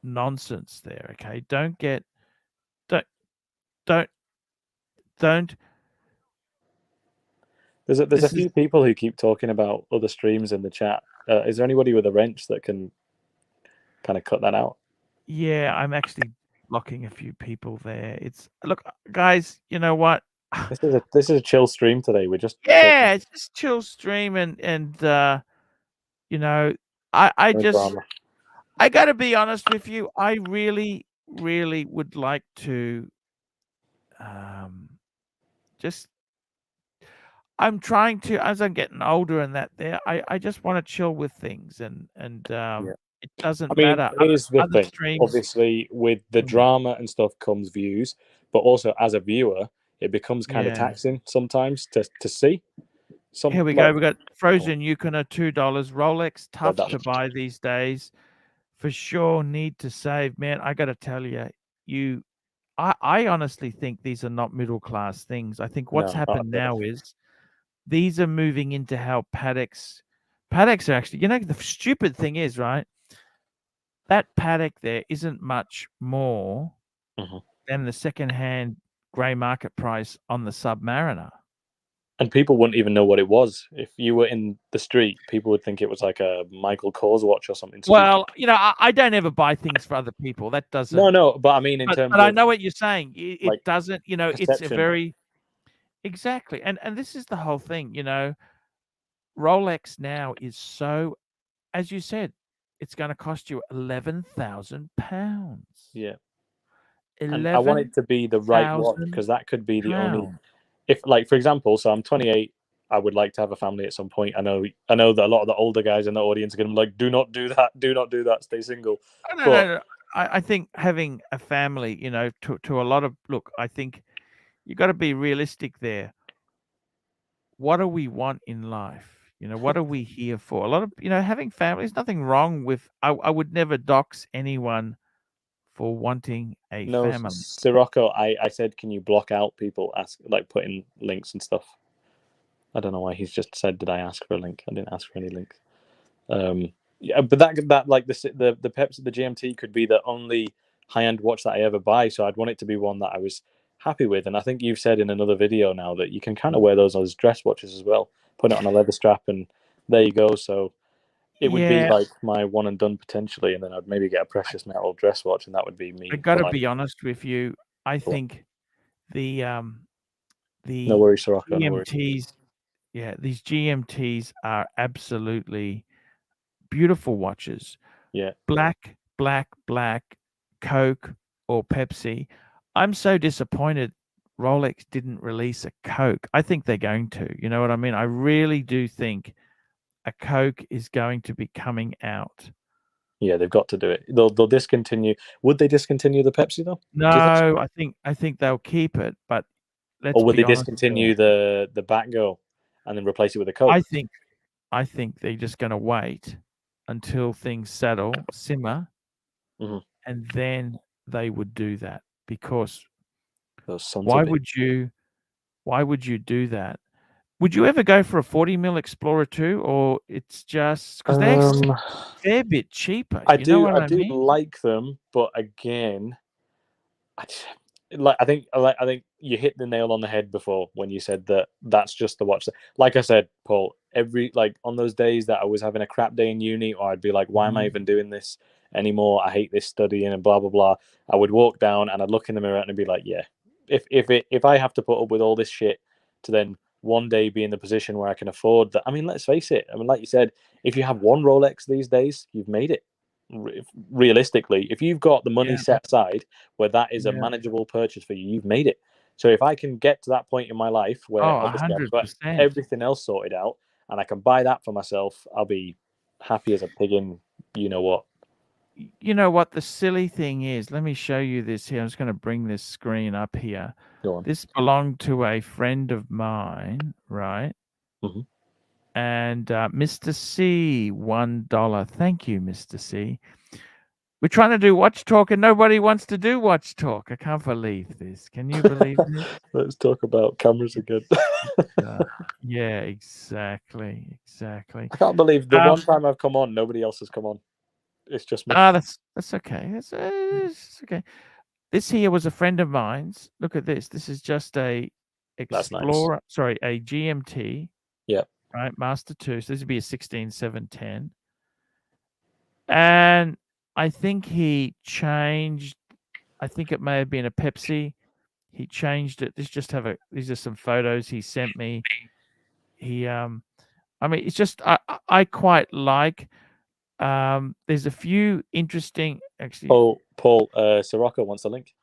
nonsense there. Okay, don't. There's a few people who keep talking about other streams in the chat. Is there anybody with a wrench that can kind of cut that out? Yeah, I'm actually blocking a few people there. Look, guys. You know what? This is a chill stream today. We're just it's just chill stream and you know, I got to be honest with you. I really would like to just. I'm trying to, as I'm getting older and I just want to chill with things and it doesn't matter. Here's the other thing. streams, obviously, with the drama and stuff comes views, but also as a viewer, it becomes kind of taxing sometimes to see. Here we go. We got Frozen Yukon at $2. Rolex, tough to buy these days. For sure, need to save. Man, I got to tell you, I honestly think these are not middle class things. I think what's happened now is these are moving into how Paddocks are actually, the stupid thing is, right? That Paddock there isn't much more than the secondhand grey market price on the Submariner. And people wouldn't even know what it was. If you were in the street, people would think it was like a Michael Kors watch or something. Well, I don't ever buy things for other people. That doesn't. No, but I mean in terms but of. I know what you're saying. It doesn't. Perception. It's a very exactly, and this is the whole thing. Rolex now is so, as you said, it's going to cost you £11,000. Yeah. And I want it to be the right watch because that could be the only. If, like, for example, so I'm 28, I would like to have a family at some point. I know that a lot of the older guys in the audience are going to be like, do not do that, stay single. No. I think having a family, to a lot of, look, I think you got to be realistic there. What do we want in life? What are we here for? A lot of, having families, nothing wrong with, I would never dox anyone for wanting a family. Sirocco, I said, can you block out people put in links and stuff? I don't know why he's just said, did I ask for a link? I didn't ask for any links. Yeah, but that like the Pepsi, the GMT could be the only high-end watch that I ever buy. So I'd want it to be one that I was happy with. And I think you've said in another video now that you can kind of wear those as dress watches as well. Put it on a leather strap, and there you go. So it would be like my one and done potentially, and then I'd maybe get a precious metal dress watch, and that would be me. I got to be honest with you. I think the no worries, Sirocco, GMTs, no worries. These GMTs are absolutely beautiful watches. Yeah. Black, Coke or Pepsi. I'm so disappointed Rolex didn't release a Coke. I think they're going to. You know what I mean? I really do think a Coke is going to be coming out. Yeah, they've got to do it. They'll discontinue. Would they discontinue the Pepsi though? No, I think they'll keep it, but let's or would be they discontinue the Batgo and then replace it with a Coke? I think they're just going to wait until things simmer, and then they would do that because Those sons Why of would you do that? Would you ever go for a 40 mil Explorer 2, or it's just because they're actually a fair bit cheaper? I You know what I do mean? like them, but again, I think you hit the nail on the head before when you said that that's just the watch. Like I said, Paul, on those days that I was having a crap day in uni, or I'd be like, why am I even doing this anymore? I hate this studying and blah blah blah. I would walk down and I'd look in the mirror and I'd be like, yeah, if I have to put up with all this shit to then one day be in the position where I can afford that. I mean, let's face it. I mean, like you said, if you have one Rolex these days, you've made it. Realistically, if you've got the money set aside where that is a manageable purchase for you, you've made it. So if I can get to that point in my life where obviously I've got 100%. everything else sorted out and I can buy that for myself, I'll be happy as a pig in you know what. You know what the silly thing is? Let me show you this here. I'm just going to bring this screen up here. Go on. This belonged to a friend of mine, right? Mm-hmm. And Mr. C, $1. Thank you, Mr. C. We're trying to do watch talk and nobody wants to do watch talk. I can't believe this. Can you believe this? Let's talk about cameras again. Yeah, exactly. I can't believe the one time I've come on, nobody else has come on. It's just me. That's okay. It's okay. This here was a friend of mine's. Look at this. This is just a Explorer. Nice. Sorry, a GMT. Yeah. Right, Master 2. So this would be a 16710. And I think he changed. I think it may have been a Pepsi. He changed it. These are some photos he sent me. I mean, it's just I quite like. There's a few interesting actually. Paul, Sirocco wants a link.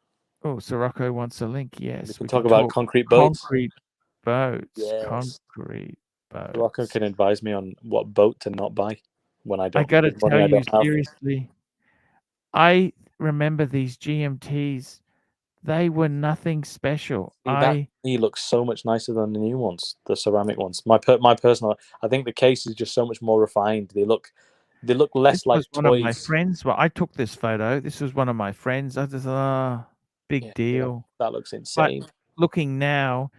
Oh, Sirocco wants a link. Yes, we can talk about concrete boats. Concrete boats. Yes. Concrete boats. Sirocco can advise me on what boat to not buy when I don't. I got to tell you seriously. I remember these GMTs. They were nothing special. He looks so much nicer than the new ones, the ceramic ones. My personal, I think the case is just so much more refined. They look less like toys. One of my friends. Well, I took this photo. This was one of my friends. I just big deal. That looks insane. But looking now,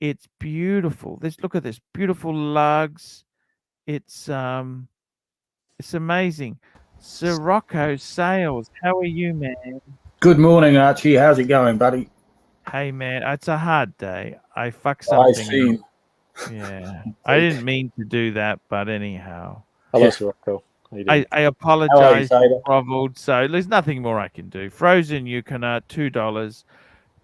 it's beautiful. Look at this beautiful lugs. It's amazing. Sirocco Sales. How are you, man? Good morning, Archie. How's it going, buddy? Hey, man. It's a hard day. I fucked something up. Yeah. I didn't mean to do that, but anyhow. Hello, Sirocco. I apologize. Groveled, so there's nothing more I can do. Frozen Yukon, $2.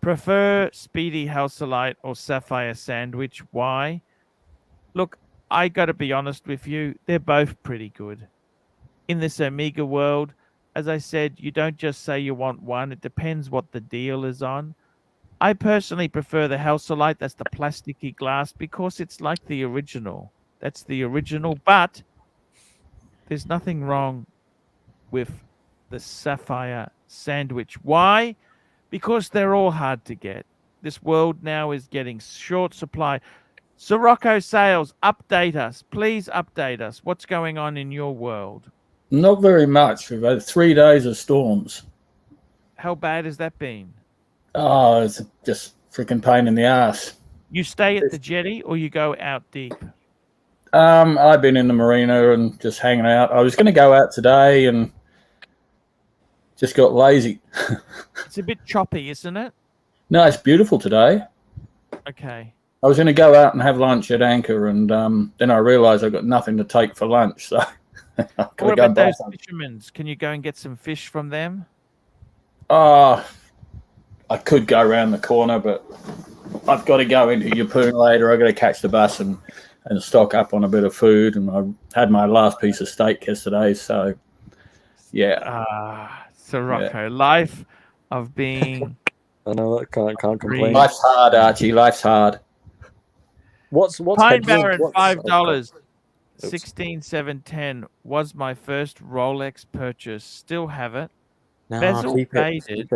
Prefer Speedy Halcylite or Sapphire Sandwich. Why? Look, I got to be honest with you. They're both pretty good. In this Omega world, as I said, you don't just say you want one. It depends what the deal is on. I personally prefer the Halcylite. That's the plasticky glass because it's like the original. That's the original, but there's nothing wrong with the Sapphire Sandwich. Why? Because they're all hard to get. This world now is getting short supply. Sirocco Sales, update us. Please update us. What's going on in your world? Not very much. We've had 3 days of storms. How bad has that been? Oh, it's just freaking pain in the ass. You stay at the jetty or you go out deep? I've been in the marina and just hanging out. I was going to go out today and just got lazy. It's a bit choppy, isn't it? No, it's beautiful today. Okay. I was going to go out and have lunch at Anchor, and then I realised I've got nothing to take for lunch. So what about those fishermen? Can you go and get some fish from them? I could go around the corner, but I've got to go into Yeppoon later. I've got to catch the bus and stock up on a bit of food. And I had my last piece of steak yesterday, so yeah. Sirocco, life of being. I know that can't complain. Life's hard, Archie. Life's hard. What's Pine Barren, $5. 16710 was my first Rolex purchase. Still have it. No, bezel faded.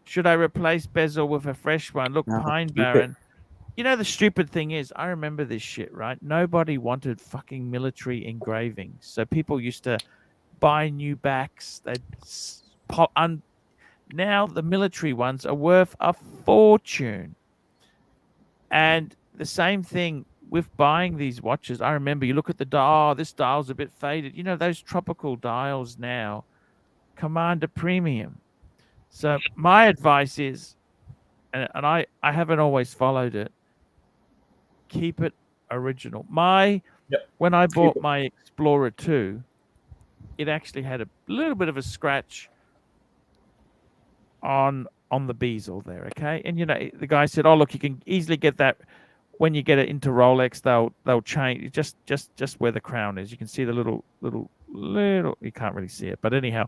Should I replace bezel with a fresh one? Look, no, Pine Barren. You know, the stupid thing is, I remember this shit, right? Nobody wanted fucking military engravings. So people used to buy new backs. Now the military ones are worth a fortune. And the same thing with buying these watches. I remember you look at the dial, oh, this dial's a bit faded. You know, those tropical dials now command a premium. So my advice is, and I haven't always followed it, keep it original. When I bought my Explorer 2, it actually had a little bit of a scratch on the bezel there, okay? And you know, the guy said, "Oh, look, you can easily get that when you get it into Rolex. They'll change just where the crown is. You can see the little. You can't really see it, but anyhow."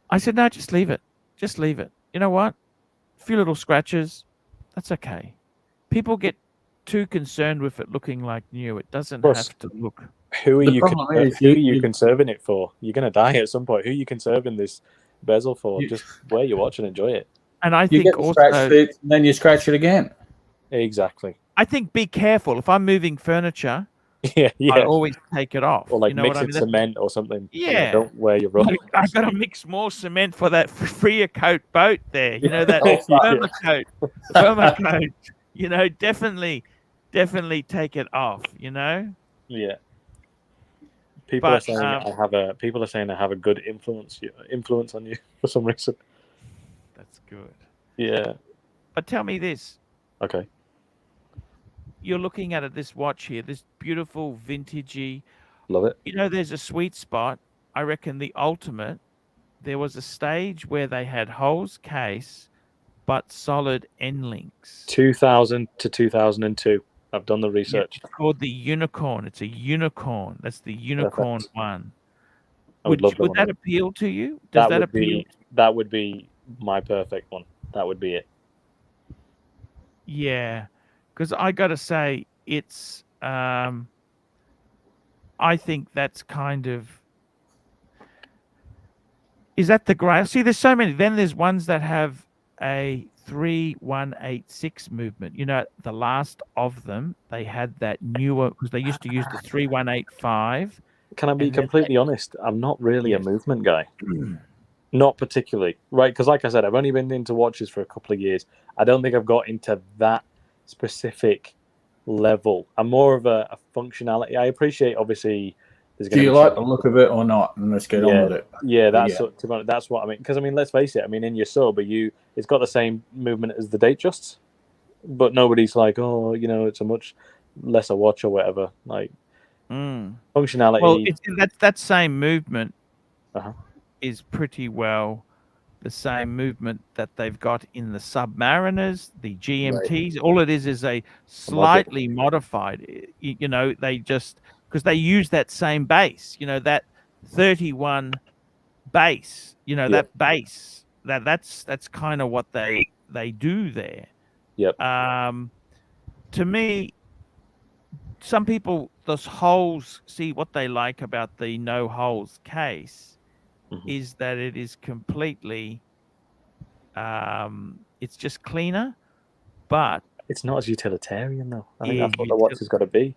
I said, "No, just leave it. Just leave it. You know what? A few little scratches, that's okay. People get too concerned with it looking like new. It doesn't have to look." Who are you conserving it for? You're going to die at some point. Who are you conserving this bezel for? Just wear your watch and enjoy it. And I think also, scratch it, then you scratch it again. Exactly. I think be careful. If I'm moving furniture, I always take it off. Or like you know mix it cement or something. Yeah. You know, don't wear your Rolex. I've got to mix more cement for that freer coat boat there. You know, that firmer coat. You know, definitely take it off, you know? Yeah. People are saying I have a good influence on you for some reason. That's good. Yeah. But tell me this. Okay. You're looking at this watch here, this beautiful vintagey. Love it. You know, there's a sweet spot. I reckon the ultimate. There was a stage where they had Hole's case, but solid end links. 2000 to 2002. I've done the research. Yeah, it's called the Unicorn. It's a unicorn. That's the Unicorn one. Would that appeal to you? Does that appeal? That would be my perfect one. That would be it. Yeah, because I got to say, it's. I think that's kind of. Is that the grail? See, there's so many. Then there's ones that have a 3186 movement. You know, the last of them, they had that newer, because they used to use the 3185. Can I be completely honest? I'm not really a movement guy. Not particularly, right? Because like I said, I've only been into watches for a couple of years. I don't think I've got into that specific level. I'm more of a functionality. I appreciate, obviously, do you like the look of it or not? And let's get on with it. Yeah, that's what I mean. Because I mean, let's face it. I mean, in your sub, it's got the same movement as the Datejusts, but nobody's like, oh, you know, it's a much lesser watch or whatever. Like functionality. Well, that same movement is pretty well the same movement that they've got in the Submariners, the GMTs. Right. All it is a slightly modified. You know, they just. Because they use that same base, you know, that 31 base, you know, that base, that's kind of what they do there. Yep. To me, some people, those holes, see what they like about the no holes case is that it is completely, it's just cleaner, but it's not as utilitarian though. I think that's what the watch has got to be.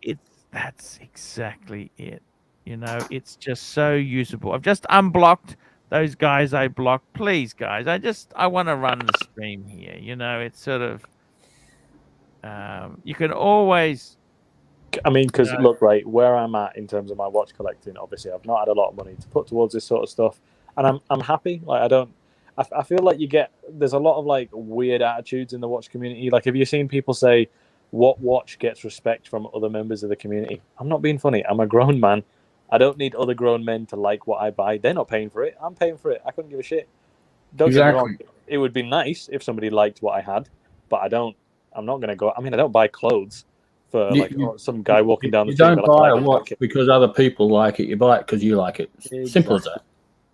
That's exactly it. You know, it's just so usable. I've just unblocked those guys I blocked. Please, guys, I want to run the stream here. You know, it's sort of, you can always. I mean, because look, right, where I'm at in terms of my watch collecting, obviously, I've not had a lot of money to put towards this sort of stuff, and I'm happy. Like, I feel like there's a lot of like weird attitudes in the watch community. Like, have you seen people say, what watch gets respect from other members of the community? I'm not being funny. I'm a grown man. I don't need other grown men to like what I buy. They're not paying for it. I'm paying for it. I couldn't give a shit. Don't get me wrong. It would be nice if somebody liked what I had, but I'm not going to go. I mean, I don't buy clothes for some guy walking down the street. You don't buy a watch because other people like it. You buy it because you like it. Exactly. Simple as that.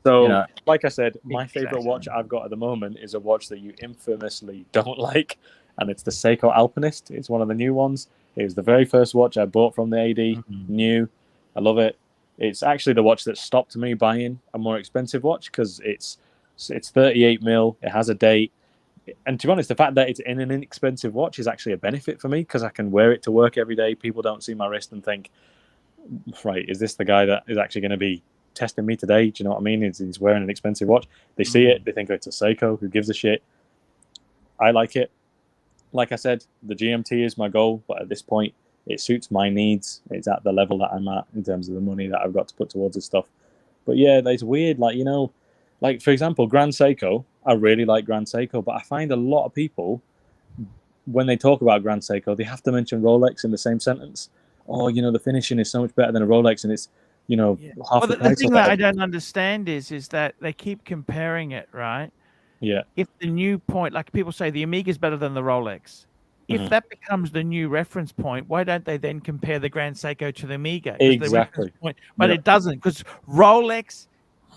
So, you know, like I said, my favorite watch I've got at the moment is a watch that you infamously don't like. And it's the Seiko Alpinist. It's one of the new ones. It was the very first watch I bought from the AD. New. I love it. It's actually the watch that stopped me buying a more expensive watch because it's 38 mil. It has a date. And to be honest, the fact that it's in an inexpensive watch is actually a benefit for me because I can wear it to work every day. People don't see my wrist and think, right, is this the guy that is actually going to be testing me today. Do you know what I mean? He's wearing an expensive watch. They see it, they think, oh, it's a Seiko. Who gives a shit? I like it. Like I said, the GMT is my goal, but at this point, it suits my needs. It's at the level that I'm at in terms of the money that I've got to put towards this stuff. But yeah, it's weird. Like, you know, like for example, Grand Seiko. I really like Grand Seiko, but I find a lot of people, when they talk about Grand Seiko, they have to mention Rolex in the same sentence. Oh, you know, the finishing is so much better than a Rolex, and it's, you know, half the price. The thing that I don't understand is that they keep comparing it, right? Yeah. If the new point, like people say, the Omega is better than the Rolex. If that becomes the new reference point, why don't they then compare the Grand Seiko to the Omega? Exactly. But it doesn't, because Rolex,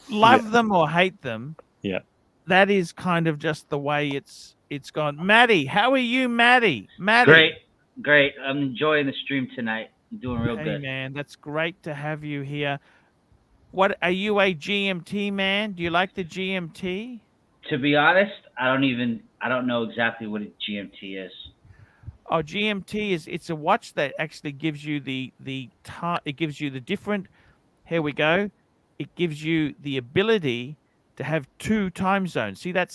love them or hate them. Yeah. That is kind of just the way it's gone. Maddie, how are you, Maddie? Great. I'm enjoying the stream tonight. I'm doing real good. Man, that's great to have you here. What are you, a GMT man? Do you like the GMT? To be honest, I don't know exactly what a GMT is. Oh, GMT it's a watch that actually gives you the time. It gives you the different. Here we go. It gives you the ability to have 2 time zones. See that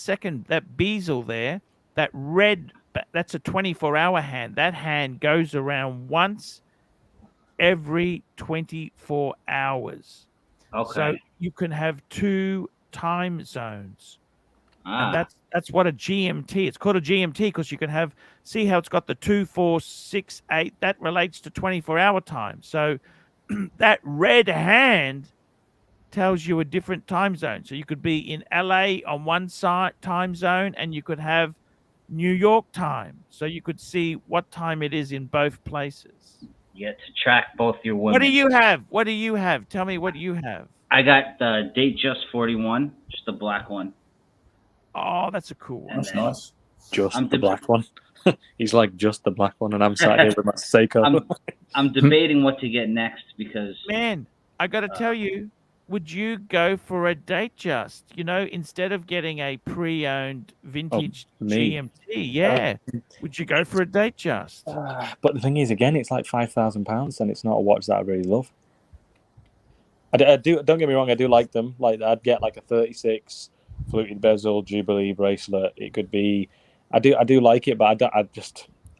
bezel there, that red. That's a 24-hour hand. That hand goes around once every 24 hours. Okay. So you can have 2 time zones. And that's what a GMT. It's called a GMT because you can see how it's got the 2, 4, 6, 8. That relates to 24-hour time. So that red hand tells you a different time zone. So you could be in LA on one side time zone, and you could have New York time. So you could see what time it is in both places. Yeah, to track both your women. What do you have? Tell me what you have. I got the Datejust 41, just the black one. Oh, that's a cool one. That's nice. Just the black one. He's like, just the black one, and I'm sat here with my Seiko. I'm debating what to get next because... Man, I got to tell you, would you go for a Datejust? You know, instead of getting a pre-owned vintage GMT, would you go for a Datejust? But the thing is, again, it's like £5,000, and it's not a watch that I really love. I do. Don't get me wrong, I do like them. Like, I'd get like a 36 fluted bezel Jubilee bracelet. It could be. I do like it, but no,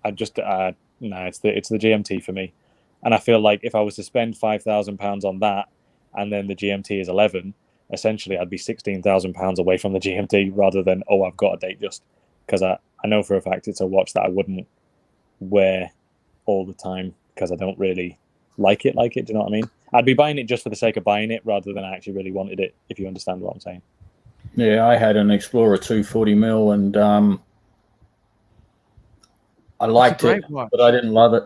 it's the GMT for me. And I feel like if I was to spend £5,000 on that, and then the GMT is 11, essentially I'd be £16,000 away from the GMT rather than, I've got a Datejust, because I know for a fact it's a watch that I wouldn't wear all the time because I don't really like it. Do you know what I mean? I'd be buying it just for the sake of buying it rather than I actually really wanted it, if you understand what I'm saying. Yeah, I had an Explorer 240mm, and I liked it, but I didn't love it.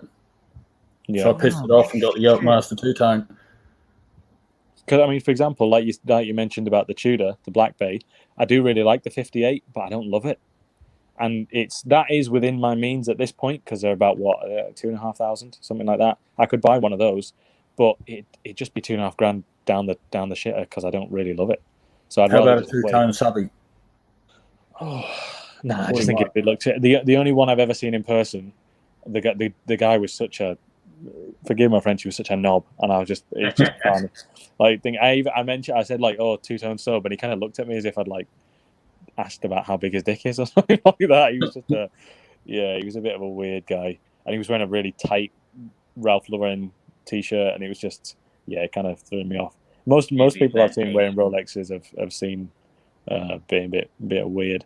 Yeah. So I pissed it off and got the Yachtmaster 2-tone. Because, I mean, for example, like you mentioned about the Tudor, the Black Bay, I do really like the 58, but I don't love it. And that is within my means at this point, because they're about, $2,500, something like that. I could buy one of those, but it'd just be $2,500 down the shitter because I don't really love it. So I'd How rather about a 2-tone subby? Oh, nah, I just think it looks. The only one I've ever seen in person, the guy was such a, forgive my French, he was such a knob, and I was just, it's just fun. Like, I said like, 2-tone sub, and he kind of looked at me as if I'd like asked about how big his dick is or something like that. He was just he was a bit of a weird guy, and he was wearing a really tight Ralph Lauren t-shirt, and it was just, it kind of threw me off. Most people I've seen wearing Rolexes have seen being a bit weird.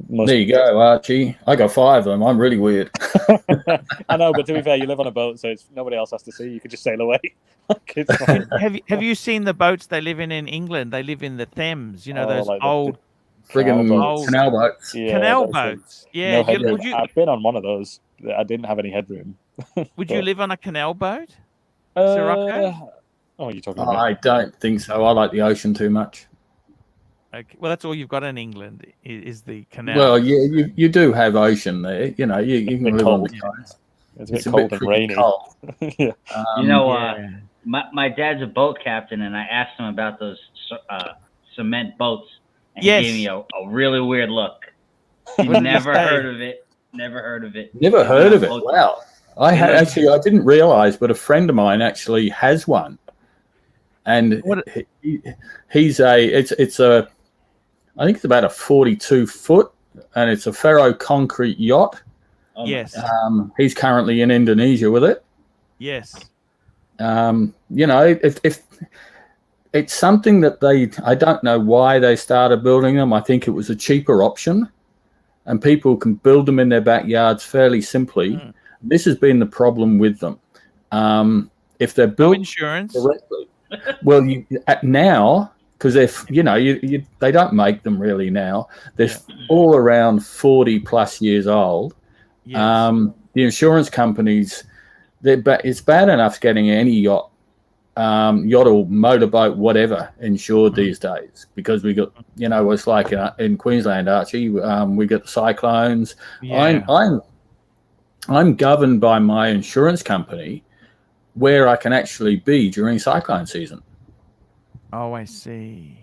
There you go, Archie. I got 5 of them. I'm really weird. I know, but to be fair, you live on a boat, so nobody else has to see. You could just sail away. Have you seen the boats they live in England? They live in the Thames. You know, those like old friggin' canal boats. Yeah, canal boats. Yeah. No I've been on one of those. I didn't have any headroom. Would you live on a canal boat? Sirocco? Oh, you're talking about? I don't think so. I like the ocean too much. Okay. Well, that's all you've got in England is the canal. Well, yeah, you do have ocean there. You know, you can live on the coast. It's a bit cold and rainy. Cold. My dad's a boat captain, and I asked him about those cement boats, and he gave me a really weird look. Never heard of it. Never heard of it. Never heard of it. Wow. I didn't realize, but a friend of mine actually has one. and he's it's a I think it's about a 42 foot, and it's a ferro concrete yacht. Yes. He's currently in Indonesia with it. Yes. You know, if it's something that I don't know why they started building them. I think it was a cheaper option, and people can build them in their backyards fairly simply. This has been the problem with them. If they're built insurance correctly, well, now, because they don't make them really now. They're all around 40 plus years old. Yes. The insurance companies, it's bad enough getting any yacht or motorboat, whatever, insured these days, because we got, it's like in Queensland, Archie, we get the cyclones. Yeah. I'm governed by my insurance company where I can actually be during cyclone season. Oh, I see.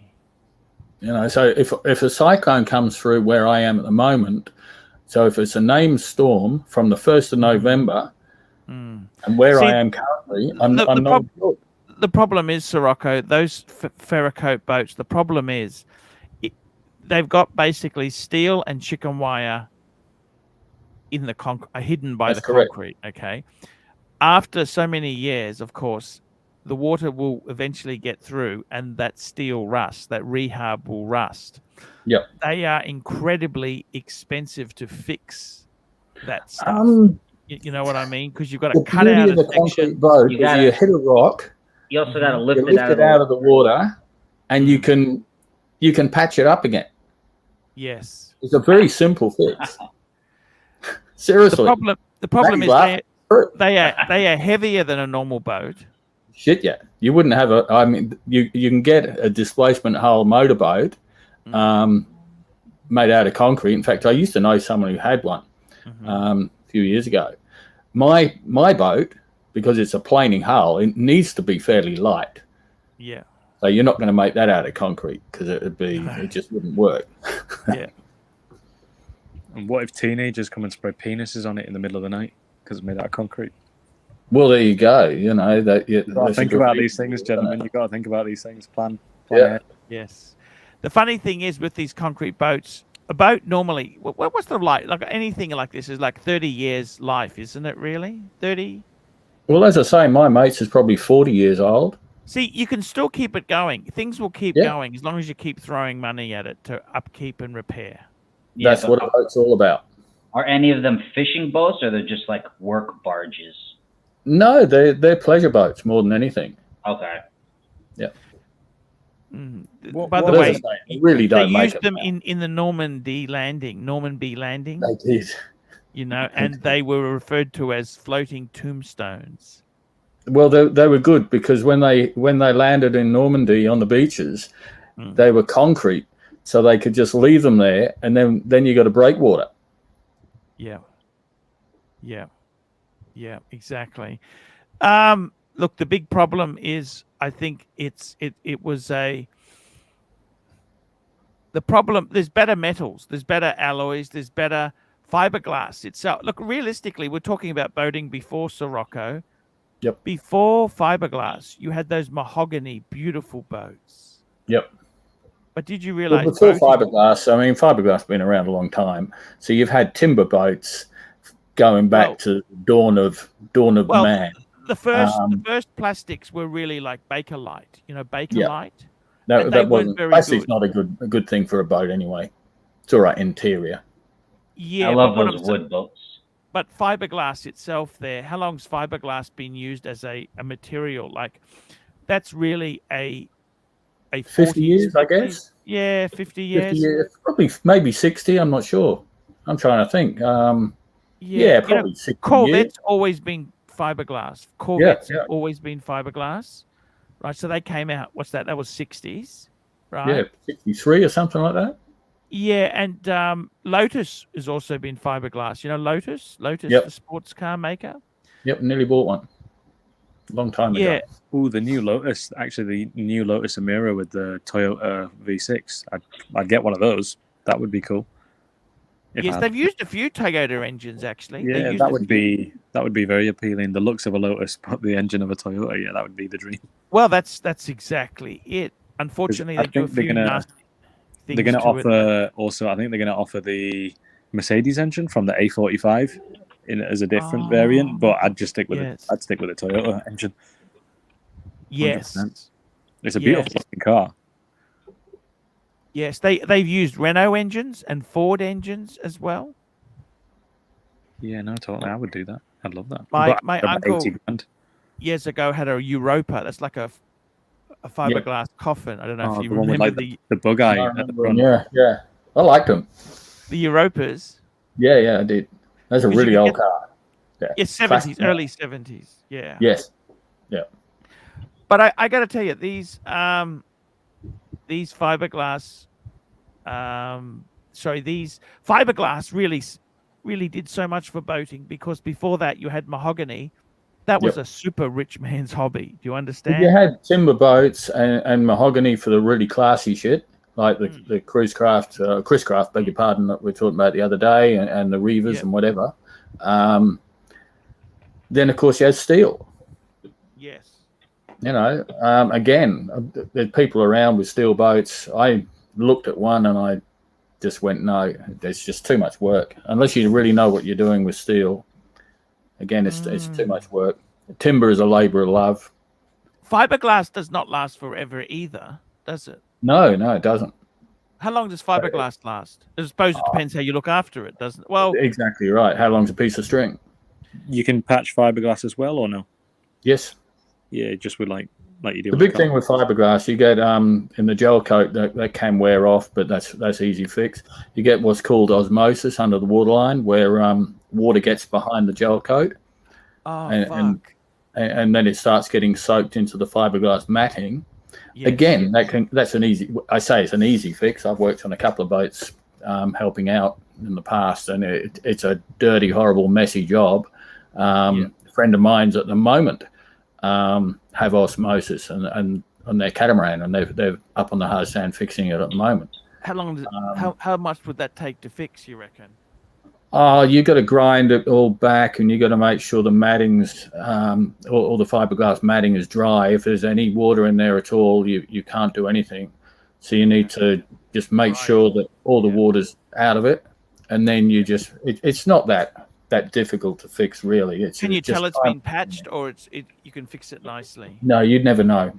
So if a cyclone comes through where I am at the moment, so if it's a named storm from the 1st of November, and where I am currently, I'm not insured. The problem is, Sirocco, those Ferrocoat boats, the problem is they've got basically steel and chicken wire in the hidden by the concrete, okay? After so many years, of course, the water will eventually get through, and that steel rust, that rehab will rust. Yep. They are incredibly expensive to fix that stuff. You know what I mean? Because you've got to cut out the concrete boat. You hit a rock. You also got to lift it out of the water, and you can patch it up again. Yes. It's a very simple fix. Seriously. The problem is they are heavier than a normal boat. Shit, yeah. You wouldn't have you can get a displacement hull motorboat made out of concrete. In fact, I used to know someone who had one a few years ago. My boat, because it's a planing hull, it needs to be fairly light. Yeah. So you're not going to make that out of concrete, because it just wouldn't work. Yeah. And what if teenagers come and spray penises on it in the middle of the night because it's made out of concrete? Well, there you go. You got to think about these things, gentlemen. You got to think about these things. Plan ahead. Yes. The funny thing is, with these concrete boats, a boat normally, what's the life? Like anything like this is like 30 years life, isn't it? Really, 30. Well, as I say, my mate's is probably 40 years old. See, you can still keep it going. Things will keep going as long as you keep throwing money at it to upkeep and repair. That's what a boat's all about. Are any of them fishing boats, or they're just like work barges? No, they're pleasure boats more than anything. Okay. Yeah. By the way, they really don't they make used them in the Norman B landing. They did. And they were referred to as floating tombstones. Well, they were good, because when they landed in Normandy on the beaches, they were concrete, so they could just leave them there, and then you got a breakwater. Yeah, exactly. Look, the big problem is, I think it was the problem. There's better metals, there's better alloys, there's better fiberglass itself. Look, realistically, we're talking about boating before Sirocco. Yep. Before fiberglass, you had those mahogany, beautiful boats. Yep. But did you realize? Well, before fiberglass, fiberglass has been around a long time. So you've had timber boats going back to dawn of man. The first plastics were really like Bakelite. Bakelite. No, that wasn't. Plastic's not a good thing for a boat anyway. It's all right interior. Yeah, I love those wood boats. But fiberglass itself, how long's fiberglass been used as a material? Like, that's really a 50 years, I guess. Yeah, 50 years. 50 years. Probably, maybe 60. I'm not sure. I'm trying to think. Yeah, probably 60 Corvette's years. always been fiberglass. Corvette's always been fiberglass. Right, so they came out, what's that? That was 60s, right? Yeah, 63 or something like that. Yeah, and Lotus has also been fiberglass. Lotus, Yep. the sports car maker. Yep, nearly bought one. Long time ago. Yeah. Oh, the new Lotus. Actually, the new Lotus Emira with the Toyota V6. I'd get one of those. That would be cool. Yes, they've used a few Toyota engines, actually. Yeah, that would be very appealing. The looks of a Lotus, but the engine of a Toyota. Yeah, that would be the dream. Well, that's exactly it. Unfortunately, they do a few nasty things. They're going to offer it. also. I think they're going to offer the Mercedes engine from the A45 as a different variant, but I'd just stick with it. I'd stick with the Toyota engine. 100%. Yes, it's a beautiful looking car. Yes, they've used Renault engines and Ford engines as well. Yeah, no, totally. I would do that. I'd love that. My uncle years ago had a Europa. That's like a fiberglass coffin. I don't know if you remember the bug eye. Yeah. I liked them. The Europas. Yeah, I did. That's a really old car. Yeah, 70s, early 70s. Yeah. Yes. Yeah. But I got to tell you, these fiberglass, these fiberglass really did so much for boating, because before that you had mahogany. That was a super rich man's hobby. Do you understand? You had timber boats and mahogany for the really classy shit, like the Chris Craft, beg your pardon, that we were talking about the other day, and the Reavers and whatever. Then, of course, you had steel. Yes. You know, again, there's people around with steel boats. I looked at one and I just went, no, there's just too much work. Unless you really know what you're doing with steel. Again, it's too much work. Timber is a labor of love. Fiberglass does not last forever either, does it? No, it doesn't. How long does fiberglass last? I suppose it depends how you look after it, doesn't it? Well, exactly right. How long's a piece of string? You can patch fiberglass as well, or no? Yes. Yeah, just with like you do. The big thing with fiberglass, you get in the gel coat that can wear off, but that's easy fix. You get what's called osmosis under the waterline, where water gets behind the gel coat. Fuck. And then it starts getting soaked into the fiberglass matting. Yes. Again, that's an easy. I say it's an easy fix. I've worked on a couple of boats helping out in the past, and it's a dirty, horrible, messy job. A friend of mine's at the moment have osmosis and on their catamaran, and they're up on the hard sand fixing it at the moment. How long? How much would that take to fix, you reckon? You got to grind it all back, and you got to make sure the mattings, all the fiberglass matting is dry. If there's any water in there at all, you can't do anything. So you need to just make sure that all the water's out of it, and then you just it's not that difficult to fix, really. Can you tell it's been patched, or you can fix it nicely? No, you'd never know.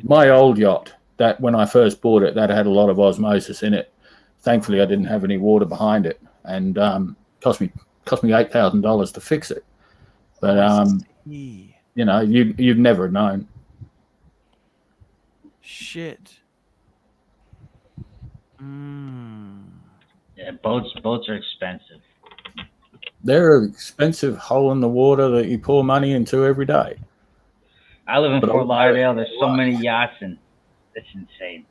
My old yacht, that when I first bought it, that had a lot of osmosis in it. Thankfully, I didn't have any water behind it, and cost me $8,000 to fix it. But you know, you've never known. Shit. Yeah, boats are expensive. They're an expensive hole in the water that you pour money into every day. I live in Fort Lauderdale. There's so many yachts, and it's insane.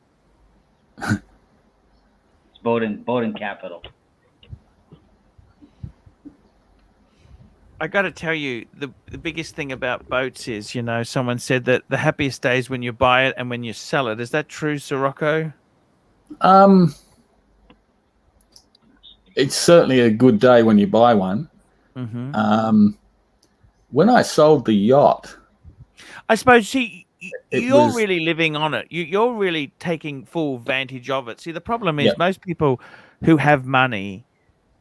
It's boating capital. I got to tell you, the biggest thing about boats is, you know, someone said that the happiest days when you buy it and when you sell it. Is that true, Sirocco? It's certainly a good day when you buy one. Mm-hmm. When I sold the yacht, I suppose, you're really living on it. You're really taking full advantage of it. See, the problem is most people who have money,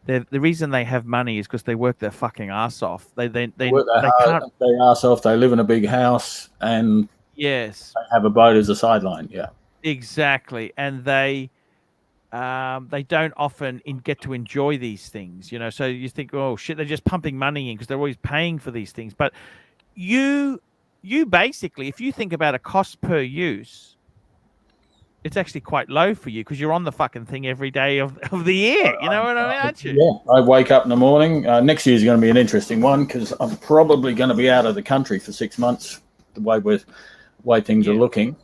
the reason they have money is because they work their fucking ass off. They work their ass off. They live in a big house, and they have a boat as a sideline. Yeah, exactly. And they don't often get to enjoy these things, you know. So you think, oh shit, they're just pumping money in because they're always paying for these things. But you basically, if you think about a cost per use, it's actually quite low for you because you're on the fucking thing every day of the year. You know what I mean, aren't you? Yeah, I wake up in the morning. Next year's going to be an interesting one because I'm probably going to be out of the country for 6 months. The way things are looking.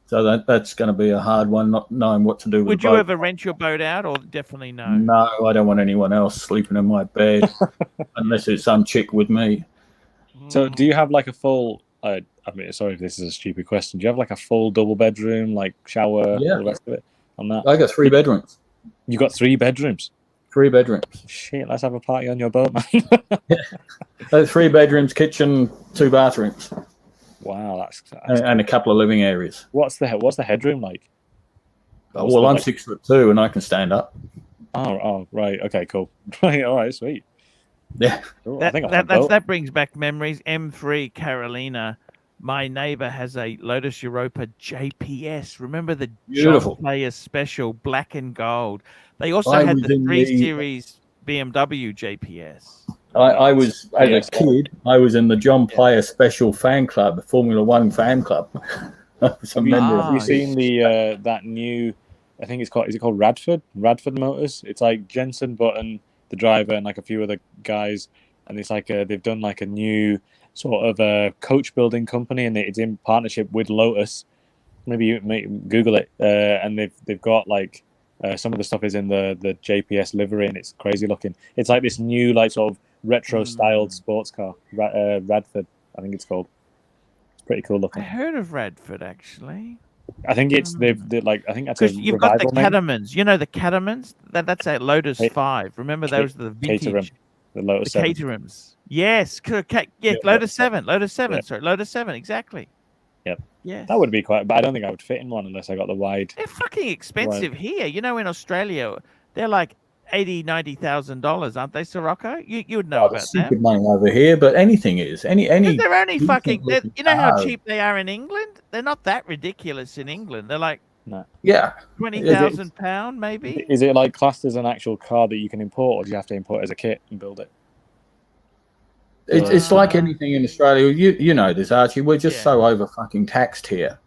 So that's going to be a hard one, not knowing what to do with Would the you boat. ever rent your boat out, or definitely no? No, I don't want anyone else sleeping in my bed unless it's some chick with me. So do you have like a full, I mean, sorry if this is a stupid question, do you have like a full double bedroom, like shower, all the rest of it on that? I got 3 bedrooms. You got 3 bedrooms? 3 bedrooms. Shit, let's have a party on your boat, man. 3 bedrooms, kitchen, 2 bathrooms. Wow, that's and a couple of living areas. What's the headroom like? Well, I'm 6'2" and I can stand up. Oh, right. Okay, cool. Right, all right, sweet. Yeah. Cool. That brings back memories. M3 Carolina. My neighbor has a Lotus Europa JPS. Remember the Beautiful John Player Special black and gold? They also I had was the in 3 the- Series BMW JPS. I was, as a kid, I was in the John Player Special fan club, Formula One fan club. Have you seen the that new? I think it's called. Is it called Radford Motors? It's like Jensen Button, the driver, and like a few other guys, and it's like they've done like a new sort of a coach building company, and it's in partnership with Lotus. Maybe you Google it, and they've got like some of the stuff is in the JPS livery, and it's crazy looking. It's like this new like sort of retro styled sports car, Radford, I think it's called. It's pretty cool looking. I heard of Radford actually. I think it's they're like I think that's a you've got the revival name. Catamans. You know the Catamans? That's a Lotus 5. Remember those the vintage Caterham, the Lotus 7. Caterhams. Yes, Lotus 7. Lotus 7. Sorry, Lotus 7. Exactly. Yep. Yes. That would be quite. But I don't think I would fit in one unless I got the wide. They're fucking expensive here. You know, in Australia, they're like $80,000-$90,000, aren't they, Sirocco? You would know about Stupid them. money over here, but anything is any. They're only fucking. You know how car. cheap they are in England? They're not that ridiculous in England. They're like £20,000, maybe. Is it like classed as an actual car that you can import, or do you have to import it as a kit and build it? It's like anything in Australia. You know this, Archie. We're just so over fucking taxed here.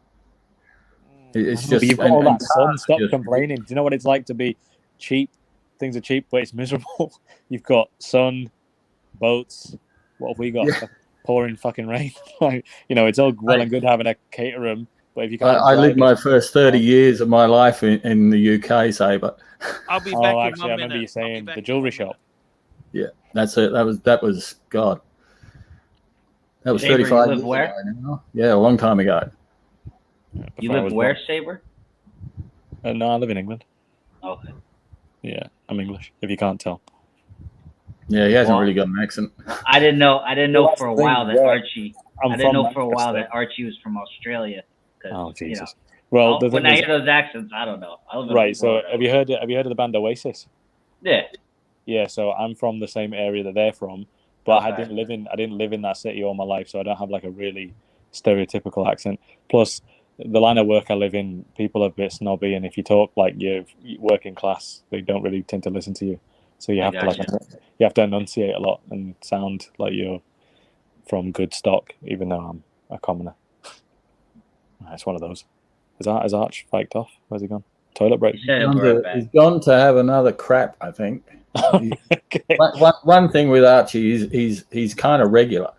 It's just you've got all that sun. Stop complaining. Do you know what it's like to be cheap? Things are cheap, but it's miserable. You've got sun, boats. What have we got? Pouring fucking rain. It's all well and good having a caterum, but if you can't. I lived my first 30 years of my life in the UK, say, but I'll be back in actually, 1 I remember minute. you saying the jewelry shop. Yeah, that's it. That was God. That was 35 years ago now. Yeah, a long time ago. You live where, Saber? No, I live in England. Okay. Yeah, I'm English. If you can't tell. Yeah, he hasn't really got an accent. I didn't know for a while that Archie. I didn't know for a while that Archie was from Australia. Oh Jesus! Well, when I hear those accents, I don't know. Right. So have you heard of the band Oasis? Yeah. Yeah. So I'm from the same area that they're from, but I didn't live in that city all my life, so I don't have like a really stereotypical accent. Plus, the line of work I live in, people are a bit snobby, and if you talk like you're working class, they don't really tend to listen to you. So you have to enunciate a lot and sound like you're from good stock, even though I'm a commoner. It's one of those. Is Arch faked off? Where's he gone? Toilet break. He's gone to have another crap, I think. Okay. One thing with Archie is he's kind of regular.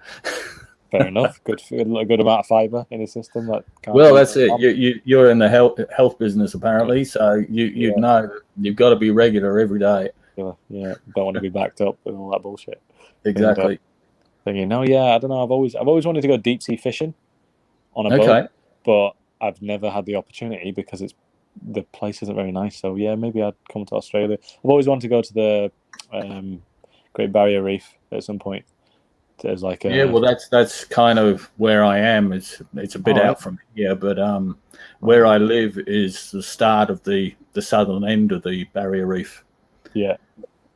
Fair enough. A good amount of fiber in his system. That's it. You're in the health business apparently, so you know you've got to be regular every day. Yeah, don't want to be backed up with all that bullshit. Exactly. Thinking, I don't know. I've always wanted to go deep sea fishing on a boat, but I've never had the opportunity because the place isn't very nice. So yeah, maybe I'd come to Australia. I've always wanted to go to the Great Barrier Reef at some point. There's like that's kind of where I am. It's a bit out from here, but where I live is the start of the southern end of the Barrier Reef. Yeah.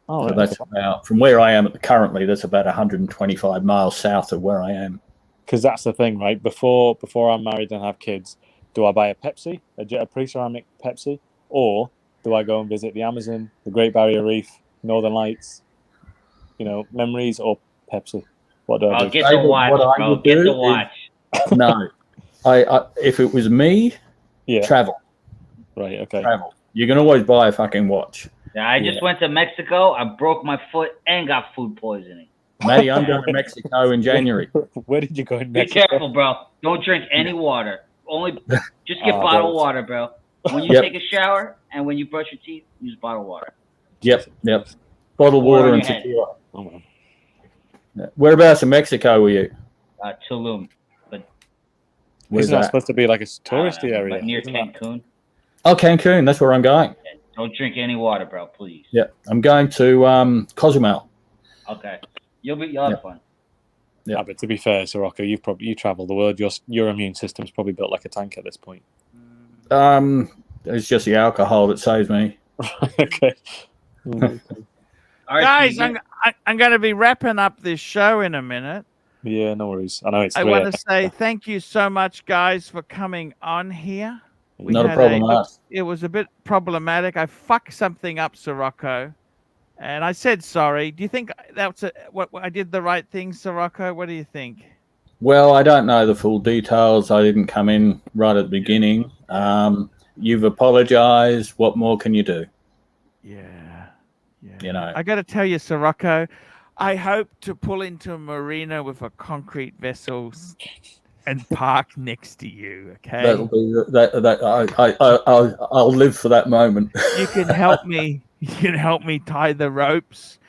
So that's about from where I am currently. That's about 125 miles south of where I am. Because that's the thing, right? Before I'm married and have kids, do I buy a Pepsi, a pre-ceramic Pepsi, or do I go and visit the Amazon, the Great Barrier Reef, Northern Lights, memories, or Pepsi? What do I do? Get the watch, bro. Get the watch. No, I if it was me, travel. Right. Okay. Travel. You can always buy a fucking watch. Yeah, I just went to Mexico. I broke my foot and got food poisoning. Matty, I'm going to Mexico in January. Where did you go in Mexico? Be careful, bro. Don't drink any water. Just get bottled water, bro. When you take a shower and when you brush your teeth, use bottled water. Yep. Bottled water and tequila. Whereabouts in Mexico were you? Tulum. But isn't that supposed to be like a touristy area? But near Cancun. Oh, Cancun. That's where I'm going. Don't drink any water, bro, please. Yeah, I'm going to Cozumel. Okay, you'll have fun. Yeah, but to be fair, Sirocco, you travel the world. Your immune system's probably built like a tank at this point. It's just the alcohol that saves me. Okay. Guys, I'm going to be wrapping up this show in a minute. Yeah, no worries. I know it's. I want to say thank you so much, guys, for coming on here. Not a problem. It was a bit problematic. I fucked something up, Sirocco, and I said sorry. Do you think that's what I did the right thing, Sirocco? What do you think? Well, I don't know the full details. I didn't come in right at the beginning. You've apologized. What more can you do? Yeah. You know, I got to tell you, Sirocco, I hope to pull into a marina with a concrete vessel and park next to you. Okay. That'll be that. I'll live for that moment. You can help me. You can help me tie the ropes,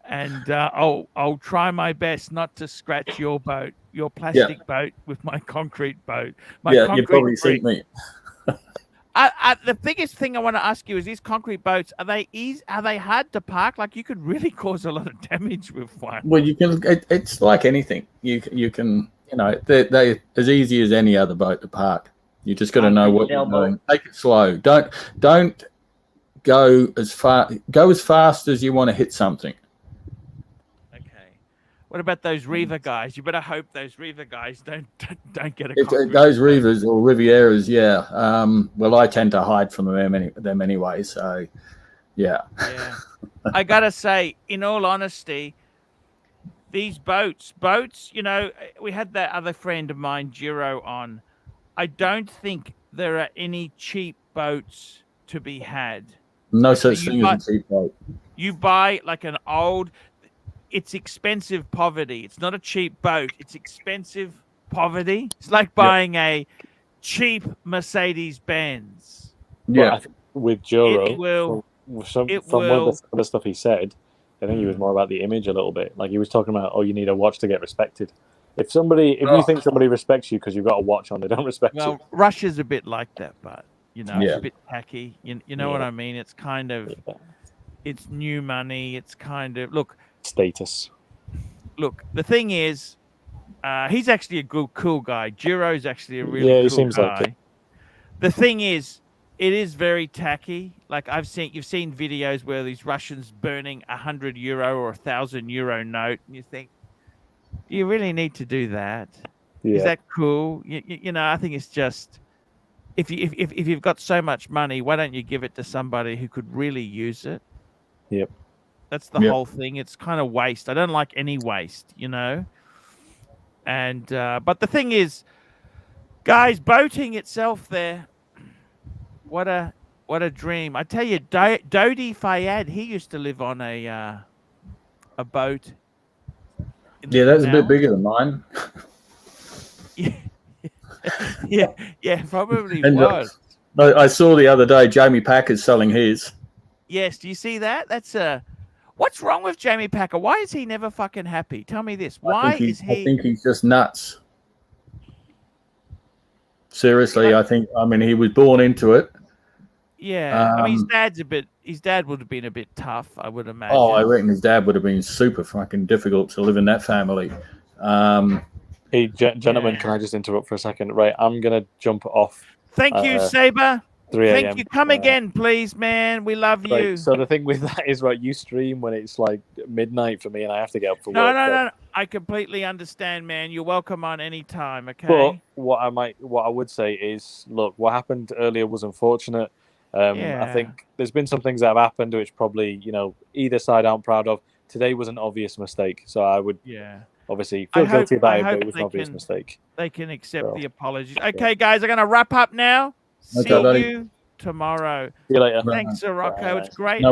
and I'll try my best not to scratch your boat, your plastic boat, with my concrete boat. You probably see me. The biggest thing I want to ask you is these concrete boats, are they easy? Are they hard to park? Like, you could really cause a lot of damage with one. Well, you can. It's like anything. You can. You know, they as easy as any other boat to park. You just got to know what you're doing. Take it slow. Don't go as far. Go as fast as you want to hit something. What about those Reaver guys? You better hope those Reaver guys don't get a. Those Reavers or Rivieras, yeah. Well, I tend to hide from them anyway. So, yeah. I gotta say, in all honesty, these boats. You know, we had that other friend of mine, Giro, on. I don't think there are any cheap boats to be had. No such thing as a cheap boat. You buy like an old. It's expensive poverty. It's not a cheap boat. It's expensive poverty. It's like buying a cheap Mercedes Benz. Yeah, I think with Joro, from one of the stuff he said, I think he was more about the image a little bit. Like, he was talking about, you need a watch to get respected. If you think somebody respects you because you've got a watch on, they don't respect you. Well, Russia's a bit like that, but it's a bit tacky. You know what I mean? It's kind of, it's new money. It's kind of status. Look, the thing is, he's actually a good, cool guy. Jiro's actually a really cool he seems guy. like it. The thing is, it is very tacky. Like, you've seen videos where these Russians burning €100 or €1,000 note, and you think, do you really need to do that? Yeah. Is that cool? You know, I think it's just, if you've got so much money, why don't you give it to somebody who could really use it? Yep. That's the whole thing. It's kind of waste. I don't like any waste, you know. And but the thing is, guys, boating itself there, what a dream. I tell you, Dodi Fayad, he used to live on a boat. Yeah, that's a bit bigger than mine. yeah, probably was. I saw the other day Jamie Packer's selling his. Yes, do you see that? That's what's wrong with Jamie Packer? Why is he never fucking happy? Tell me this. I think he's just nuts. Seriously, I mean, he was born into it. Yeah, I mean, his dad would have been a bit tough, I would imagine. Oh, I reckon his dad would have been super fucking difficult to live in that family. Hey, gentlemen, can I just interrupt for a second? Right, I'm going to jump off. Thank you, Saber. 3 a.m. Thank you. Come again, please, man. We love you. So the thing with that is, you stream when it's like midnight for me, and I have to get up for work. No. I completely understand, man. You're welcome on any time. Okay. But what I would say is, look, what happened earlier was unfortunate. I think there's been some things that have happened which probably, either side aren't proud of. Today was an obvious mistake, so I would obviously feel guilty about it, but it was an obvious mistake. They can accept the apologies. Okay, guys, I'm going to wrap up now. See you tomorrow. See you later. Thanks, Sirocco. It's great.